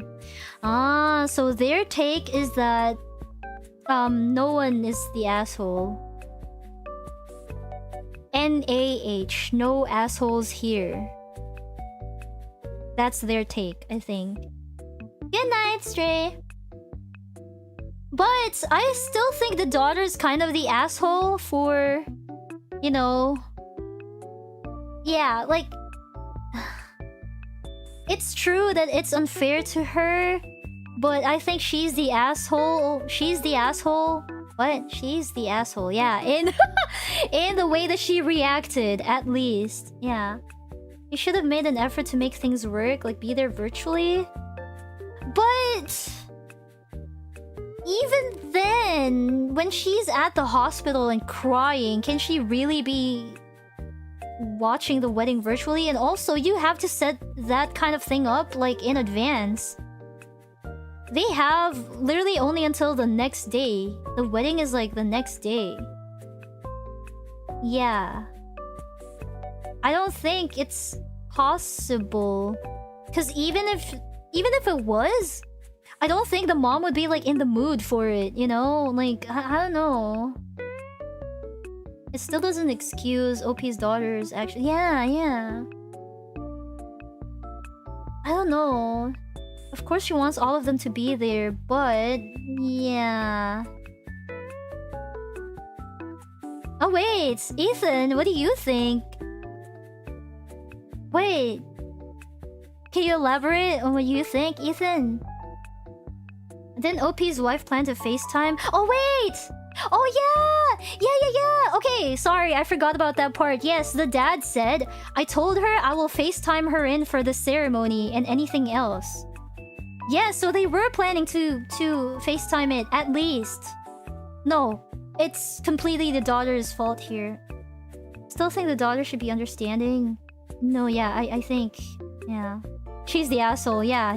Ah, so their take is that no one is the asshole. NAH, no assholes here. That's their take, I think. Good night, Stray. But I still think the daughter's kind of the asshole for, you know... Yeah, like... It's true that it's unfair to her, but I think she's the asshole. She's the asshole. What? She's the asshole. Yeah, in in the way that she reacted, at least. Yeah. You should have made an effort to make things work, like be there virtually. But even then, when she's at the hospital and crying, can she really be watching the wedding virtually? And also, you have to set that kind of thing up like in advance. They have literally only until the next day. The wedding is like the next day. Yeah. I don't think it's possible. Because even if it was, I don't think the mom would be like in the mood for it, you know? Like, I don't know. It still doesn't excuse OP's daughter's actually. Yeah. I don't know. Of course she wants all of them to be there, but... Yeah. Oh wait, Ethan, what do you think? Wait. Can you elaborate on what you think, Ethan? Didn't OP's wife plan to FaceTime? Oh wait! Oh yeah! Yeah! Okay, sorry, I forgot about that part. Yes, the dad said, I told her I will FaceTime her in for the ceremony and anything else. Yeah, so they were planning to FaceTime it, at least. No, it's completely the daughter's fault here. Still think the daughter should be understanding. No, yeah, I think... Yeah. She's the asshole, yeah.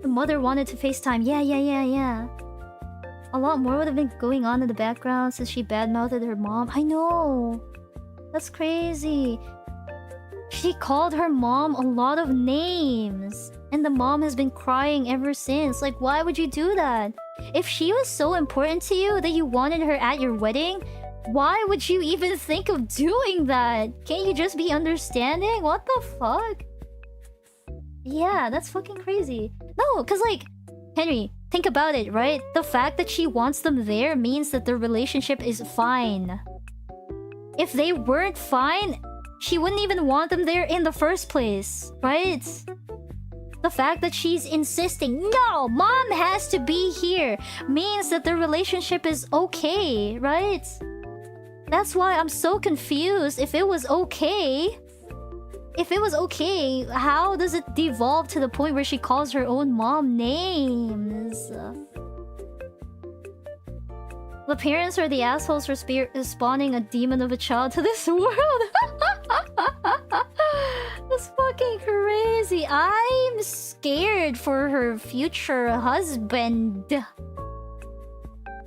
The mother wanted to FaceTime. Yeah. A lot more would have been going on in the background since she badmouthed her mom. I know. That's crazy. She called her mom a lot of names. And the mom has been crying ever since. Like, why would you do that? If she was so important to you that you wanted her at your wedding, why would you even think of doing that? Can't you just be understanding? What the fuck? Yeah, that's fucking crazy. No, because like, Henry, think about it, right? The fact that she wants them there means that their relationship is fine. If they weren't fine, she wouldn't even want them there in the first place, right? The fact that she's insisting, no, mom has to be here, means that their relationship is okay, right? That's why I'm so confused. If it was okay, how does it devolve to the point where she calls her own mom names? The parents are the assholes for spawning a demon of a child to this world. That's fucking crazy. I'm scared for her future husband.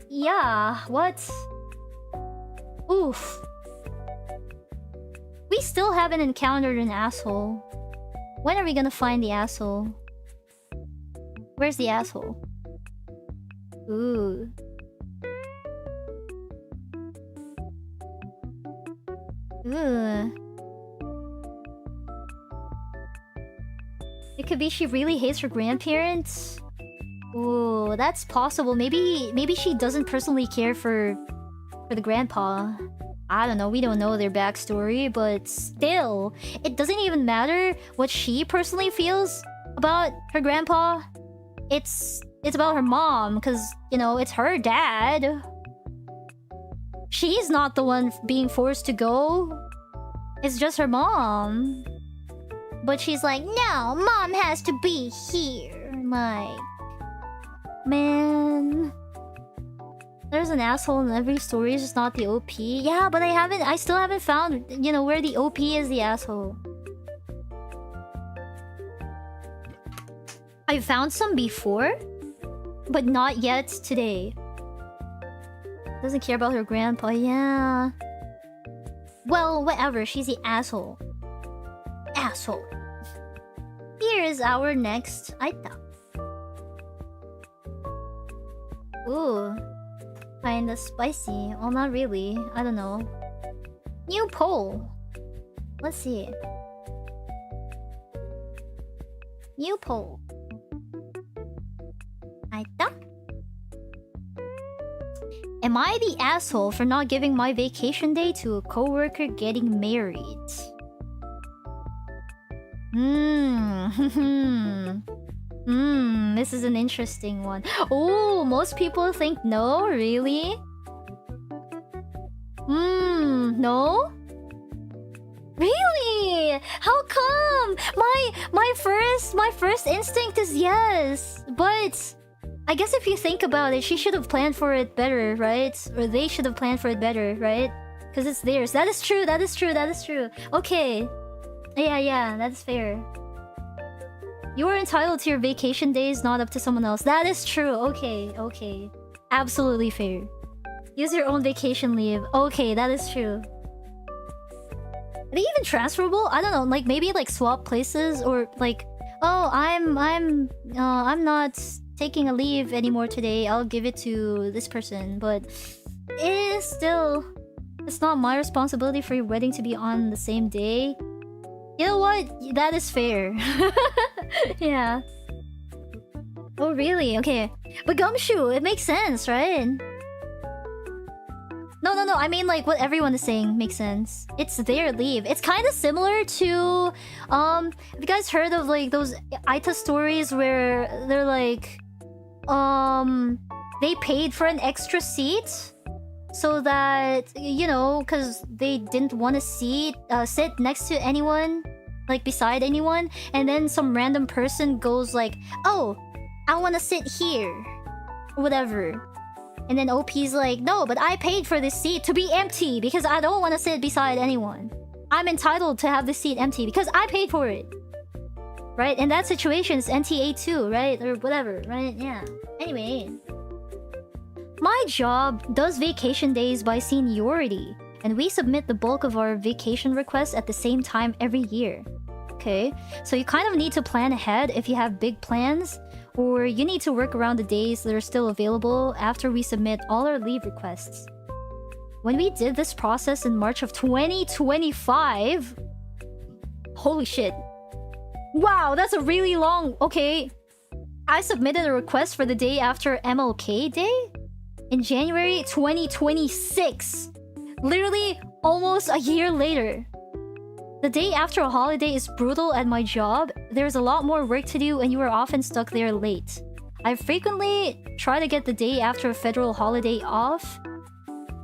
Yeah, what? Oof. We still haven't encountered an asshole. When are we gonna find the asshole? Where's the asshole? Ooh. Ugh. It could be she really hates her grandparents. Ooh, that's possible. Maybe she doesn't personally care for the grandpa. I don't know. We don't know their backstory, but still, it doesn't even matter what she personally feels about her grandpa. It's about her mom, because, you know, it's her dad. She's not the one being forced to go. It's just her mom. But she's like, no, mom has to be here. Like, man, there's an asshole in every story. It's just not the OP. Yeah, but I still haven't found, you know, where the OP is the asshole. I found some before, but not yet today. Doesn't care about her grandpa, yeah. Well, whatever, she's the asshole. Asshole. Here is our next AITA. Ooh. Kinda spicy. Well, not really. I don't know. New poll. Let's see. New poll. AITA? Am I the asshole for not giving my vacation day to a coworker getting married? This is an interesting one. Oh, most people think no, really? No? Really? How come? My first instinct is yes, but I guess if you think about it, she should have planned for it better, right? Or they should have planned for it better, right? Because it's theirs. That is true, that is true, that is true. Okay. Yeah, that's fair. You are entitled to your vacation days, not up to someone else. That is true. Okay. Absolutely fair. Use your own vacation leave. Okay, that is true. Are they even transferable? I don't know, like maybe like swap places or like, oh, I'm not taking a leave anymore today. I'll give it to this person, but it's not my responsibility for your wedding to be on the same day. You know what? That is fair. Yeah. Oh, really? Okay. But Gumshoe, it makes sense, right? No. I mean, like, what everyone is saying makes sense. It's their leave. It's kind of similar to... have you guys heard of, like, those AITA stories where they're like... they paid for an extra seat? So that, you know, because they didn't want to sit next to anyone, like beside anyone, and then some random person goes like, oh, I want to sit here, whatever. And then OP's like, no, but I paid for this seat to be empty because I don't want to sit beside anyone. I'm entitled to have this seat empty because I paid for it. Right? In that situation, it's NTA2, right? Or whatever, right? Yeah. Anyway. My job does vacation days by seniority. And we submit the bulk of our vacation requests at the same time every year. Okay, so you kind of need to plan ahead if you have big plans, or you need to work around the days that are still available after we submit all our leave requests. When we did this process in March of 2025... Holy shit. Wow, that's a really long... Okay. I submitted a request for the day after MLK Day in January 2026. Literally almost a year later. The day after a holiday is brutal at my job. There's a lot more work to do and you are often stuck there late. I frequently try to get the day after a federal holiday off.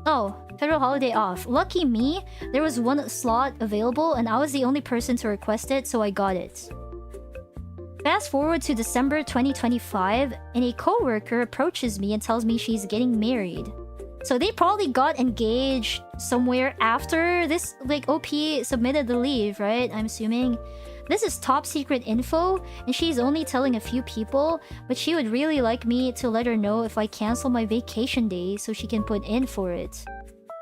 Oh, federal holiday off. Lucky me, there was one slot available and I was the only person to request it, so I got it. Fast forward to December 2025, and a coworker approaches me and tells me she's getting married. So they probably got engaged somewhere after this, like, OP submitted the leave, right? I'm assuming. This is top secret info, and she's only telling a few people, but she would really like me to let her know if I cancel my vacation day so she can put in for it.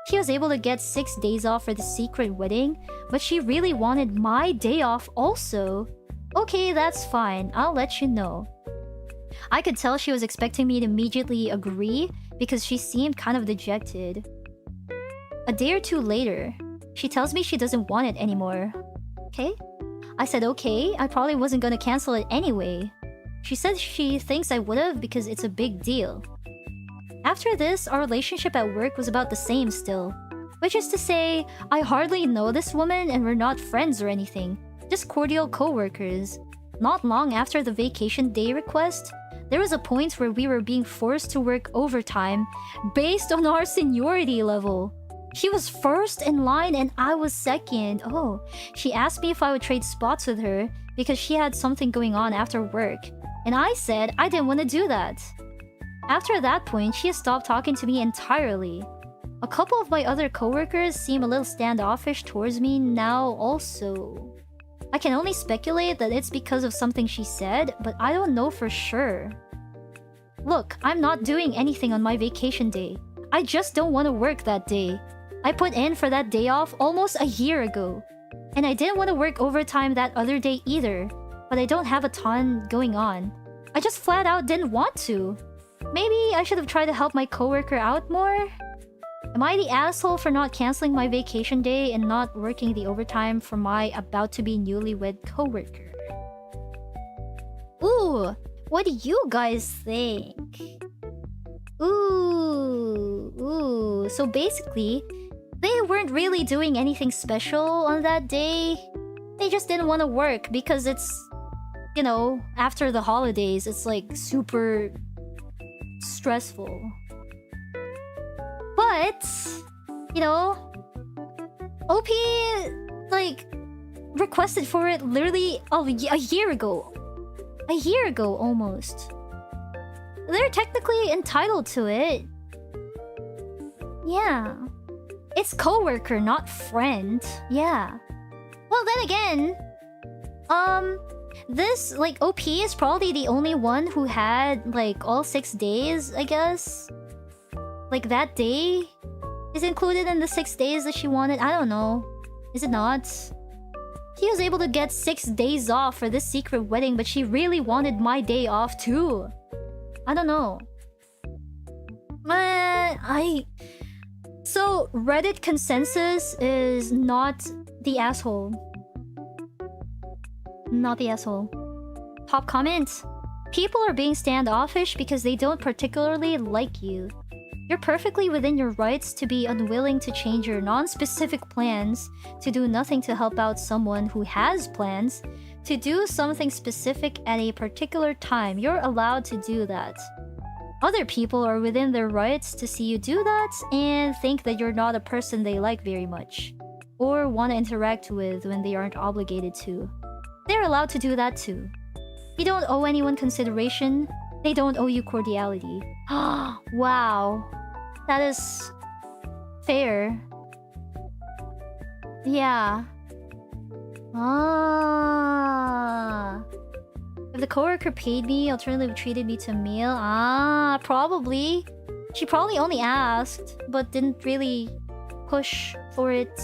She was able to get 6 days off for the secret wedding, but she really wanted my day off also. Okay, that's fine. I'll let you know. I could tell she was expecting me to immediately agree because she seemed kind of dejected. A day or two later, she tells me she doesn't want it anymore. Okay? I said okay, I probably wasn't gonna cancel it anyway. She said she thinks I would've because it's a big deal. After this, our relationship at work was about the same still. Which is to say, I hardly know this woman and we're not friends or anything. Just cordial co-workers. Not long after the vacation day request, there was a point where we were being forced to work overtime based on our seniority level. She was first in line and I was second. Oh, she asked me if I would trade spots with her because she had something going on after work. And I said I didn't want to do that. After that point, she stopped talking to me entirely. A couple of my other coworkers seem a little standoffish towards me now also. I can only speculate that it's because of something she said, but I don't know for sure. Look, I'm not doing anything on my vacation day. I just don't want to work that day. I put in for that day off almost a year ago. And I didn't want to work overtime that other day either, but I don't have a ton going on. I just flat out didn't want to. Maybe I should have tried to help my coworker out more? Am I the asshole for not canceling my vacation day and not working the overtime for my about-to-be newlywed coworker? Ooh, what do you guys think? Ooh. So basically, they weren't really doing anything special on that day. They just didn't want to work because it's, you know, after the holidays, it's like super stressful. But, you know, OP, like, requested for it literally a year ago. A year ago, almost. They're technically entitled to it. Yeah. It's coworker, not friend. Yeah. Well, then again, this, like, OP is probably the only one who had, like, all 6 days, I guess. Like, that day is included in the 6 days that she wanted. I don't know. Is it not? She was able to get 6 days off for this secret wedding, but she really wanted my day off too. I don't know. So, Reddit consensus is not the asshole. Not the asshole. Top comment. People are being standoffish because they don't particularly like you. You're perfectly within your rights to be unwilling to change your non-specific plans, to do nothing to help out someone who has plans, to do something specific at a particular time. You're allowed to do that. Other people are within their rights to see you do that and think that you're not a person they like very much, or want to interact with when they aren't obligated to. They're allowed to do that too. You don't owe anyone consideration. They don't owe you cordiality. Wow. That is fair. Yeah. If the coworker paid me, alternatively treated me to a meal. Probably. She probably only asked, but didn't really push for it.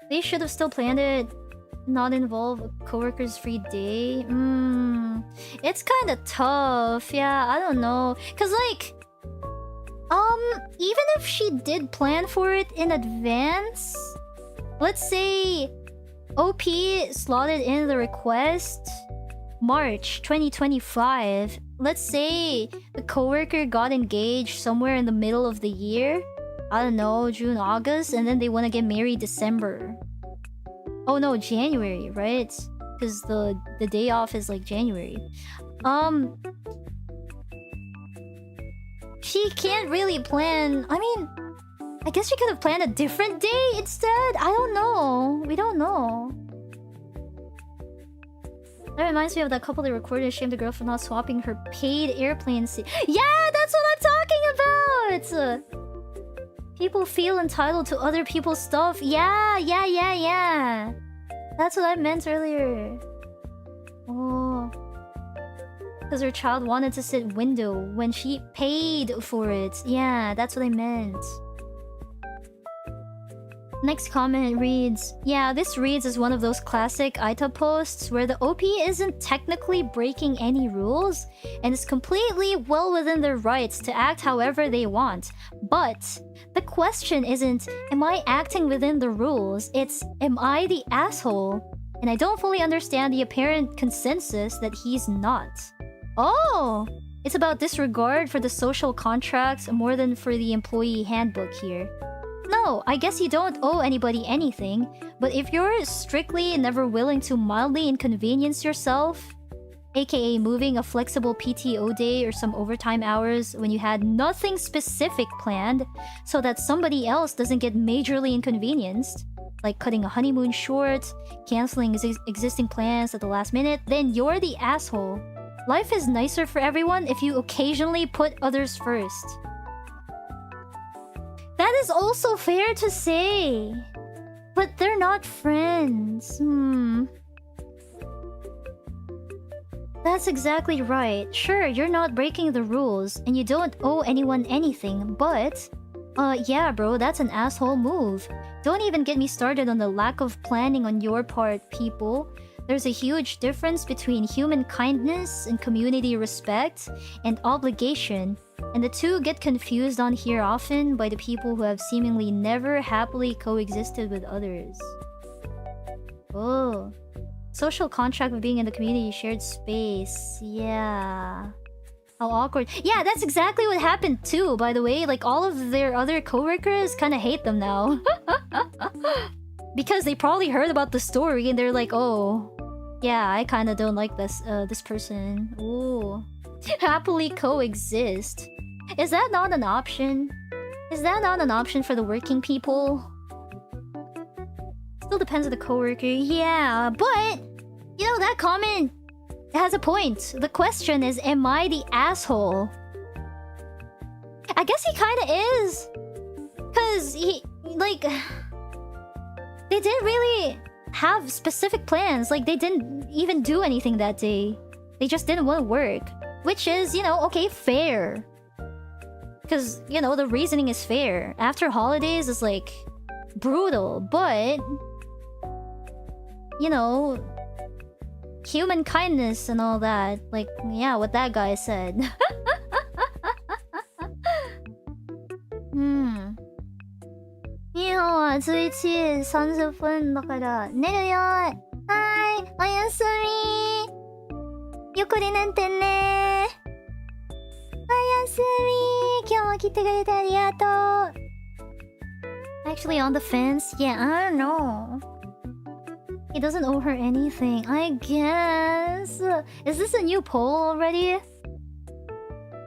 They should have still planned it. Not involve a coworker's free day. It's kind of tough. Yeah, I don't know. Cause like, even if she did plan for it in advance, let's say OP slotted in the request March 2025. Let's say the coworker got engaged somewhere in the middle of the year. I don't know, June, August, and then they want to get married December. Oh no, January, right? Because the day off is like January. She can't really plan. I mean, I guess she could have planned a different day instead. I don't know. We don't know. That reminds me of that couple that recorded and shamed the girl for not swapping her paid airplane seat. Yeah, that's what I'm talking about! People feel entitled to other people's stuff. Yeah. That's what I meant earlier. Oh. Because her child wanted to sit window when she paid for it. Yeah, that's what I meant. Next comment reads, yeah, this reads as one of those classic AITA posts where the OP isn't technically breaking any rules and is completely well within their rights to act however they want. But the question isn't, am I acting within the rules? It's, am I the asshole? And I don't fully understand the apparent consensus that he's not. Oh! It's about disregard for the social contracts more than for the employee handbook here. No, I guess you don't owe anybody anything, but if you're strictly never willing to mildly inconvenience yourself, aka moving a flexible PTO day or some overtime hours when you had nothing specific planned so that somebody else doesn't get majorly inconvenienced, like cutting a honeymoon short, canceling existing plans at the last minute, then you're the asshole. Life is nicer for everyone if you occasionally put others first. That is also fair to say. But they're not friends. That's exactly right. Sure, you're not breaking the rules, and you don't owe anyone anything, but... yeah, bro, that's an asshole move. Don't even get me started on the lack of planning on your part, people. There's a huge difference between human kindness and community respect and obligation, and the two get confused on here often by the people who have seemingly never happily coexisted with others. Oh. Social contract of being in the community shared space. Yeah. How awkward. Yeah, that's exactly what happened too, by the way. Like, all of their other coworkers kind of hate them now. Because they probably heard about the story and they're like, oh, yeah, I kind of don't like this person. Ooh. Happily coexist. Is that not an option? Is that not an option for the working people? Still depends on the coworker. Yeah, but you know, that comment has a point. The question is, am I the asshole? I guess he kind of is. Cause he, like, they didn't really have specific plans. Like, they didn't even do anything that day. They just didn't want to work. Which is, you know, okay, fair. Because, you know, the reasoning is fair. After holidays is, like, brutal. But, you know, human kindness and all that. Like, yeah, what that guy said. 日本は11時30分だから寝るよ。はい、おやすみ。ゆっくり寝てね。おやすみ。今日も来てくれてありがとう。Actually on the fence? Yeah, I don't know. He doesn't owe her anything, I guess. Is this a new poll already?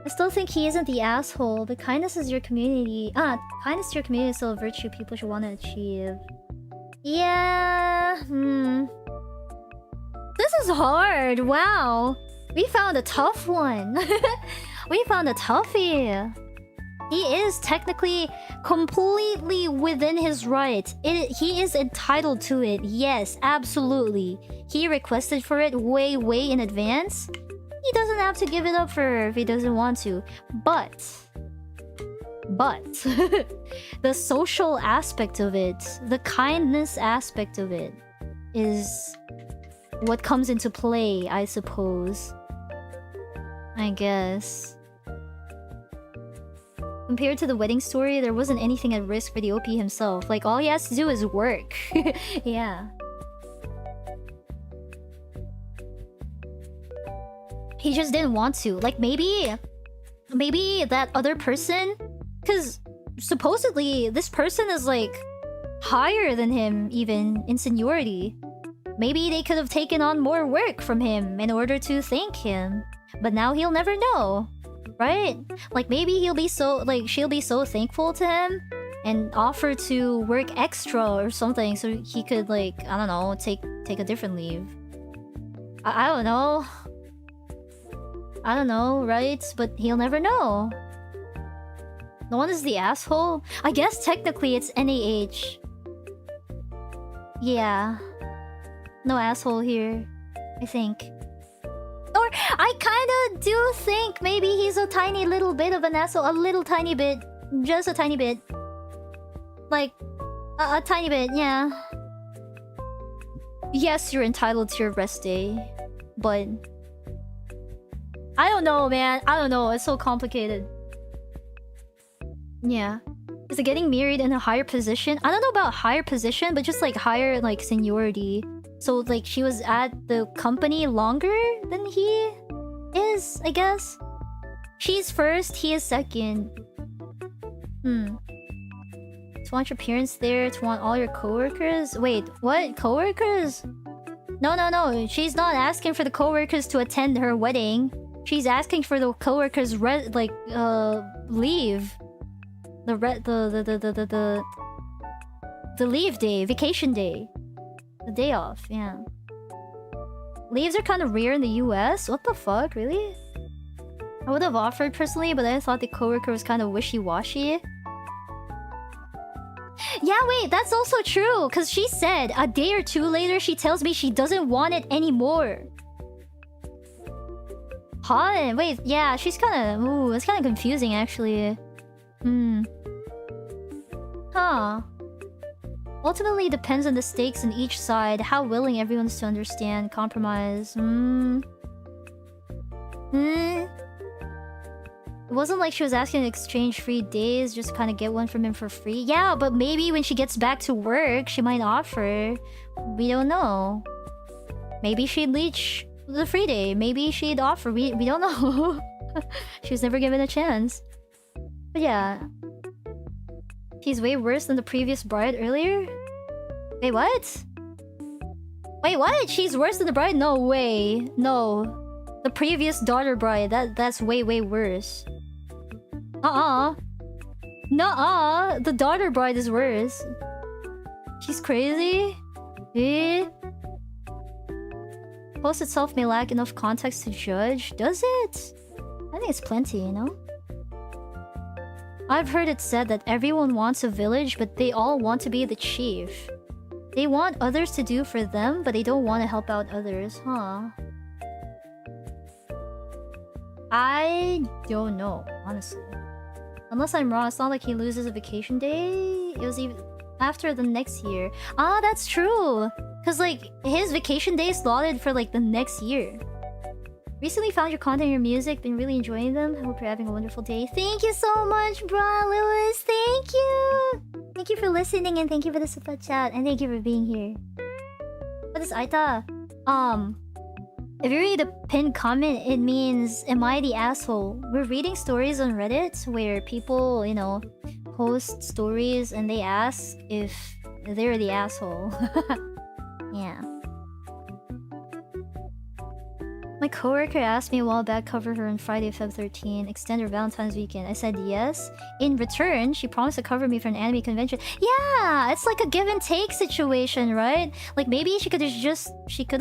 I still think he isn't the asshole, but kindness is your community. Kindness to your community is still a virtue people should want to achieve. Yeah, This is hard, wow. We found a tough one. We found a toughie. He is technically completely within his right. He is entitled to it, yes, absolutely. He requested for it way in advance. He doesn't have to give it up for her if he doesn't want to. But But the social aspect of it, the kindness aspect of it, is what comes into play, I suppose. I guess. Compared to the wedding story, there wasn't anything at risk for the OP himself. Like, all he has to do is work. Yeah. He just didn't want to. Like, maybe that other person... Because supposedly, this person is, like, higher than him, even, in seniority. Maybe they could have taken on more work from him in order to thank him. But now he'll never know. Right? Like, maybe he'll be so... Like, she'll be so thankful to him and offer to work extra or something so he could, like, I don't know, take a different leave. I don't know. I don't know, right? But he'll never know. No one is the asshole? I guess technically it's NAH. Yeah. No asshole here, I think. Or I kinda do think maybe he's a tiny little bit of an asshole. A little tiny bit. Just a tiny bit. Like, a tiny bit, yeah. Yes, you're entitled to your rest day. But... I don't know, man. I don't know. It's so complicated. Yeah. Is it getting married in a higher position? I don't know about higher position, but just like higher like seniority. So like she was at the company longer than he is, I guess. She's first, he is second. To want your parents there, to want all your coworkers. Wait, what? Coworkers? No. She's not asking for the coworkers to attend her wedding. She's asking for the coworkers leave. The leave day, vacation day. The day off, yeah. Leaves are kind of rare in the US? What the fuck, really? I would have offered personally, but I thought the coworker was kind of wishy-washy. Yeah, wait, that's also true, because she said a day or two later she tells me she doesn't want it anymore. Huh? Wait, yeah, she's kind of... Ooh, it's kind of confusing, actually. Huh. Ultimately, it depends on the stakes on each side, how willing everyone is to understand, compromise. It wasn't like she was asking to exchange free days, just kind of get one from him for free. Yeah, but maybe when she gets back to work, she might offer. We don't know. Maybe she'd leech the free day. Maybe she'd offer. We don't know. She was never given a chance. But yeah. She's way worse than the previous bride earlier? Wait, what? Wait, what? She's worse than the bride? No way. No. The previous daughter bride. That's way worse. Nuh-uh. The daughter bride is worse. She's crazy? Eh? Post itself may lack enough context to judge. Does it? I think it's plenty, you know? I've heard it said that everyone wants a village, but they all want to be the chief. They want others to do for them, but they don't want to help out others, huh? I don't know, honestly. Unless I'm wrong, it's not like he loses a vacation day. It was even after the next year. Ah, that's true! Because, like, his vacation day is slotted for, like, the next year. Recently found your content and your music. Been really enjoying them. Hope you're having a wonderful day. Thank you so much, Bra Lewis. Thank you! Thank you for listening and thank you for the super chat. And thank you for being here. What is Aita? If you read a pinned comment, it means, am I the asshole? We're reading stories on Reddit where people, you know, post stories and they ask if they're the asshole. Yeah. My coworker asked me a while back cover her on Friday, Feb 13, extend her Valentine's weekend. I said yes. In return, she promised to cover me for an anime convention. Yeah, it's like a give and take situation, right? Like maybe she could have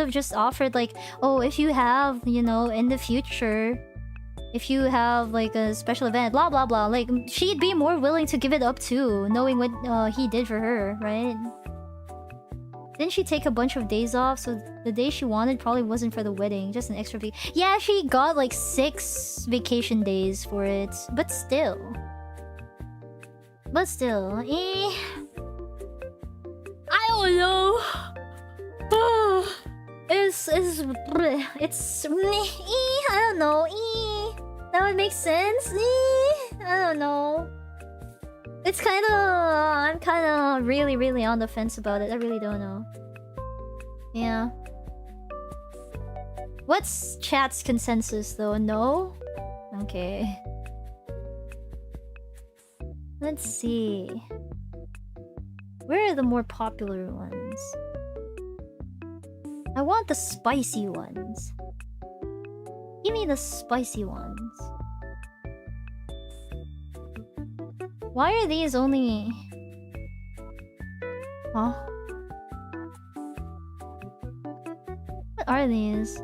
just offered like, oh, if you have, you know, in the future, if you have like a special event, blah blah blah. Like she'd be more willing to give it up too, knowing what he did for her, right? Didn't she take a bunch of days off? So the day she wanted probably wasn't for the wedding, just an extra week. Yeah, she got like 6 vacation days for it, but still. But still, I don't know. It's I don't know. That would make sense. I don't know. It's kind of I'm kind of really on the fence about it. I really don't know. Yeah. What's chat's consensus though? No? Okay. Let's see. Where are the more popular ones? I want the spicy ones. Give me the spicy ones. Why are these only... Huh? What are these?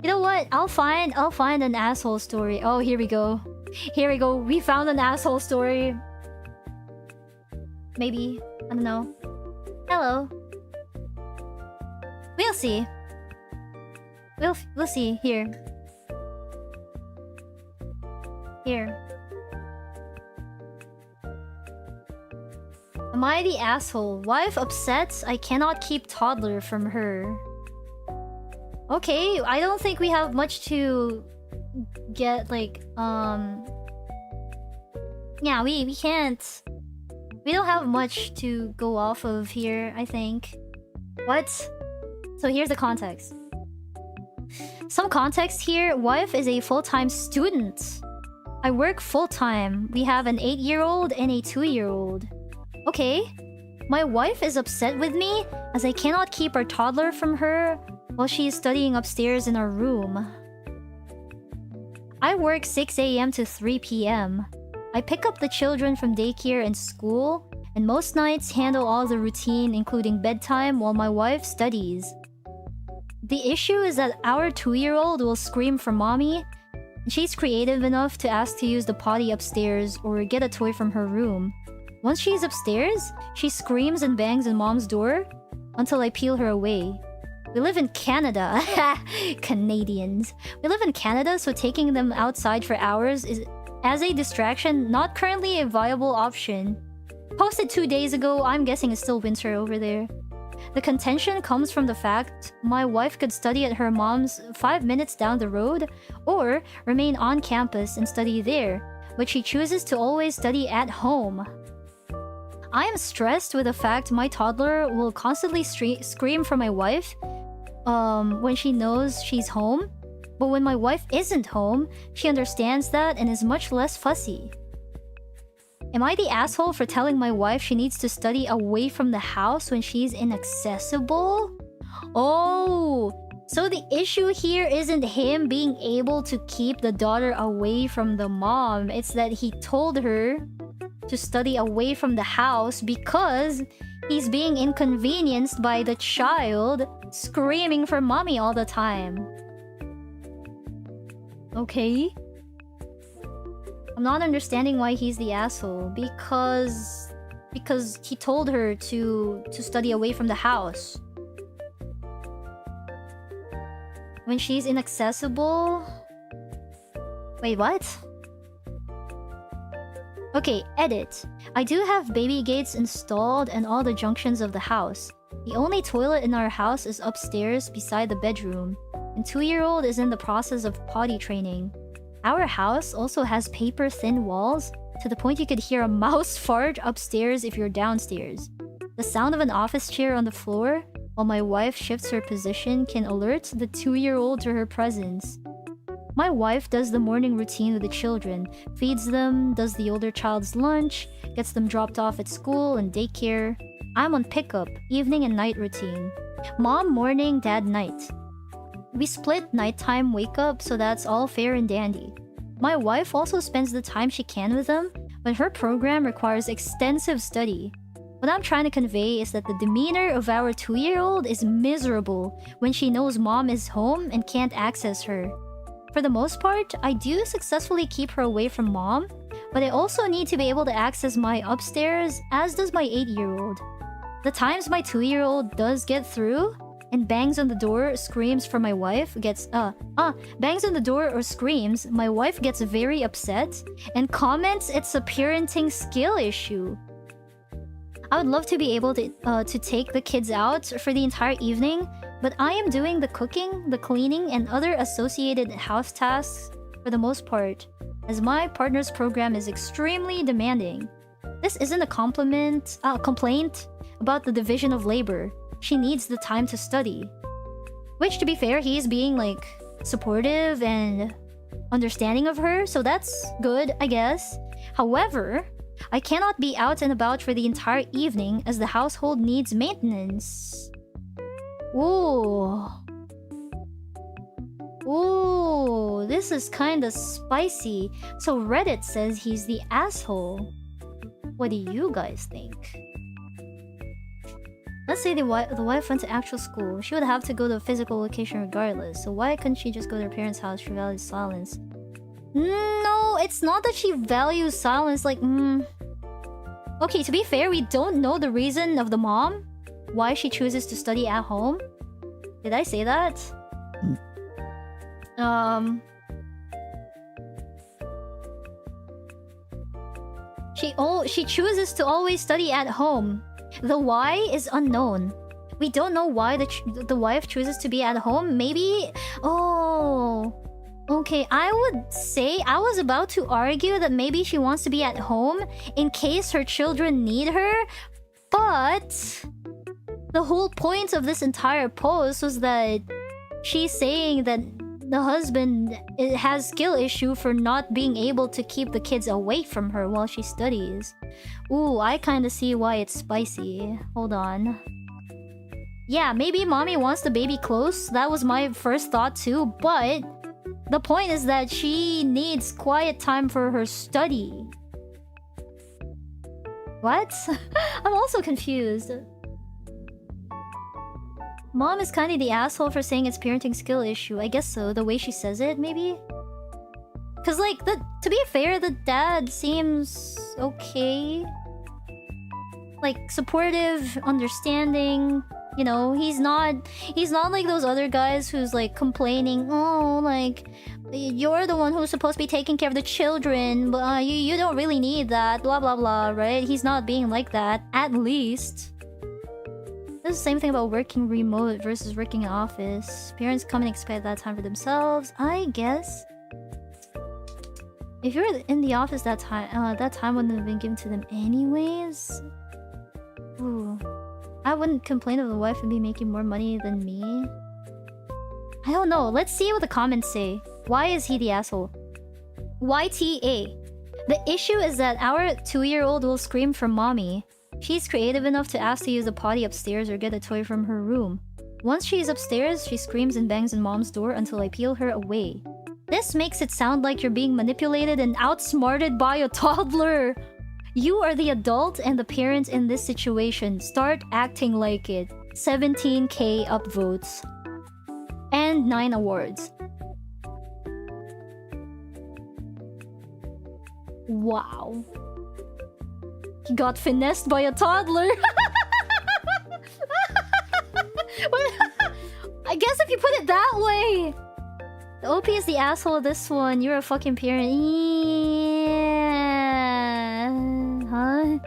You know what? I'll find an asshole story. Oh, here we go. Here we go. We found an asshole story. Maybe. I don't know. Hello. We'll see. We'll see. Here. Here. Am I the asshole? Wife upset I cannot keep toddler from her. Okay, I don't think we have much to get, like, yeah, we can't... We don't have much to go off of here, I think. What? So here's the context. Some context here. Wife is a full-time student. I work full-time. We have an 8-year-old and a 2-year-old. Okay. My wife is upset with me as I cannot keep our toddler from her while she is studying upstairs in our room. I work 6 a.m. to 3 p.m. I pick up the children from daycare and school, and most nights handle all the routine, including bedtime, while my wife studies. The issue is that our 2-year-old will scream for mommy, and she's creative enough to ask to use the potty upstairs or get a toy from her room. Once she's upstairs, she screams and bangs on mom's door until I peel her away. We live in Canada. Canadians. We live in Canada, so taking them outside for hours is, as a distraction, not currently a viable option. Posted 2 days ago, I'm guessing it's still winter over there. The contention comes from the fact my wife could study at her mom's 5 minutes down the road, or remain on campus and study there, but she chooses to always study at home. I am stressed with the fact my toddler will constantly scream for my wife when she knows she's home, but when my wife isn't home, she understands that and is much less fussy. Am I the asshole for telling my wife she needs to study away from the house when she's inaccessible? Oh, so the issue here isn't him being able to keep the daughter away from the mom. It's that he told her to study away from the house because he's being inconvenienced by the child screaming for mommy all the time. Okay. I'm not understanding why he's the asshole. Because he told her to study away from the house. When she's inaccessible... Wait, what? Okay, edit. I do have baby gates installed and all the junctions of the house. The only toilet in our house is upstairs beside the bedroom, and 2-year-old is in the process of potty training. Our house also has paper-thin walls, to the point you could hear a mouse fart upstairs if you're downstairs. The sound of an office chair on the floor, while my wife shifts her position, can alert the 2-year-old to her presence. My wife does the morning routine with the children, feeds them, does the older child's lunch, gets them dropped off at school and daycare. I'm on pickup, evening and night routine. Mom morning, dad night. We split nighttime wake up, so that's all fair and dandy. My wife also spends the time she can with them, but her program requires extensive study. What I'm trying to convey is that the demeanor of our 2-year-old is miserable when she knows mom is home and can't access her. For the most part, I do successfully keep her away from mom, but I also need to be able to access my upstairs, as does my 8-year-old. The times my 2-year-old does get through, and bangs on the door, screams for my wife, bangs on the door or screams, my wife gets very upset and comments it's a parenting skill issue. I would love to be able to take the kids out for the entire evening, but I am doing the cooking, the cleaning, and other associated house tasks for the most part, as my partner's program is extremely demanding. This isn't a complaint about the division of labor. She needs the time to study. Which, to be fair, he's being, like, supportive and understanding of her, so that's good, I guess. However, I cannot be out and about for the entire evening as the household needs maintenance. Ooh. Ooh, this is kinda spicy. So Reddit says he's the asshole. What do you guys think? Let's say the wife went to actual school. She would have to go to a physical location regardless. So why couldn't she just go to her parents' house? She values silence. No, it's not that she values silence. Like, okay, to be fair, we don't know the reason of the mom. Why she chooses to study at home. Did I say that? She chooses to always study at home. The why is unknown. We don't know why the wife chooses to be at home. Maybe... Oh... Okay, I would say... I was about to argue that maybe she wants to be at home in case her children need her. But... the whole point of this entire post was that she's saying that the husband has skill issue for not being able to keep the kids away from her while she studies. Ooh, I kinda see why it's spicy. Hold on. Yeah, maybe mommy wants the baby close. That was my first thought too, but... the point is that she needs quiet time for her study. What? I'm also confused. Mom is kinda the asshole for saying it's parenting skill issue. I guess so, the way she says it, maybe? Cause like, to be fair, the dad seems okay. Like, supportive, understanding. You know, he's not like those other guys who's like complaining, oh, like, you're the one who's supposed to be taking care of the children, but you don't really need that, blah blah blah, right? He's not being like that, at least. It's the same thing about working remote versus working in office. Parents come and expect that time for themselves, I guess. If you're in the office that time wouldn't have been given to them anyways. Ooh. I wouldn't complain if the wife would be making more money than me. I don't know. Let's see what the comments say. Why is he the asshole? YTA. The issue is that our 2-year-old will scream for mommy. She's creative enough to ask to use the potty upstairs or get a toy from her room. Once she's upstairs, she screams and bangs on mom's door until I peel her away. This makes it sound like you're being manipulated and outsmarted by a toddler. You are the adult and the parent in this situation. Start acting like it. 17k upvotes. And 9 awards. Wow. He got finessed by a toddler. I guess if you put it that way. The OP is the asshole of this one. You're a fucking parent. Yeah. Huh?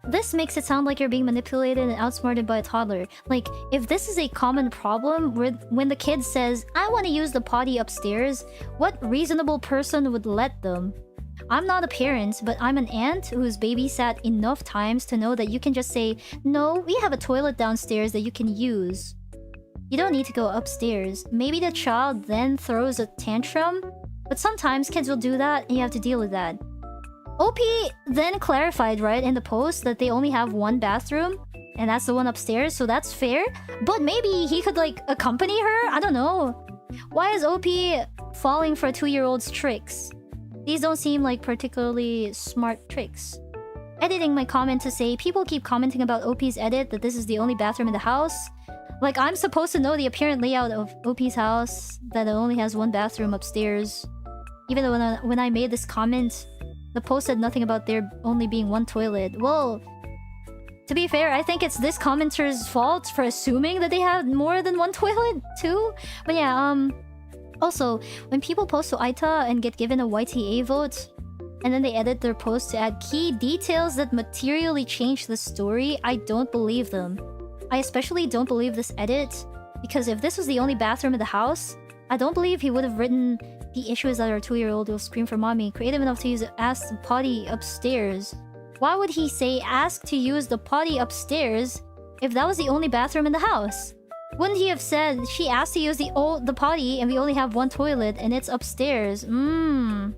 This makes it sound like you're being manipulated and outsmarted by a toddler. Like, if this is a common problem when the kid says, I want to use the potty upstairs, what reasonable person would let them? I'm not a parent, but I'm an aunt who's babysat enough times to know that you can just say, no, we have a toilet downstairs that you can use. You don't need to go upstairs. Maybe the child then throws a tantrum, but sometimes kids will do that and you have to deal with that. OP then clarified, right, in the post that they only have one bathroom, and that's the one upstairs, so that's fair. But maybe he could, like, accompany her? I don't know. Why is OP falling for a 2-year-old's tricks? These don't seem like particularly smart tricks. Editing my comment to say, people keep commenting about OP's edit that this is the only bathroom in the house. Like, I'm supposed to know the apparent layout of OP's house, that it only has one bathroom upstairs. Even though when I made this comment, the post said nothing about there only being one toilet. Well, To be fair, I think it's this commenter's fault for assuming that they have more than one toilet too. But yeah, also, when people post to AITA and get given a YTA vote, and then they edit their post to add key details that materially change the story, I don't believe them. I especially don't believe this edit, because if this was the only bathroom in the house, I don't believe he would have written the issue is that our 2-year-old will scream for mommy, creative enough to use ask the potty upstairs. Why would he say ask to use the potty upstairs if that was the only bathroom in the house? Wouldn't he have said she asked to use the potty and we only have one toilet and it's upstairs? Even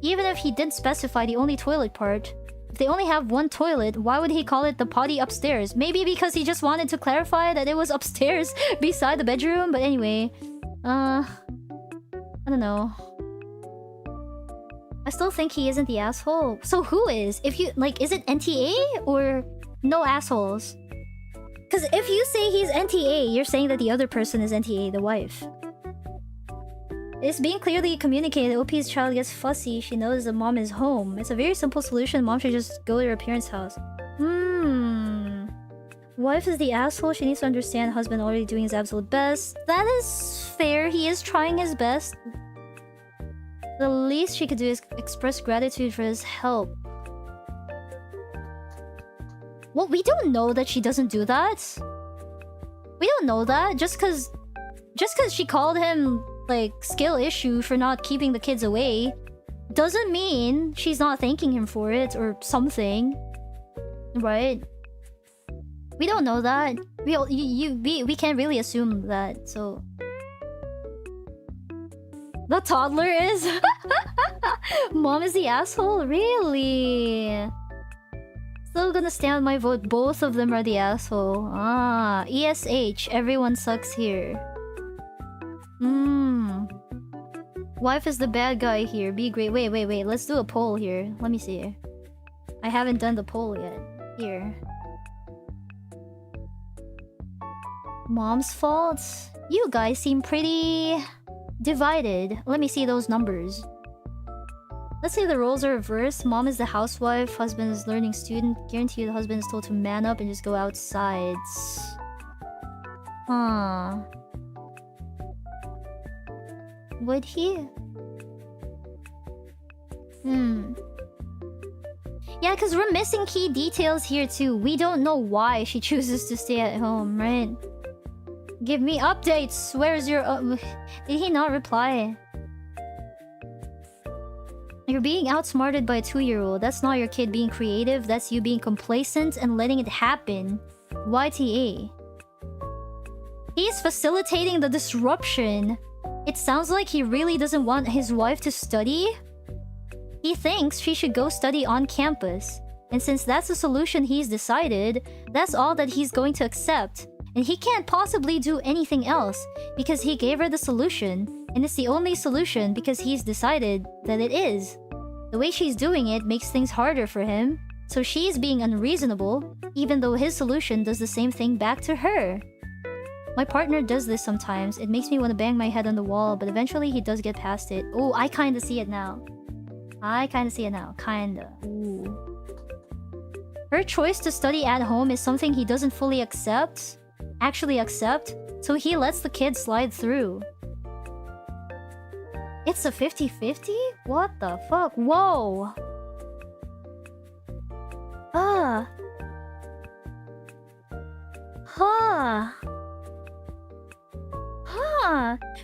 if he didn't specify the only toilet part, if they only have one toilet, why would he call it the potty upstairs? Maybe because he just wanted to clarify that it was upstairs beside the bedroom, but anyway. I don't know. I still think he isn't the asshole. So who is? If you like, is it NTA or no assholes? Because if you say he's NTA, you're saying that the other person is NTA, the wife. It's being clearly communicated. OP's child gets fussy. She knows the mom is home. It's a very simple solution. Mom should just go to her parents' house. Wife is the asshole. She needs to understand husband already doing his absolute best. That is fair. He is trying his best. The least she could do is express gratitude for his help. Well, we don't know that she doesn't do that. We don't know that. Just cause she called him, like, skill issue for not keeping the kids away doesn't mean she's not thanking him for it or something. Right? We don't know that. We can't really assume that, so... The toddler is? Mom is the asshole? Really? Still gonna stand my vote. Both of them are the asshole. ESH. Everyone sucks here. Wife is the bad guy here. Be great. Wait. Let's do a poll here. Let me see. I haven't done the poll yet. Here. Mom's fault? You guys seem pretty... divided. Let me see those numbers. Let's say the roles are reversed. Mom is the housewife, husband is learning student. Guarantee you the husband is told to man up and just go outside. Would he? Yeah, because we're missing key details here too. We don't know why she chooses to stay at home, right? Give me updates! Where's your... Did he not reply? You're being outsmarted by a 2-year-old. That's not your kid being creative. That's you being complacent and letting it happen. YTA. He's facilitating the disruption. It sounds like he really doesn't want his wife to study. He thinks she should go study on campus. And since that's the solution he's decided, that's all that he's going to accept. And he can't possibly do anything else because he gave her the solution, and it's the only solution because he's decided that it is. The way she's doing it makes things harder for him, so she's being unreasonable, even though his solution does the same thing back to her. My partner does this sometimes. It makes me want to bang my head on the wall, but eventually he does get past it. Oh, I kinda see it now. Kinda. Ooh. Her choice to study at home is something he doesn't fully actually accept, so he lets the kid slide through. It's a 50-50? What the fuck? Whoa!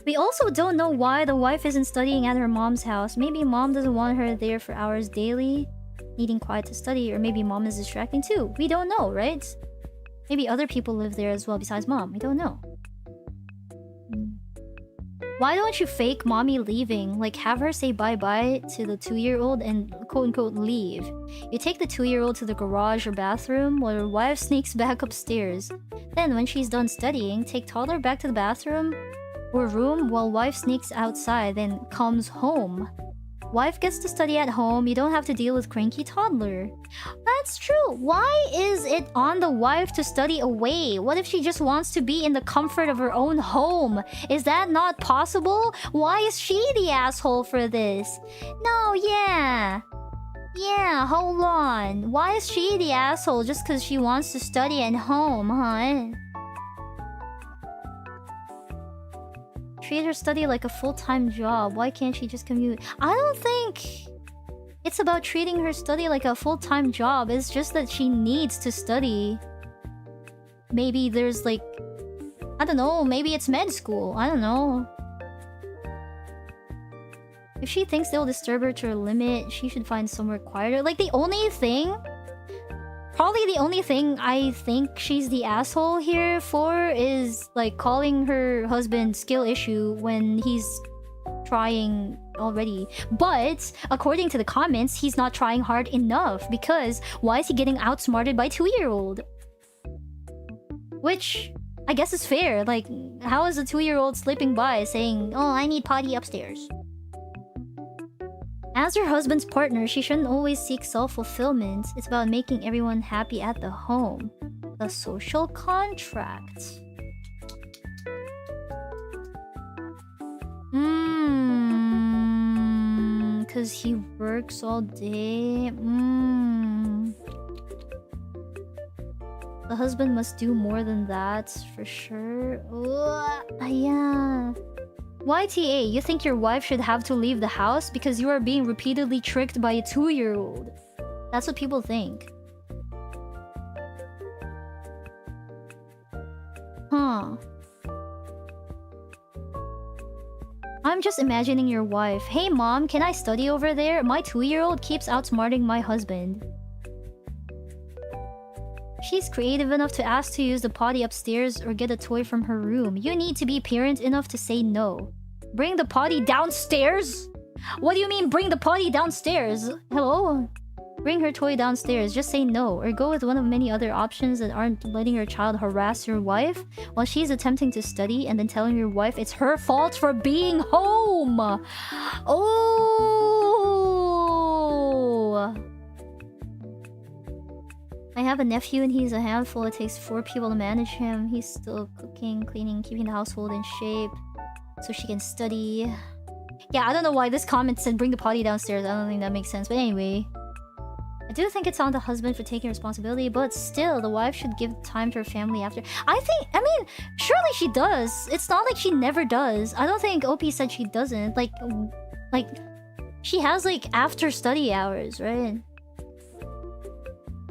We also don't know why the wife isn't studying at her mom's house. Maybe mom doesn't want her there for hours daily, needing quiet to study, or maybe mom is distracting too. We don't know, right? Maybe other people live there as well besides mom. We don't know. Why don't you fake mommy leaving? Like, have her say bye-bye to the 2-year-old and quote-unquote leave. You take the 2-year-old to the garage or bathroom while your wife sneaks back upstairs. Then, when she's done studying, take toddler back to the bathroom or room while wife sneaks outside, then comes home. Wife gets to study at home, you don't have to deal with cranky toddler. That's true. Why is it on the wife to study away? What if she just wants to be in the comfort of her own home? Is that not possible? Why is she the asshole for this? No, yeah. Yeah, hold on. Why is she the asshole just because she wants to study at home, huh? Treat her study like a full-time job. Why can't she just commute? I don't think it's about treating her study like a full-time job. It's just that she needs to study. Maybe there's like... I don't know. Maybe it's med school. I don't know. If she thinks they'll disturb her to her limit, she should find somewhere quieter. Like, the only thing... Probably the only thing I think she's the asshole here for is, like, calling her husband skill issue when he's trying already. But, according to the comments, he's not trying hard enough because why is he getting outsmarted by a 2-year-old? Which, I guess is fair. Like, how is a 2-year-old slipping by saying, oh, I need potty upstairs? As her husband's partner, she shouldn't always seek self-fulfillment. It's about making everyone happy at the home. The social contract. Cause he works all day. The husband must do more than that, for sure. Yeah. YTA, you think your wife should have to leave the house because you are being repeatedly tricked by a 2-year-old. That's what people think. Huh. I'm just imagining your wife. Hey mom, can I study over there? My 2-year-old keeps outsmarting my husband. She's creative enough to ask to use the potty upstairs or get a toy from her room. You need to be parent enough to say no. Bring the potty downstairs? What do you mean bring the potty downstairs? Hello? Bring her toy downstairs. Just say no. Or go with one of many other options that aren't letting your child harass your wife while she's attempting to study and then telling your wife it's her fault for being home. Oh. I have a nephew and he's a handful. It takes 4 people to manage him. He's still cooking, cleaning, keeping the household in shape so she can study. Yeah, I don't know why this comment said bring the potty downstairs. I don't think that makes sense. But anyway, I do think it's on the husband for taking responsibility, but still, the wife should give time to her family after. I mean, surely she does. It's not like she never does. I don't think OP said she doesn't. Like, she has, like, after study hours, right?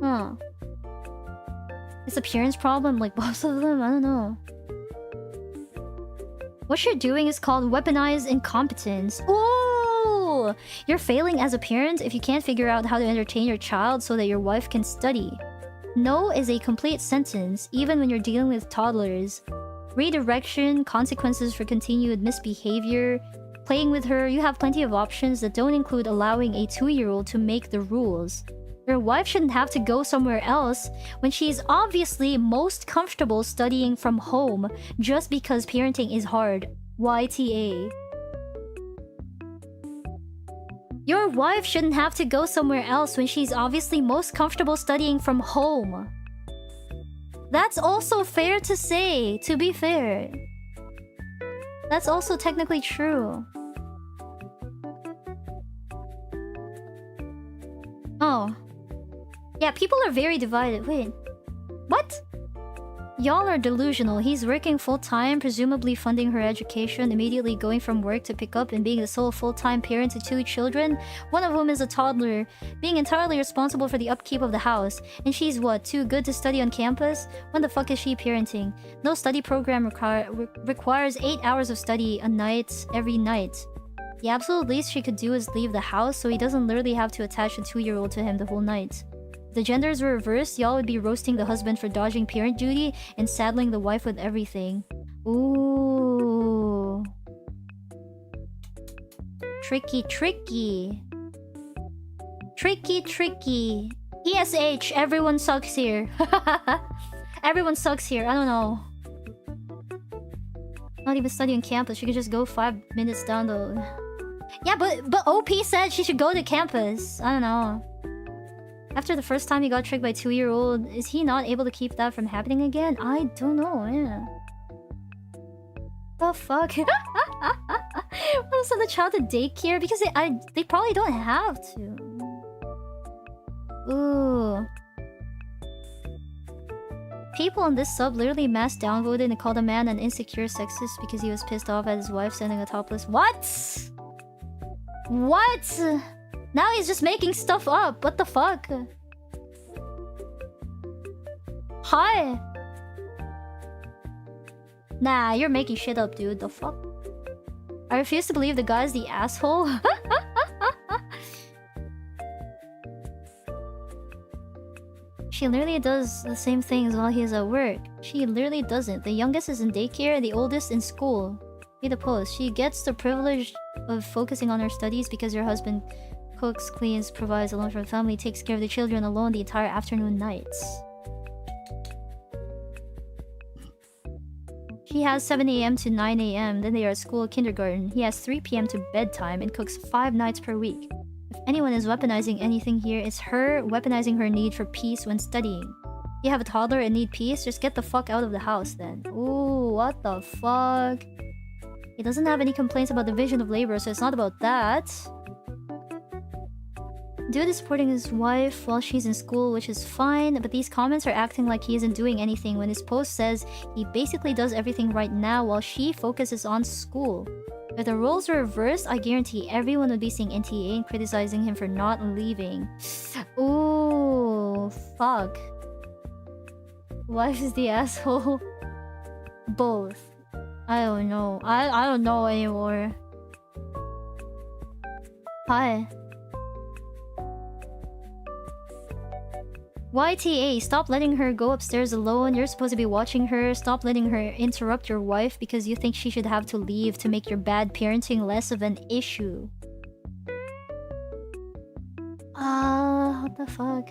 Huh. It's appearance problem, like both of them? I don't know. What you're doing is called weaponized incompetence. Ooh! You're failing as a parent if you can't figure out how to entertain your child so that your wife can study. No is a complete sentence, even when you're dealing with toddlers. Redirection, consequences for continued misbehavior, playing with her, you have plenty of options that don't include allowing a 2-year-old to make the rules. Your wife shouldn't have to go somewhere else when she's obviously most comfortable studying from home just because parenting is hard. YTA. Your wife shouldn't have to go somewhere else when she's obviously most comfortable studying from home. That's also fair to say, to be fair. That's also technically true. Oh. Yeah, people are very divided. Wait. What? Y'all are delusional. He's working full-time, presumably funding her education, immediately going from work to pick up and being the sole full-time parent to 2 children, one of whom is a toddler, being entirely responsible for the upkeep of the house. And she's what, too good to study on campus? When the fuck is she parenting? No study program requires 8 hours of study a night, every night. The absolute least she could do is leave the house so he doesn't literally have to attach a 2-year-old to him the whole night. If the genders were reversed, y'all would be roasting the husband for dodging parent duty and saddling the wife with everything. Ooh. Tricky, tricky. Tricky, tricky. ESH, everyone sucks here. Everyone sucks here, I don't know. Not even studying on campus, she could just go 5 minutes down the... Yeah, but OP said she should go to campus. I don't know. After the first time he got tricked by a 2-year-old, is he not able to keep that from happening again? I don't know, yeah. The fuck? What send the child to daycare? Because they probably don't have to. Ooh. People on this sub literally mass downvoted and called a man an insecure sexist because he was pissed off at his wife sending a topless. What? What? Now he's just making stuff up. What the fuck? Hi. Nah, you're making shit up, dude. The fuck? I refuse to believe the guy's the asshole. She literally does the same things while he's at work. She literally doesn't. The youngest is in daycare and the oldest in school. Read the post. She gets the privilege of focusing on her studies because her husband cooks, cleans, provides alone for the family, takes care of the children alone the entire afternoon nights. She has 7 AM to 9 AM, then they are at school, kindergarten. He has 3 PM to bedtime and cooks 5 nights per week. If anyone is weaponizing anything here, it's her weaponizing her need for peace when studying. You have a toddler and need peace? Just get the fuck out of the house then. Ooh, what the fuck? He doesn't have any complaints about division of labor, so it's not about that. Dude is supporting his wife while she's in school, which is fine, but these comments are acting like he isn't doing anything when his post says he basically does everything right now while she focuses on school. If the roles were reversed, I guarantee everyone would be seeing NTA and criticizing him for not leaving. Ooh, fuck. Wife is the asshole. Both. I don't know. I don't know anymore. Hi. YTA, stop letting her go upstairs alone. You're supposed to be watching her. Stop letting her interrupt your wife because you think she should have to leave to make your bad parenting less of an issue. What the fuck?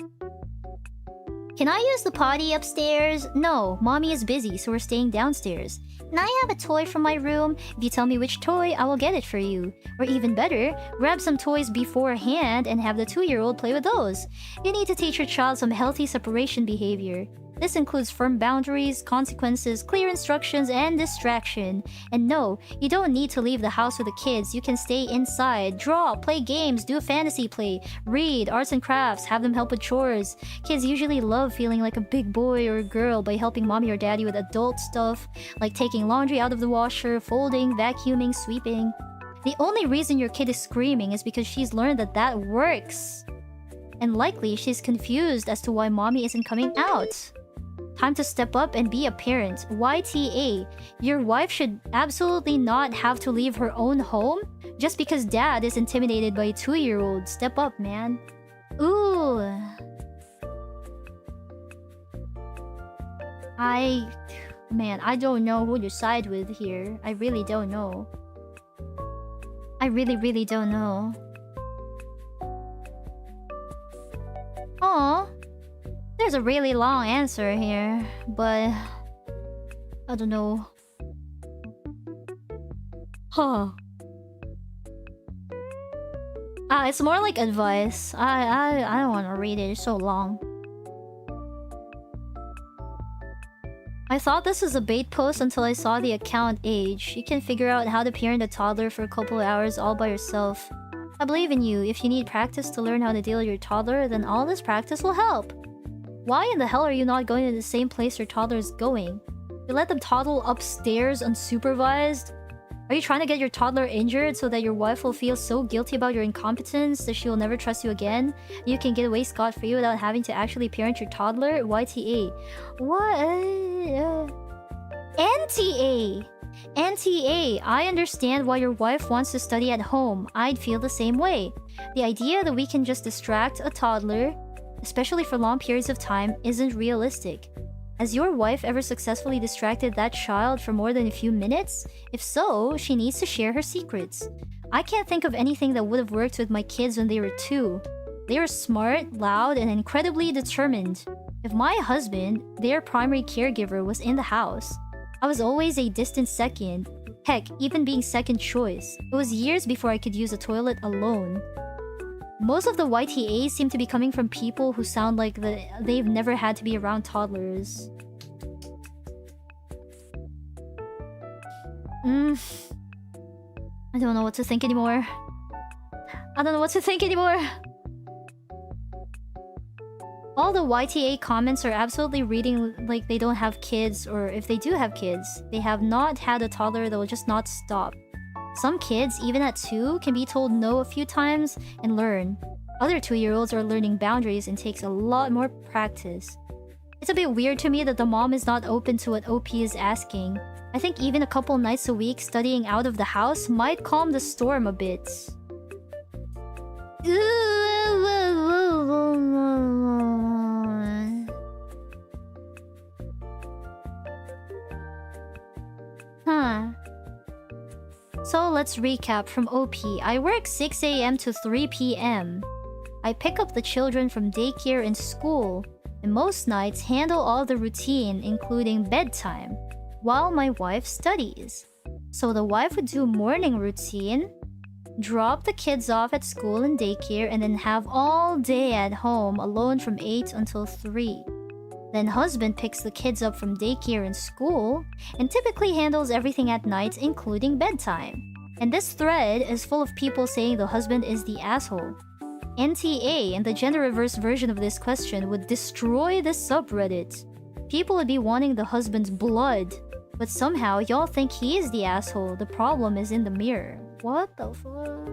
Can I use the potty upstairs? No, mommy is busy, so we're staying downstairs. Can I have a toy from my room? If you tell me which toy, I will get it for you. Or even better, grab some toys beforehand and have the 2-year-old play with those. You need to teach your child some healthy separation behavior. This includes firm boundaries, consequences, clear instructions, and distraction. And no, you don't need to leave the house with the kids. You can stay inside, draw, play games, do fantasy play, read, arts and crafts, have them help with chores. Kids usually love feeling like a big boy or a girl by helping mommy or daddy with adult stuff, like taking laundry out of the washer, folding, vacuuming, sweeping. The only reason your kid is screaming is because she's learned that that works. And likely, she's confused as to why mommy isn't coming out. Time to step up and be a parent. YTA, your wife should absolutely not have to leave her own home just because dad is intimidated by a 2-year-old. Step up, man. Ooh. Man, I don't know who to side with here. I really don't know. I really don't know. Aw. There's a really long answer here, but I don't know. Huh. It's more like advice. I don't want to read it. It's so long. I thought this was a bait post until I saw the account age. You can figure out how to parent a toddler for a couple of hours all by yourself. I believe in you. If you need practice to learn how to deal with your toddler, then all this practice will help. Why in the hell are you not going to the same place your toddler is going? You let them toddle upstairs unsupervised? Are you trying to get your toddler injured so that your wife will feel so guilty about your incompetence that she will never trust you again? You can get away scot-free without having to actually parent your toddler? YTA. What? NTA! NTA, I understand why your wife wants to study at home. I'd feel the same way. The idea that we can just distract a toddler, especially for long periods of time, isn't realistic. Has your wife ever successfully distracted that child for more than a few minutes? If so, she needs to share her secrets. I can't think of anything that would have worked with my kids when they were 2. They were smart, loud, and incredibly determined. If my husband, their primary caregiver, was in the house, I was always a distant second. Heck, even being second choice. It was years before I could use a toilet alone. Most of the YTAs seem to be coming from people who sound like they've never had to be around toddlers. I don't know what to think anymore. I don't know what to think anymore. All the YTA comments are absolutely reading like they don't have kids, or if they do have kids, they have not had a toddler that will just not stop. Some kids, even at 2, can be told no a few times and learn. Other 2-year-olds are learning boundaries and takes a lot more practice. It's a bit weird to me that the mom is not open to what OP is asking. I think even a couple nights a week studying out of the house might calm the storm a bit. Huh. So let's recap from OP. I work 6 AM to 3 PM. I pick up the children from daycare and school, and most nights handle all the routine, including bedtime, while my wife studies. So the wife would do morning routine, drop the kids off at school and daycare, and then have all day at home alone from 8 until 3. Then husband picks the kids up from daycare and school, and typically handles everything at night, including bedtime. And this thread is full of people saying the husband is the asshole. NTA and the gender reverse version of this question would destroy this subreddit. People would be wanting the husband's blood, but somehow y'all think he is the asshole. The problem is in the mirror. What the fuck?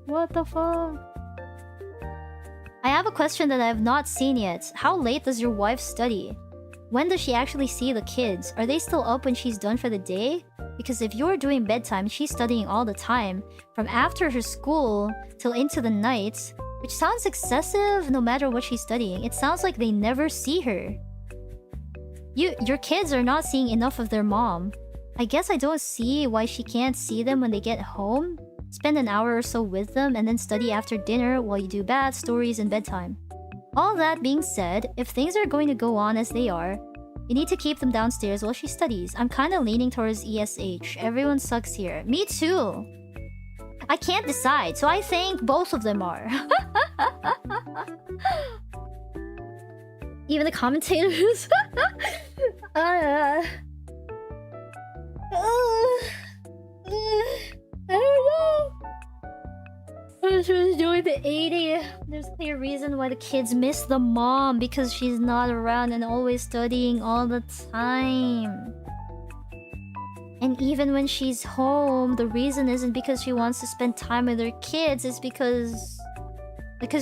What the fuck? I have a question that I have not seen yet. How late does your wife study? When does she actually see the kids? Are they still up when she's done for the day? Because if you're doing bedtime, she's studying all the time, from after her school till into the night, which sounds excessive no matter what she's studying. It sounds like they never see her. Your kids are not seeing enough of their mom. I guess I don't see why she can't see them when they get home. Spend an hour or so with them and then study after dinner while you do bath, stories, and bedtime. All that being said, if things are going to go on as they are, you need to keep them downstairs while she studies. I'm kinda leaning towards ESH. Everyone sucks here. Me too! I can't decide, so I think both of them are. Even the commentators. I don't know. When she was doing the 80, there's a clear reason why the kids miss the mom, because she's not around and always studying all the time. And even when she's home, the reason isn't because she wants to spend time with her kids, it's because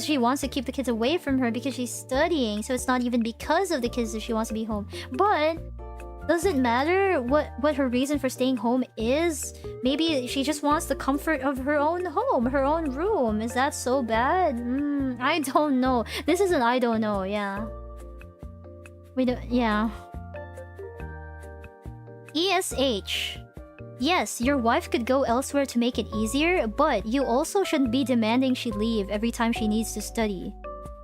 she wants to keep the kids away from her because she's studying. So it's not even because of the kids that she wants to be home. But does it matter what her reason for staying home is? Maybe she just wants the comfort of her own home, her own room. Is that so bad? I don't know. This is an I don't know, yeah. We don't, yeah. ESH. Yes, your wife could go elsewhere to make it easier, but you also shouldn't be demanding she leave every time she needs to study.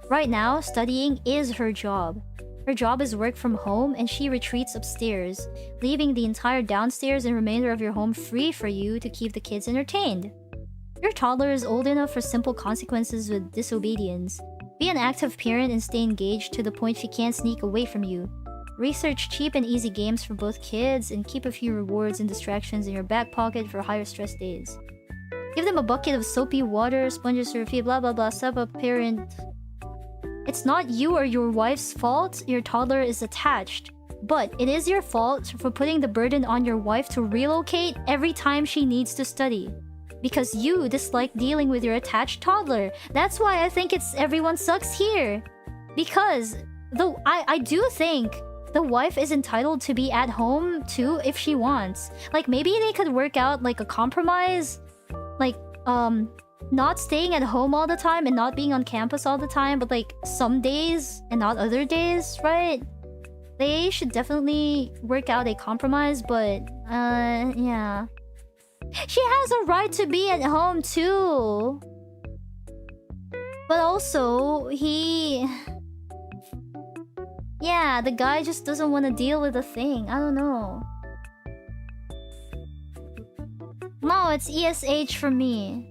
Right now, studying is her job. Her job is work from home, and she retreats upstairs, leaving the entire downstairs and remainder of your home free for you to keep the kids entertained. Your toddler is old enough for simple consequences with disobedience. Be an active parent and stay engaged to the point she can't sneak away from you. Research cheap and easy games for both kids, and keep a few rewards and distractions in your back pocket for higher stress days. Give them a bucket of soapy water, sponges for feet, blah blah blah, step up parent. It's not you or your wife's fault your toddler is attached, but it is your fault for putting the burden on your wife to relocate every time she needs to study. Because you dislike dealing with your attached toddler. That's why I think it's everyone sucks here. Because though I do think the wife is entitled to be at home too if she wants. Like maybe they could work out like a compromise. Like not staying at home all the time and not being on campus all the time, but like some days and not other days, right? They should definitely work out a compromise, but yeah. She has a right to be at home too. But also, yeah, the guy just doesn't want to deal with the thing. I don't know. No, it's ESH for me.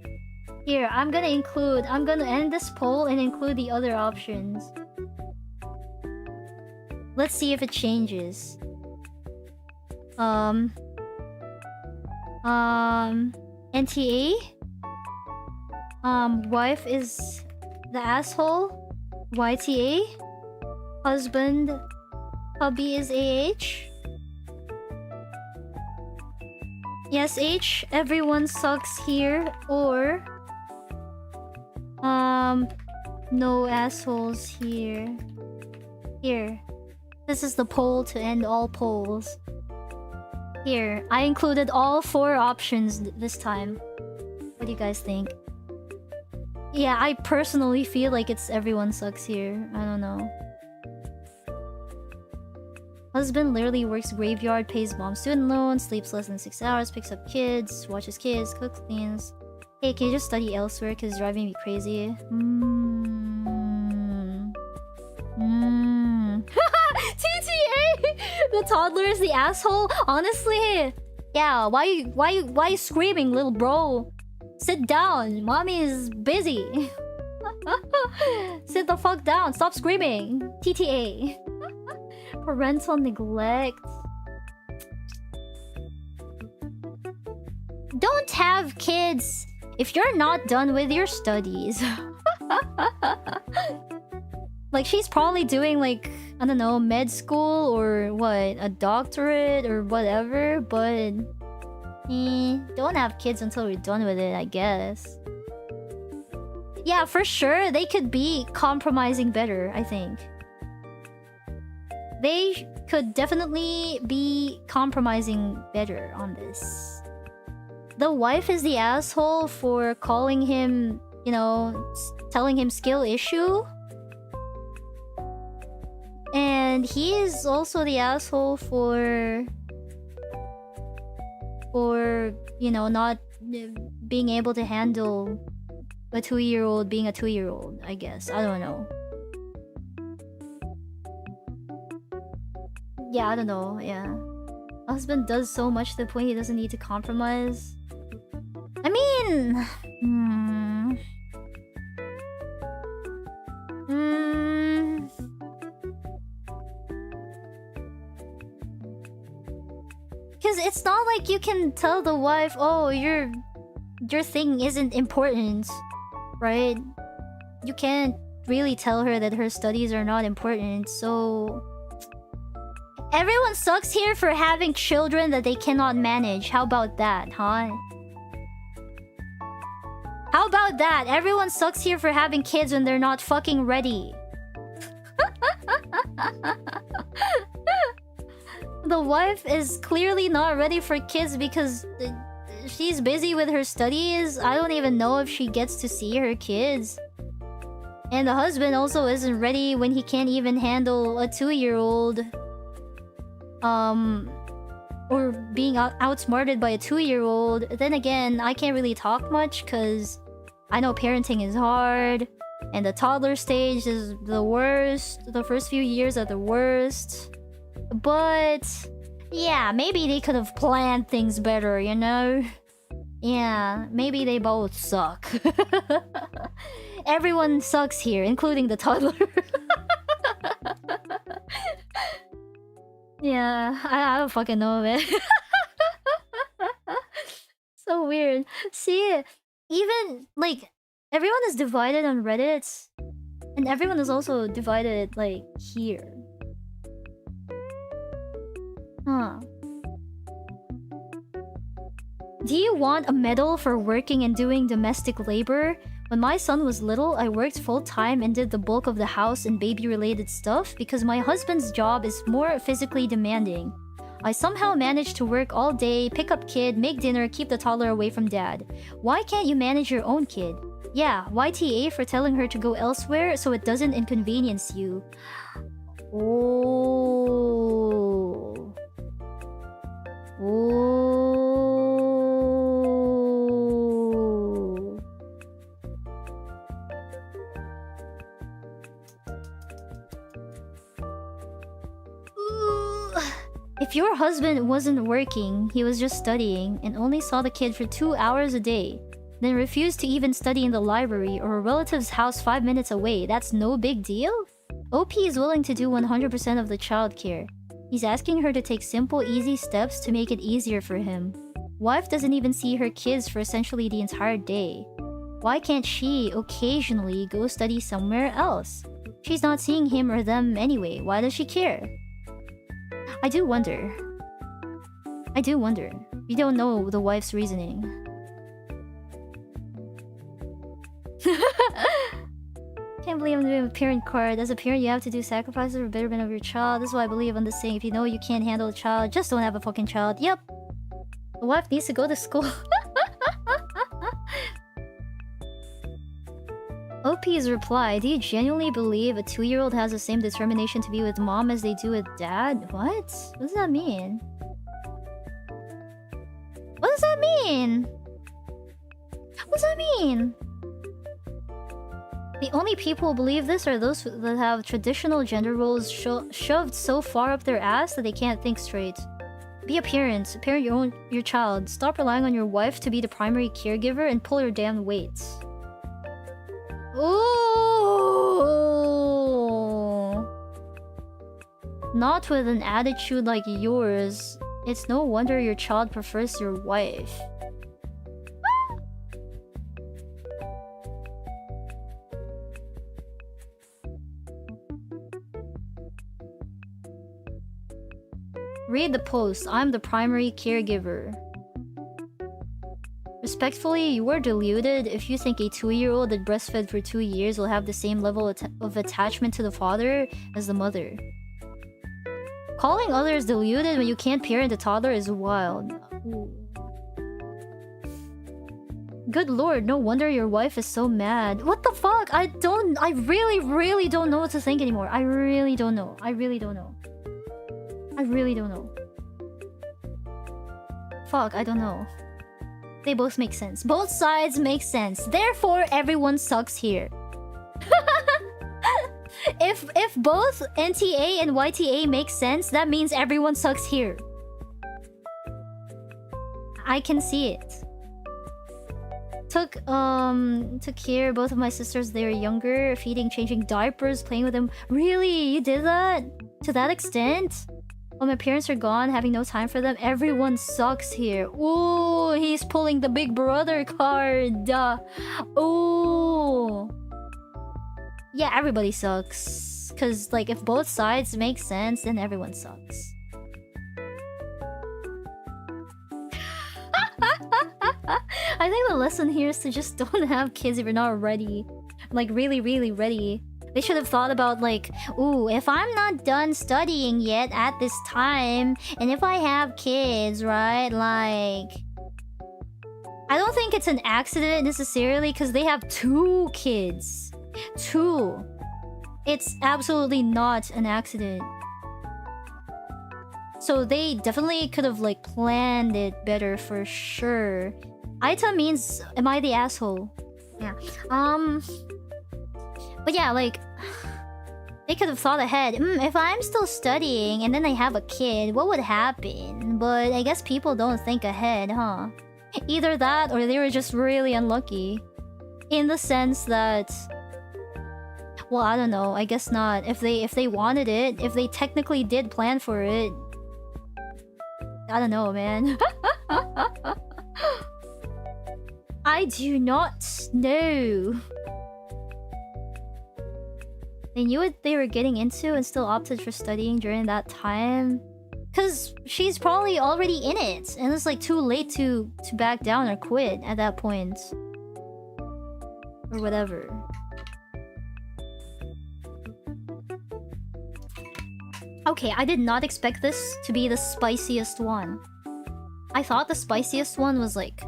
Here, I'm gonna end this poll and include the other options. Let's see if it changes. NTA? Wife is The asshole? YTA? Husband? Hubby is AH? Yes, H. Everyone sucks here. Or... no assholes here. Here. This is the poll to end all polls. Here. I included all 4 options this time. What do you guys think? Yeah, I personally feel like it's everyone sucks here. I don't know. Husband literally works graveyard, pays mom's student loans, sleeps less than 6 hours, picks up kids, watches kids, cooks, cleans. Hey, can you just study elsewhere? Cause it's driving me crazy. TTA! The toddler is the asshole? Honestly? Yeah, why you screaming, little bro? Sit down. Mommy is busy. Sit the fuck down. Stop screaming. TTA. Parental neglect. Don't have kids if you're not done with your studies. Like, she's probably doing, like, I don't know, med school or what, a doctorate or whatever, but don't have kids until we're done with it, I guess. Yeah, for sure, they could be compromising better, I think. They could definitely be compromising better on this. The wife is the asshole for calling him, you know, telling him skill issue. And he is also the asshole for you know, not being able to handle a 2-year-old being a 2-year-old, I guess. I don't know. Yeah, I don't know, yeah. Husband does so much to the point he doesn't need to compromise. I mean... Because it's not like you can tell the wife, oh, your thing isn't important, right? You can't really tell her that her studies are not important, so... Everyone sucks here for having children that they cannot manage. How about that, huh? How about that? Everyone sucks here for having kids when they're not fucking ready. The wife is clearly not ready for kids because she's busy with her studies. I don't even know if she gets to see her kids. And the husband also isn't ready when he can't even handle a 2-year-old. Or being outsmarted by a 2-year-old. Then again, I can't really talk much because I know parenting is hard. And the toddler stage is the worst. The first few years are the worst. But yeah, maybe they could have planned things better, you know? Yeah, maybe they both suck. Everyone sucks here, including the toddler. Yeah, I don't fucking know, man. So weird. See, even, like, everyone is divided on Reddit. And everyone is also divided, like, here. Huh. Do you want a medal for working and doing domestic labor? When my son was little, I worked full-time and did the bulk of the house and baby-related stuff because my husband's job is more physically demanding. I somehow managed to work all day, pick up kid, make dinner, keep the toddler away from dad. Why can't you manage your own kid? Yeah, YTA for telling her to go elsewhere so it doesn't inconvenience you. Oh. Oh. If your husband wasn't working, he was just studying, and only saw the kid for 2 hours a day, then refused to even study in the library or a relative's house 5 minutes away, that's no big deal? OP is willing to do 100% of the childcare. He's asking her to take simple, easy steps to make it easier for him. Wife doesn't even see her kids for essentially the entire day. Why can't she occasionally go study somewhere else? She's not seeing him or them anyway. Why does she care? I do wonder. I do wonder. We don't know the wife's reasoning. Can't believe I'm doing a parent card. As a parent, you have to do sacrifices for the betterment of your child. This is why I believe on this saying. If you know you can't handle a child, just don't have a fucking child. Yep. The wife needs to go to school. OP's reply. Do you genuinely believe a 2-year-old has the same determination to be with mom as they do with dad? What? What does that mean? What does that mean? What does that mean? The only people who believe this are those that have traditional gender roles shoved so far up their ass that they can't think straight. Be a parent. Parent your child. Stop relying on your wife to be the primary caregiver and pull your damn weight. Ooh. Not with an attitude like yours. It's no wonder your child prefers your wife. Read the post. I'm the primary caregiver. Respectfully, you are deluded if you think a 2-year-old that breastfed for 2 years will have the same level of attachment to the father as the mother. Calling others deluded when you can't parent a toddler is wild. Ooh. Good lord, no wonder your wife is so mad. What the fuck? I really, really don't know what to think anymore. I really don't know. I really don't know. I really don't know. Fuck, I don't know. They both make sense. Both sides make sense. Therefore, everyone sucks here. If both NTA and YTA make sense, that means everyone sucks here. I can see it. Took care of both of my sisters. They were younger, feeding, changing diapers, playing with them. Really? You did that? To that extent? When my parents are gone, having no time for them, everyone sucks here. Ooh, he's pulling the big brother card. Ooh. Yeah, everybody sucks. Cause like if both sides make sense, then everyone sucks. I think the lesson here is to just don't have kids if you're not ready. Like really, really ready. They should have thought about like, ooh, if I'm not done studying yet at this time, and if I have kids, right, like... I don't think it's an accident necessarily, because they have 2 kids. 2. It's absolutely not an accident. So they definitely could have like planned it better for sure. Aita means, am I the asshole? Yeah. But yeah, like... They could have thought ahead. If I'm still studying and then I have a kid, what would happen? But I guess people don't think ahead, huh? Either that or they were just really unlucky. In the sense that... Well, I don't know. I guess not. If they wanted it, if they technically did plan for it... I don't know, man. I do not know. They knew what they were getting into and still opted for studying during that time. Cause she's probably already in it. And it's like too late to back down or quit at that point. Or whatever. Okay, I did not expect this to be the spiciest one. I thought the spiciest one was like...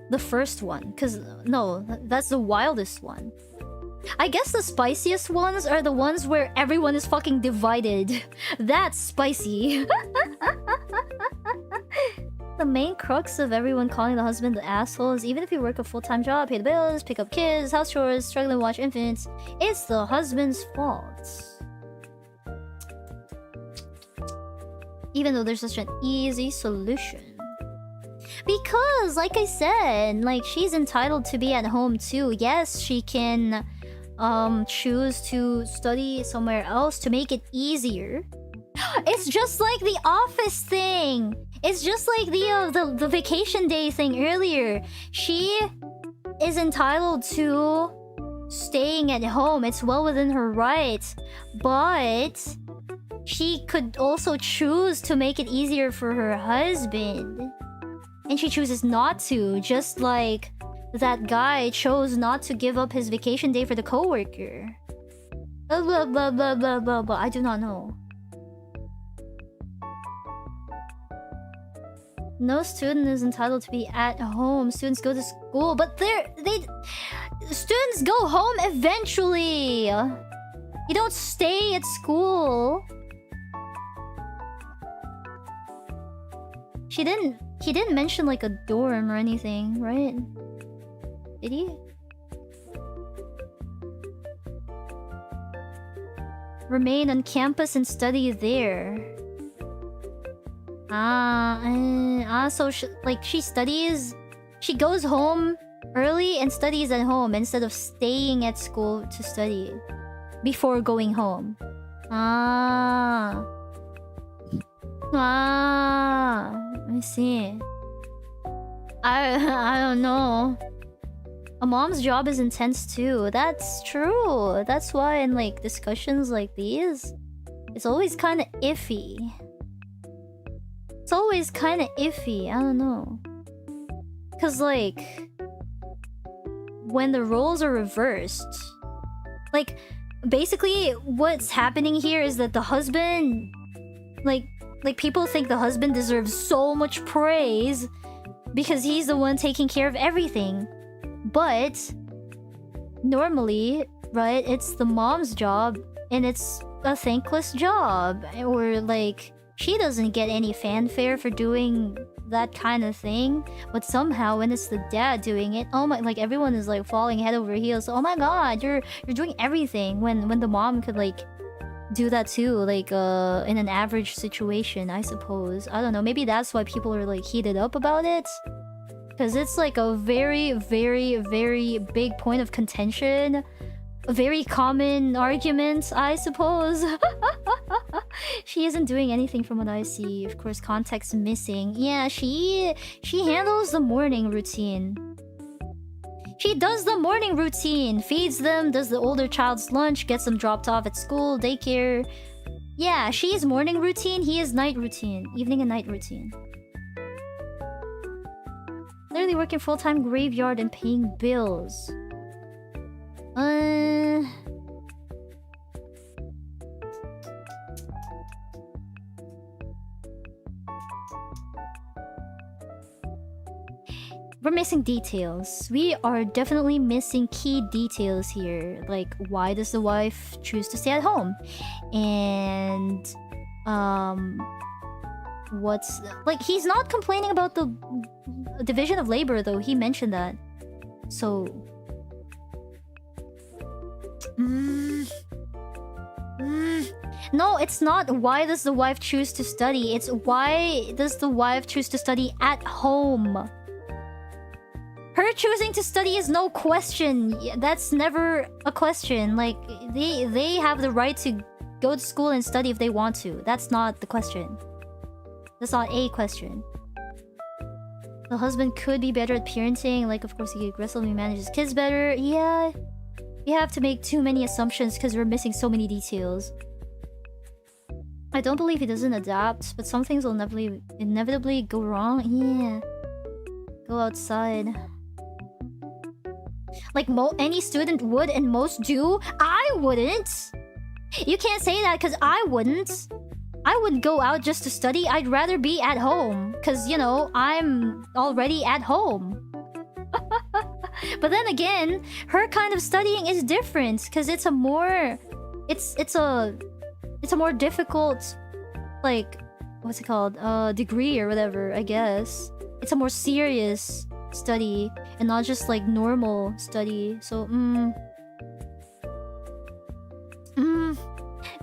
the first one. Cause, no, that's the wildest one. I guess the spiciest ones are the ones where everyone is fucking divided. That's spicy. The main crux of everyone calling the husband the asshole is even if you work a full-time job, pay the bills, pick up kids, house chores, struggling to watch infants, it's the husband's fault. Even though there's such an easy solution. Because, like I said, like, she's entitled to be at home too. Yes, she can choose to study somewhere else to make it easier. It's just like the office thing. It's just like the vacation day thing earlier. She is entitled to staying at home. It's well within her rights. But she could also choose to make it easier for her husband. And she chooses not to, just like that guy chose not to give up his vacation day for the coworker. Blah blah blah blah blah blah blah. I do not know. No student is entitled to be at home. Students go to school, but students go home eventually. You don't stay at school. He didn't mention like a dorm or anything, right? Did he? Remain on campus and study there. So she studies. She goes home early and studies at home instead of staying at school to study before going home. I see. I don't know. A mom's job is intense too. That's true. That's why in like discussions like these, it's always kind of iffy. It's always kind of iffy. I don't know. Cause like when the roles are reversed, like basically what's happening here is that the husband, like people think the husband deserves so much praise because he's the one taking care of everything. But normally, right, it's the mom's job and it's a thankless job. Or like she doesn't get any fanfare for doing that kind of thing. But somehow when it's the dad doing it, oh my, like everyone is like falling head over heels. Oh my god, you're doing everything when the mom could like do that too, like in an average situation, I suppose. I don't know, maybe that's why people are like heated up about it. Because it's like a very, very, very big point of contention. A very common argument, I suppose. She isn't doing anything from what I see. Of course, context missing. Yeah, she handles the morning routine. She does the morning routine. Feeds them, does the older child's lunch, gets them dropped off at school, daycare. Yeah, she's morning routine, he is night routine. Evening and night routine. Literally working full-time graveyard and paying bills. We're missing details. We are definitely missing key details here. Like, why does the wife choose to stay at home? And what's like, he's not complaining about the division of labor though. He mentioned that. So no, it's not why does the wife choose to study. It's why does the wife choose to study at home. Her choosing to study is no question. That's never a question. Like, they have the right to go to school and study if they want to. That's not the question. That's not a question. The husband could be better at parenting. Like, of course, he aggressively manages kids better. Yeah. You have to make too many assumptions because we're missing so many details. I don't believe he doesn't adapt, but some things will inevitably go wrong. Yeah. Go outside. Like any student would and most do. I wouldn't. You can't say that because I wouldn't. I wouldn't go out just to study. I'd rather be at home because, you know, I'm already at home. But then again, her kind of studying is different because it's a more more difficult, like, what's it called, degree or whatever, I guess. It's a more serious study and not just like normal study. So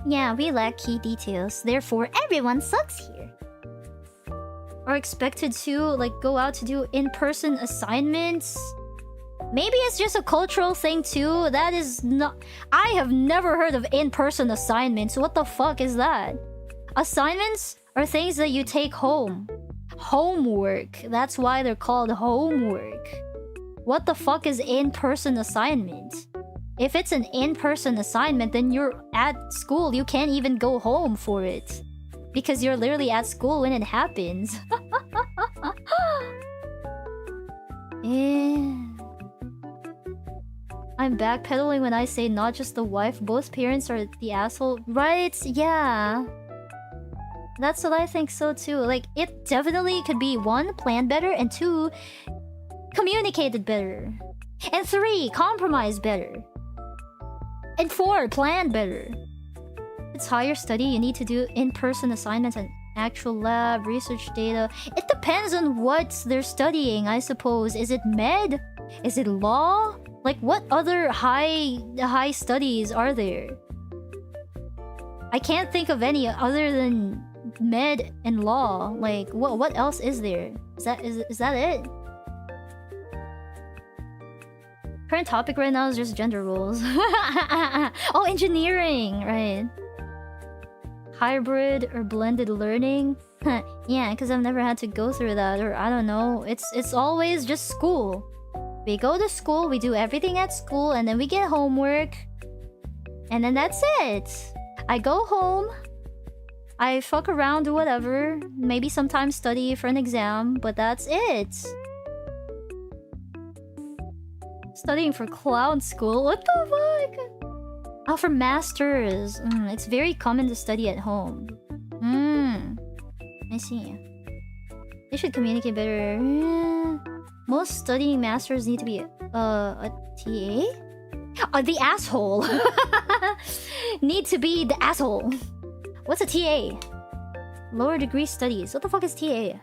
yeah, we lack key details, therefore everyone sucks here. Are expected to like go out to do in-person assignments. Maybe it's just a cultural thing too. That is not... I have never heard of in-person assignments. What the fuck is that? Assignments are things that you take home. Homework. That's why they're called homework. What the fuck is in-person assignment? If it's an in-person assignment, then you're at school. You can't even go home for it. Because you're literally at school when it happens. I'm backpedaling when I say not just the wife, both parents are the asshole. Right? Yeah. That's what I think so too. Like, it definitely could be 1, planned better, and 2, communicated better. And 3, compromised better. And 4, planned better. It's higher study, you need to do in-person assignments and actual lab, research data. It depends on what they're studying, I suppose. Is it med? Is it law? Like, what other high studies are there? I can't think of any other than med and law. Like, what else is there? Is that it? Current topic right now is just gender roles. Oh, engineering, right? Hybrid or blended learning? Yeah, because I've never had to go through that, or I don't know. It's always just school. We go to school, we do everything at school, and then we get homework. And then that's it. I go home. I fuck around, do whatever. Maybe sometimes study for an exam, but that's it. Studying for clown school? What the fuck? Oh, for masters. It's very common to study at home. I see. They should communicate better. Most studying masters need to be a TA? The asshole. Need to be the asshole. What's a TA? Lower degree studies. What the fuck is TA?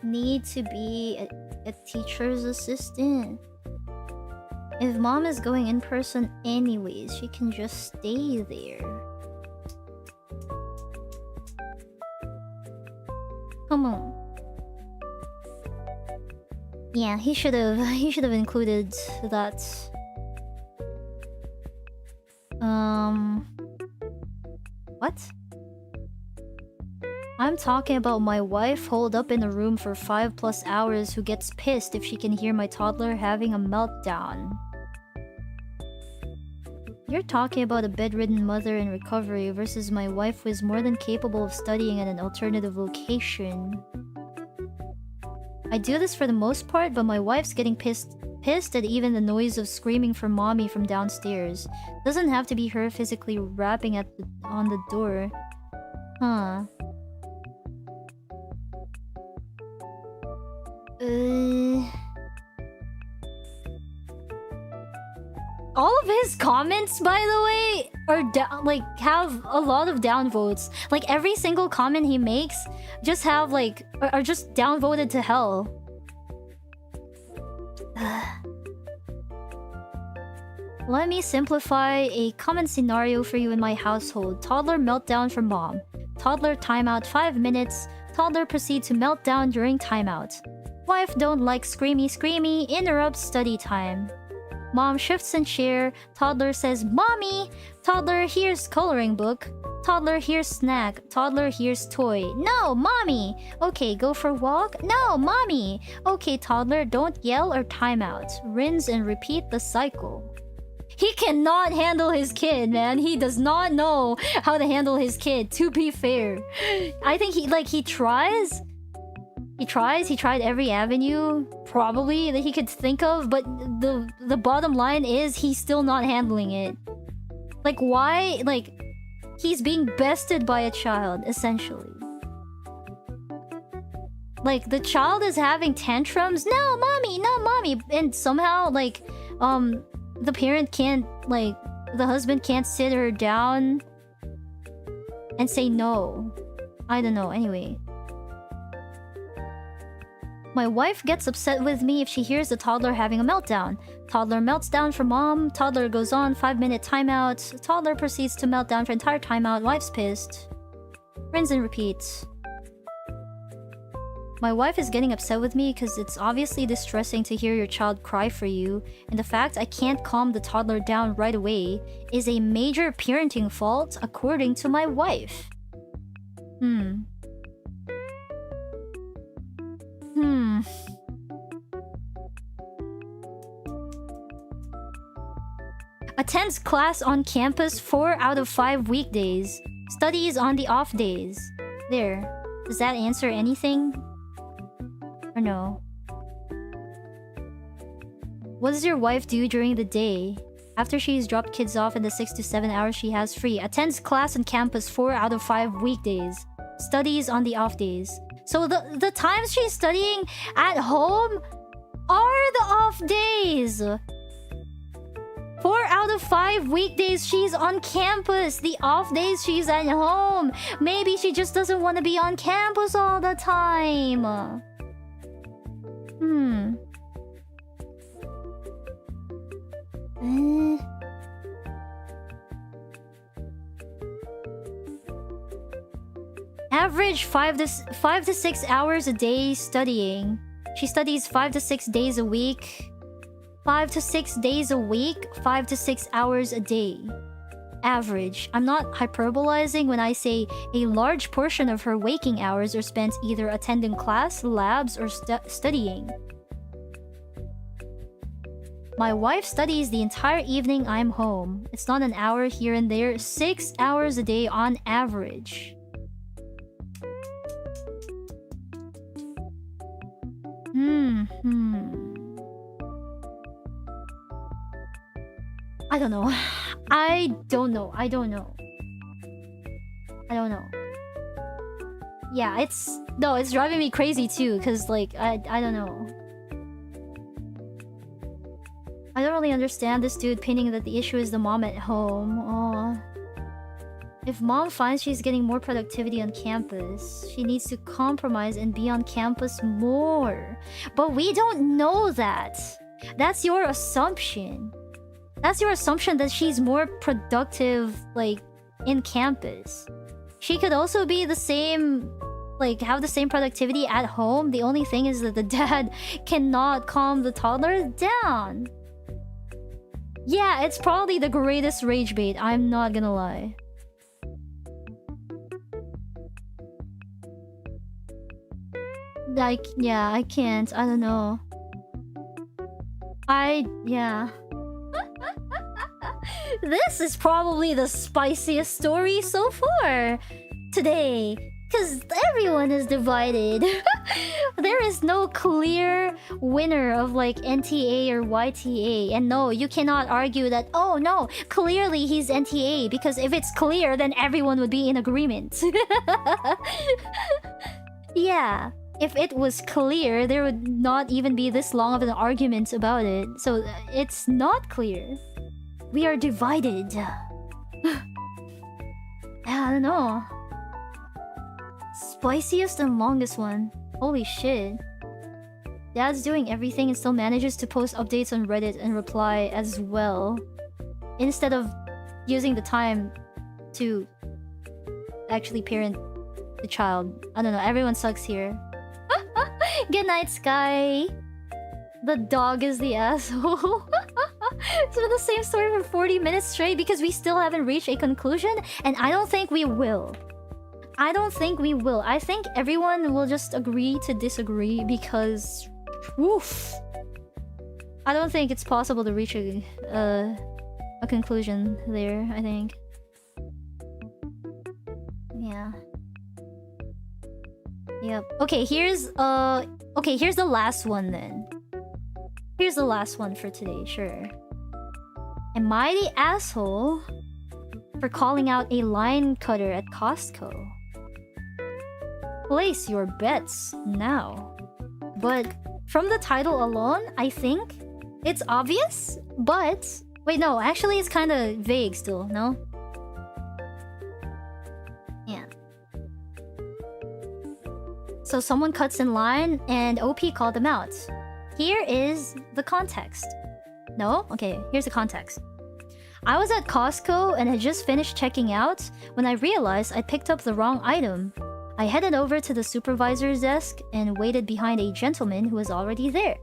Need to be a teacher's assistant. If mom is going in person anyways, she can just stay there. Come on. Yeah, he should have included that. What? I'm talking about my wife holed up in a room for 5+ hours who gets pissed if she can hear my toddler having a meltdown. You're talking about a bedridden mother in recovery versus my wife who is more than capable of studying at an alternative location. I do this for the most part, but my wife's getting pissed at even the noise of screaming for mommy from downstairs. Doesn't have to be her physically rapping on the door. Huh. All of his comments, by the way, are like have a lot of downvotes. Like every single comment he makes just have like are just downvoted to hell. Let me simplify a common scenario for you in my household. Toddler meltdown from mom. Toddler timeout 5 minutes. Toddler proceed to meltdown during timeout. Wife don't like screamy, interrupts study time. Mom shifts in chair. Toddler says, "Mommy!" Toddler hears coloring book. Toddler hears snack. Toddler hears toy. "No, mommy!" Okay, go for walk. "No, mommy!" Okay, toddler, don't yell or timeout. Rinse and repeat the cycle. He cannot handle his kid, man. He does not know how to handle his kid, to be fair. I think he tries. He tried every avenue, probably, that he could think of, but the bottom line is he's still not handling it. Like, why? Like, he's being bested by a child, essentially. Like, the child is having tantrums. "No, mommy! No, mommy!" And somehow, like, the parent can't, like, the husband can't sit her down and say no. I don't know, anyway. My wife gets upset with me if she hears the toddler having a meltdown. Toddler melts down for mom. Toddler goes on 5-minute timeout. Toddler proceeds to melt down for entire timeout. Wife's pissed. Rinse and repeat. My wife is getting upset with me because it's obviously distressing to hear your child cry for you, and the fact I can't calm the toddler down right away is a major parenting fault according to my wife. Attends class on campus 4 out of 5 weekdays. Studies on the off days. There. Does that answer anything? Or no? What does your wife do during the day? After she's dropped kids off in the 6 to 7 hours she has free. Attends class on campus 4 out of 5 weekdays. Studies on the off days. So the times she's studying at home are the off days. 4 out of 5 weekdays she's on campus. The off days she's at home. Maybe she just doesn't want to be on campus all the time. Average 5 to 6 hours a day studying. She studies 5 to 6 days a week. 5 to 6 days a week, 5 to 6 hours a day. Average. I'm not hyperbolizing when I say a large portion of her waking hours are spent either attending class, labs, or studying. My wife studies the entire evening I'm home. It's not an hour here and there, 6 hours a day on average. I don't know. I don't know. Yeah, it's driving me crazy too, because like I don't know. I don't really understand this dude painting that the issue is the mom at home. Aw. If mom finds she's getting more productivity on campus, she needs to compromise and be on campus more. But we don't know that. That's your assumption. That's your assumption that she's more productive, like, in campus. She could also be the same, like, have the same productivity at home. The only thing is that the dad cannot calm the toddler down. Yeah, it's probably the greatest rage bait, I'm not gonna lie. Like, yeah, I can't. I don't know. Yeah. This is probably the spiciest story so far today, because everyone is divided. There is no clear winner of like NTA or YTA, and no, you cannot argue that, oh no, clearly he's NTA, because if it's clear, then everyone would be in agreement. Yeah, if it was clear, there would not even be this long of an argument about it. So it's not clear. We are divided. I don't know. Spiciest and longest one. Holy shit. Dad's doing everything and still manages to post updates on Reddit and reply as well, instead of using the time to actually parent the child. I don't know, everyone sucks here. Good night, Sky. The dog is the asshole. It's been the same story for 40 minutes straight because we still haven't reached a conclusion, and I don't think we will. I think everyone will just agree to disagree because... Oof. I don't think it's possible to reach a conclusion there, I think. Yeah. Yep. Okay, here's the last one then. Here's the last one for today, sure. Am I the asshole for calling out a line cutter at Costco? Place your bets now. But from the title alone, I think it's obvious, but... Wait, no, actually it's kind of vague still, no? Yeah. So someone cuts in line and OP called them out. Here is the context. No? Okay, here's the context. I was at Costco and had just finished checking out when I realized I picked up the wrong item. I headed over to the supervisor's desk and waited behind a gentleman who was already there.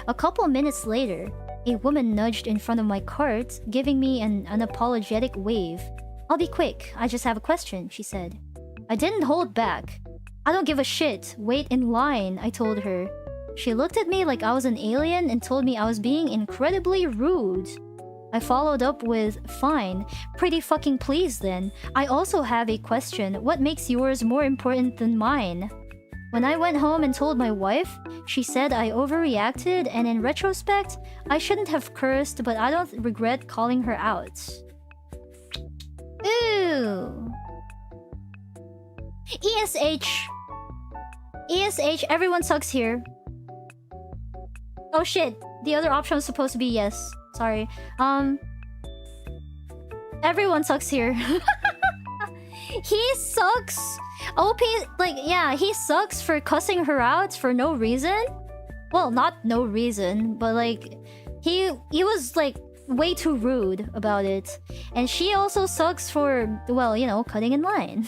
A couple minutes later, a woman nudged in front of my cart, giving me an unapologetic wave. "I'll be quick, I just have a question," she said. I didn't hold back. I don't give a shit. Wait in line, I told her. She looked at me like I was an alien and told me I was being incredibly rude. I followed up with, fine. Pretty fucking pleased then. I also have a question. What makes yours more important than mine? When I went home and told my wife, she said I overreacted and in retrospect, I shouldn't have cursed, but I don't regret calling her out. Ooh. ESH. ESH, everyone sucks here. Oh shit, the other option was supposed to be yes. Sorry. Everyone sucks here. He sucks. OP, like, yeah, he sucks for cussing her out for no reason. Well, not no reason, but like, he was like way too rude about it. And she also sucks for, well, you know, cutting in line.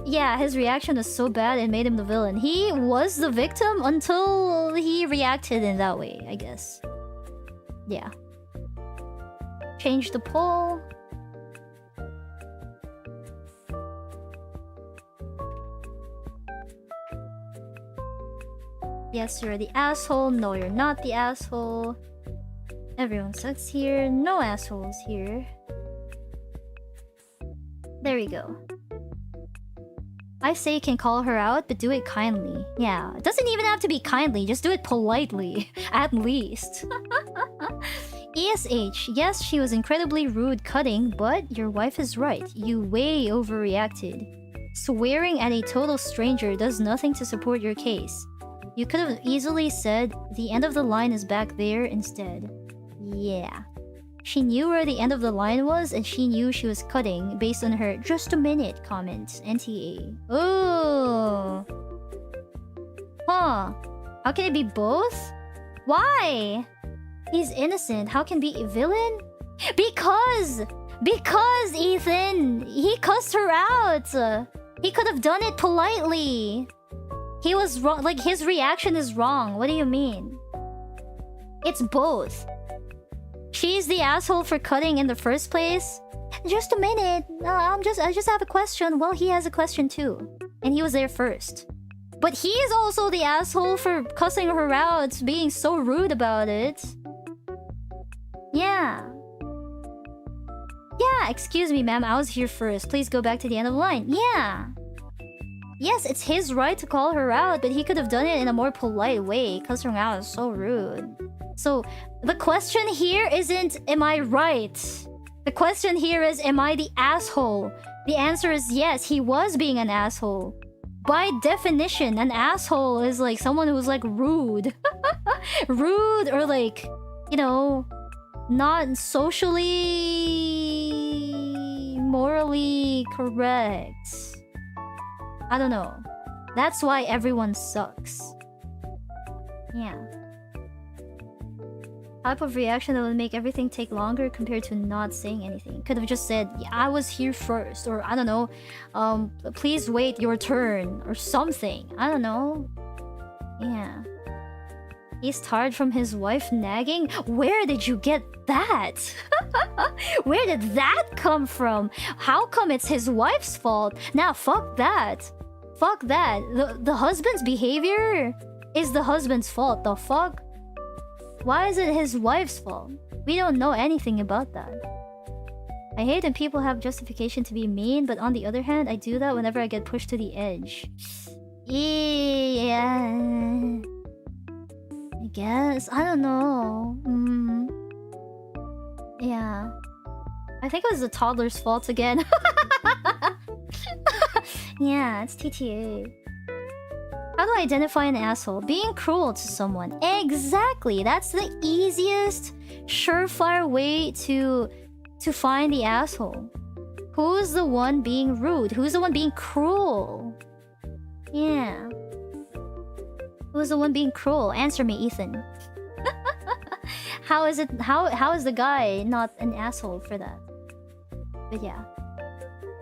Yeah, his reaction was so bad it made him the villain. He was the victim until he reacted in that way, I guess. Yeah. Change the poll. Yes, you're the asshole. No, you're not the asshole. Everyone sucks here. No assholes here. There we go. I say you can call her out, but do it kindly. Yeah, it doesn't even have to be kindly. Just do it politely, at least. ESH, yes, she was incredibly rude cutting, but your wife is right. You way overreacted. Swearing at a total stranger does nothing to support your case. You could have easily said, the end of the line is back there instead. Yeah. She knew where the end of the line was, and she knew she was cutting based on her "just a minute" comment. NTA. Oh. Huh. How can it be both? Why? He's innocent. How can be a villain? Because Ethan, he cussed her out. He could have done it politely. He was wrong. Like, his reaction is wrong. What do you mean? It's both. She's the asshole for cutting in the first place. Just a minute. I just have a question. Well, he has a question too. And he was there first. But he's also the asshole for cussing her out, being so rude about it. Yeah. Yeah, excuse me, ma'am. I was here first. Please go back to the end of the line. Yeah. Yes, it's his right to call her out, but he could have done it in a more polite way. Cussing her out is so rude. So, the question here isn't, am I right? The question here is, am I the asshole? The answer is yes, he was being an asshole. By definition, an asshole is like someone who's like rude. Rude or like, you know, not socially, morally correct. I don't know. That's why everyone sucks. Yeah. Type of reaction that would make everything take longer compared to not saying anything. Could have just said, yeah, I was here first, or I don't know, please wait your turn, or something. I don't know. Yeah. He's tired from his wife nagging? Where did you get that? Where did that come from? How come it's his wife's fault? Now, fuck that. Fuck that. The husband's behavior is the husband's fault. The fuck? Why is it his wife's fault? We don't know anything about that. I hate when people have justification to be mean, but on the other hand, I do that whenever I get pushed to the edge. Yeah. I guess. I don't know. Yeah. I think it was the toddler's fault again. Yeah, it's TTA. How do I identify an asshole? Being cruel to someone. Exactly! That's the easiest, surefire way to find the asshole. Who's the one being rude? Who's the one being cruel? Yeah. Who's the one being cruel? Answer me, Ethan. How is it? How is the guy not an asshole for that? But yeah.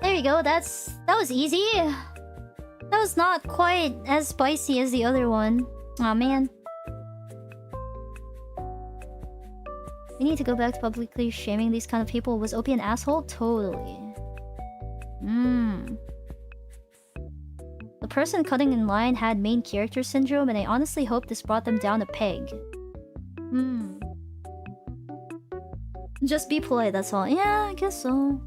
There you go. That was easy. That was not quite as spicy as the other one. Aw, man. We need to go back to publicly shaming these kind of people. Was OP an asshole? Totally. The person cutting in line had main character syndrome, and I honestly hope this brought them down a peg. Just be polite, that's all. Yeah, I guess so.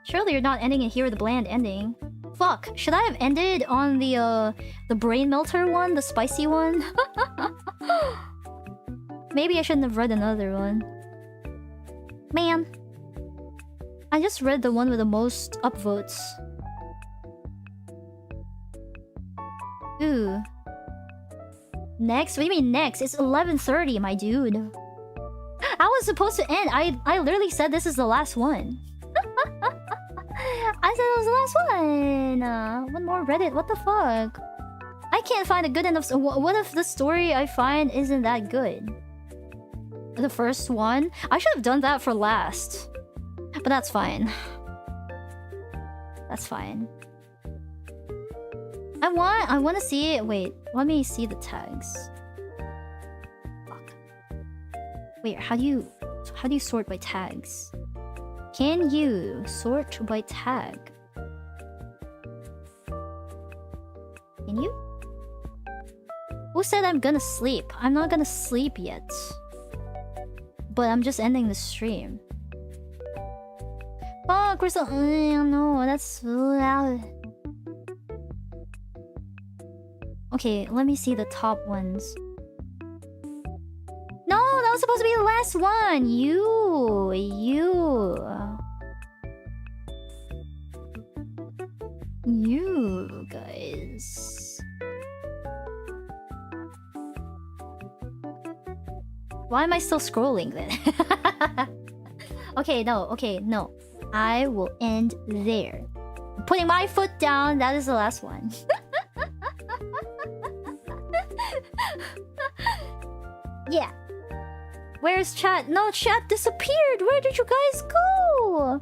Surely you're not ending it here with a bland ending. Fuck, should I have ended on the brain melter one? The spicy one? Maybe I shouldn't have read another one. Man. I just read the one with the most upvotes. Ooh. Next? What do you mean next? It's 11:30, my dude. I was supposed to end. I literally said this is the last one. I said it was the last one. One more Reddit. What the fuck? I can't find a good enough. What if the story I find isn't that good? The first one? I should have done that for last. But that's fine. That's fine. I want to see it. Wait, let me see the tags. Fuck. Wait, how do you sort by tags? Can you sort by tag? Can you? Who said I'm gonna sleep? I'm not gonna sleep yet. But I'm just ending the stream. Fuck, we're so... no, that's so loud. Okay, let me see the top ones. No, that was supposed to be the last one! You guys. Why am I still scrolling then? Okay, no. I will end there. I'm putting my foot down. That is the last one. Yeah. Where's chat? No, chat disappeared. Where did you guys go?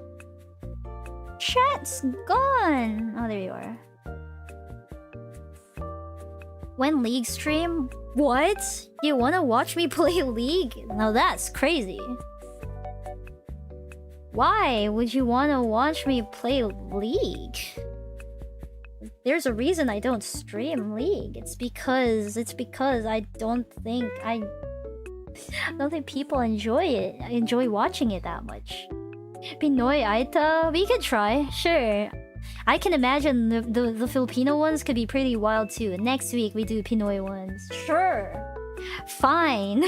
Chat's gone. Oh, there you are. When League stream? What? You wanna watch me play League? Now that's crazy. Why would you wanna watch me play League? There's a reason I don't stream League. It's because I don't think people enjoy it. I enjoy watching it that much. Pinoy Aita? We could try, sure. I can imagine the Filipino ones could be pretty wild too. Next week we do Pinoy ones. Sure. Fine.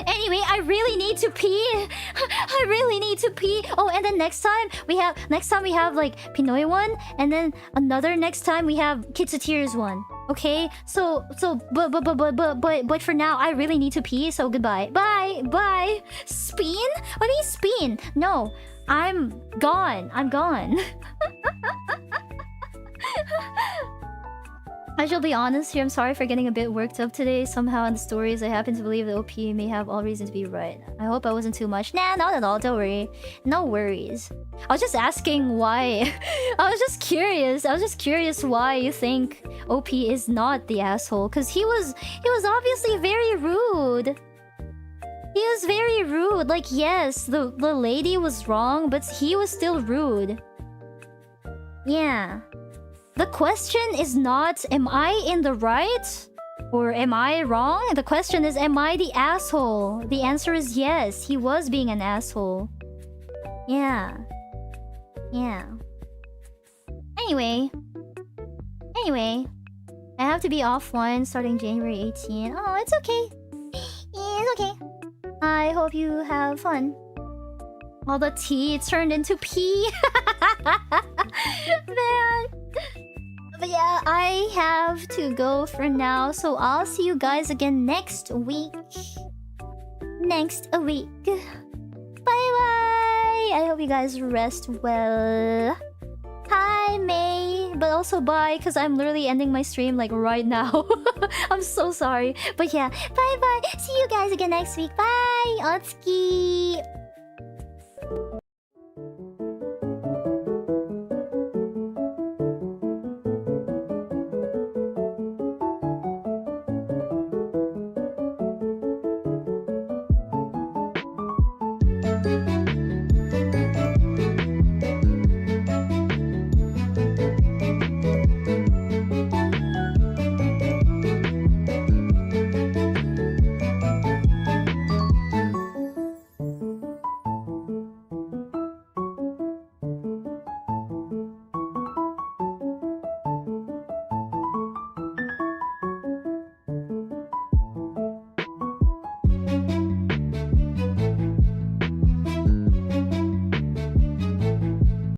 Anyway, I really need to pee. I really need to pee. Oh, and then next time we have like Pinoy one, and then another next time we have Kitsutears one. Okay? So but for now I really need to pee, so goodbye. Bye. Spin? What do you spin? No, I'm gone. I shall be honest here, I'm sorry for getting a bit worked up today. Somehow in the stories, I happen to believe the OP may have all reason to be right. I hope I wasn't too much. Nah, not at all, don't worry. No worries. I was just asking why. I was just curious why you think OP is not the asshole. Cause he was obviously very rude. He was very rude. Like, yes, the lady was wrong, but he was still rude. Yeah. The question is not, am I in the right? Or am I wrong? The question is, am I the asshole? The answer is yes, he was being an asshole. Yeah. Anyway. I have to be offline starting January 18. Oh, it's okay. It's okay. I hope you have fun. All the tea turned into pee. Man. But yeah, I have to go for now, so I'll see you guys again next week. Bye-bye! I hope you guys rest well. Hi, May! But also bye, because I'm literally ending my stream like right now. I'm so sorry. But yeah, bye-bye! See you guys again next week. Bye! Otsuki!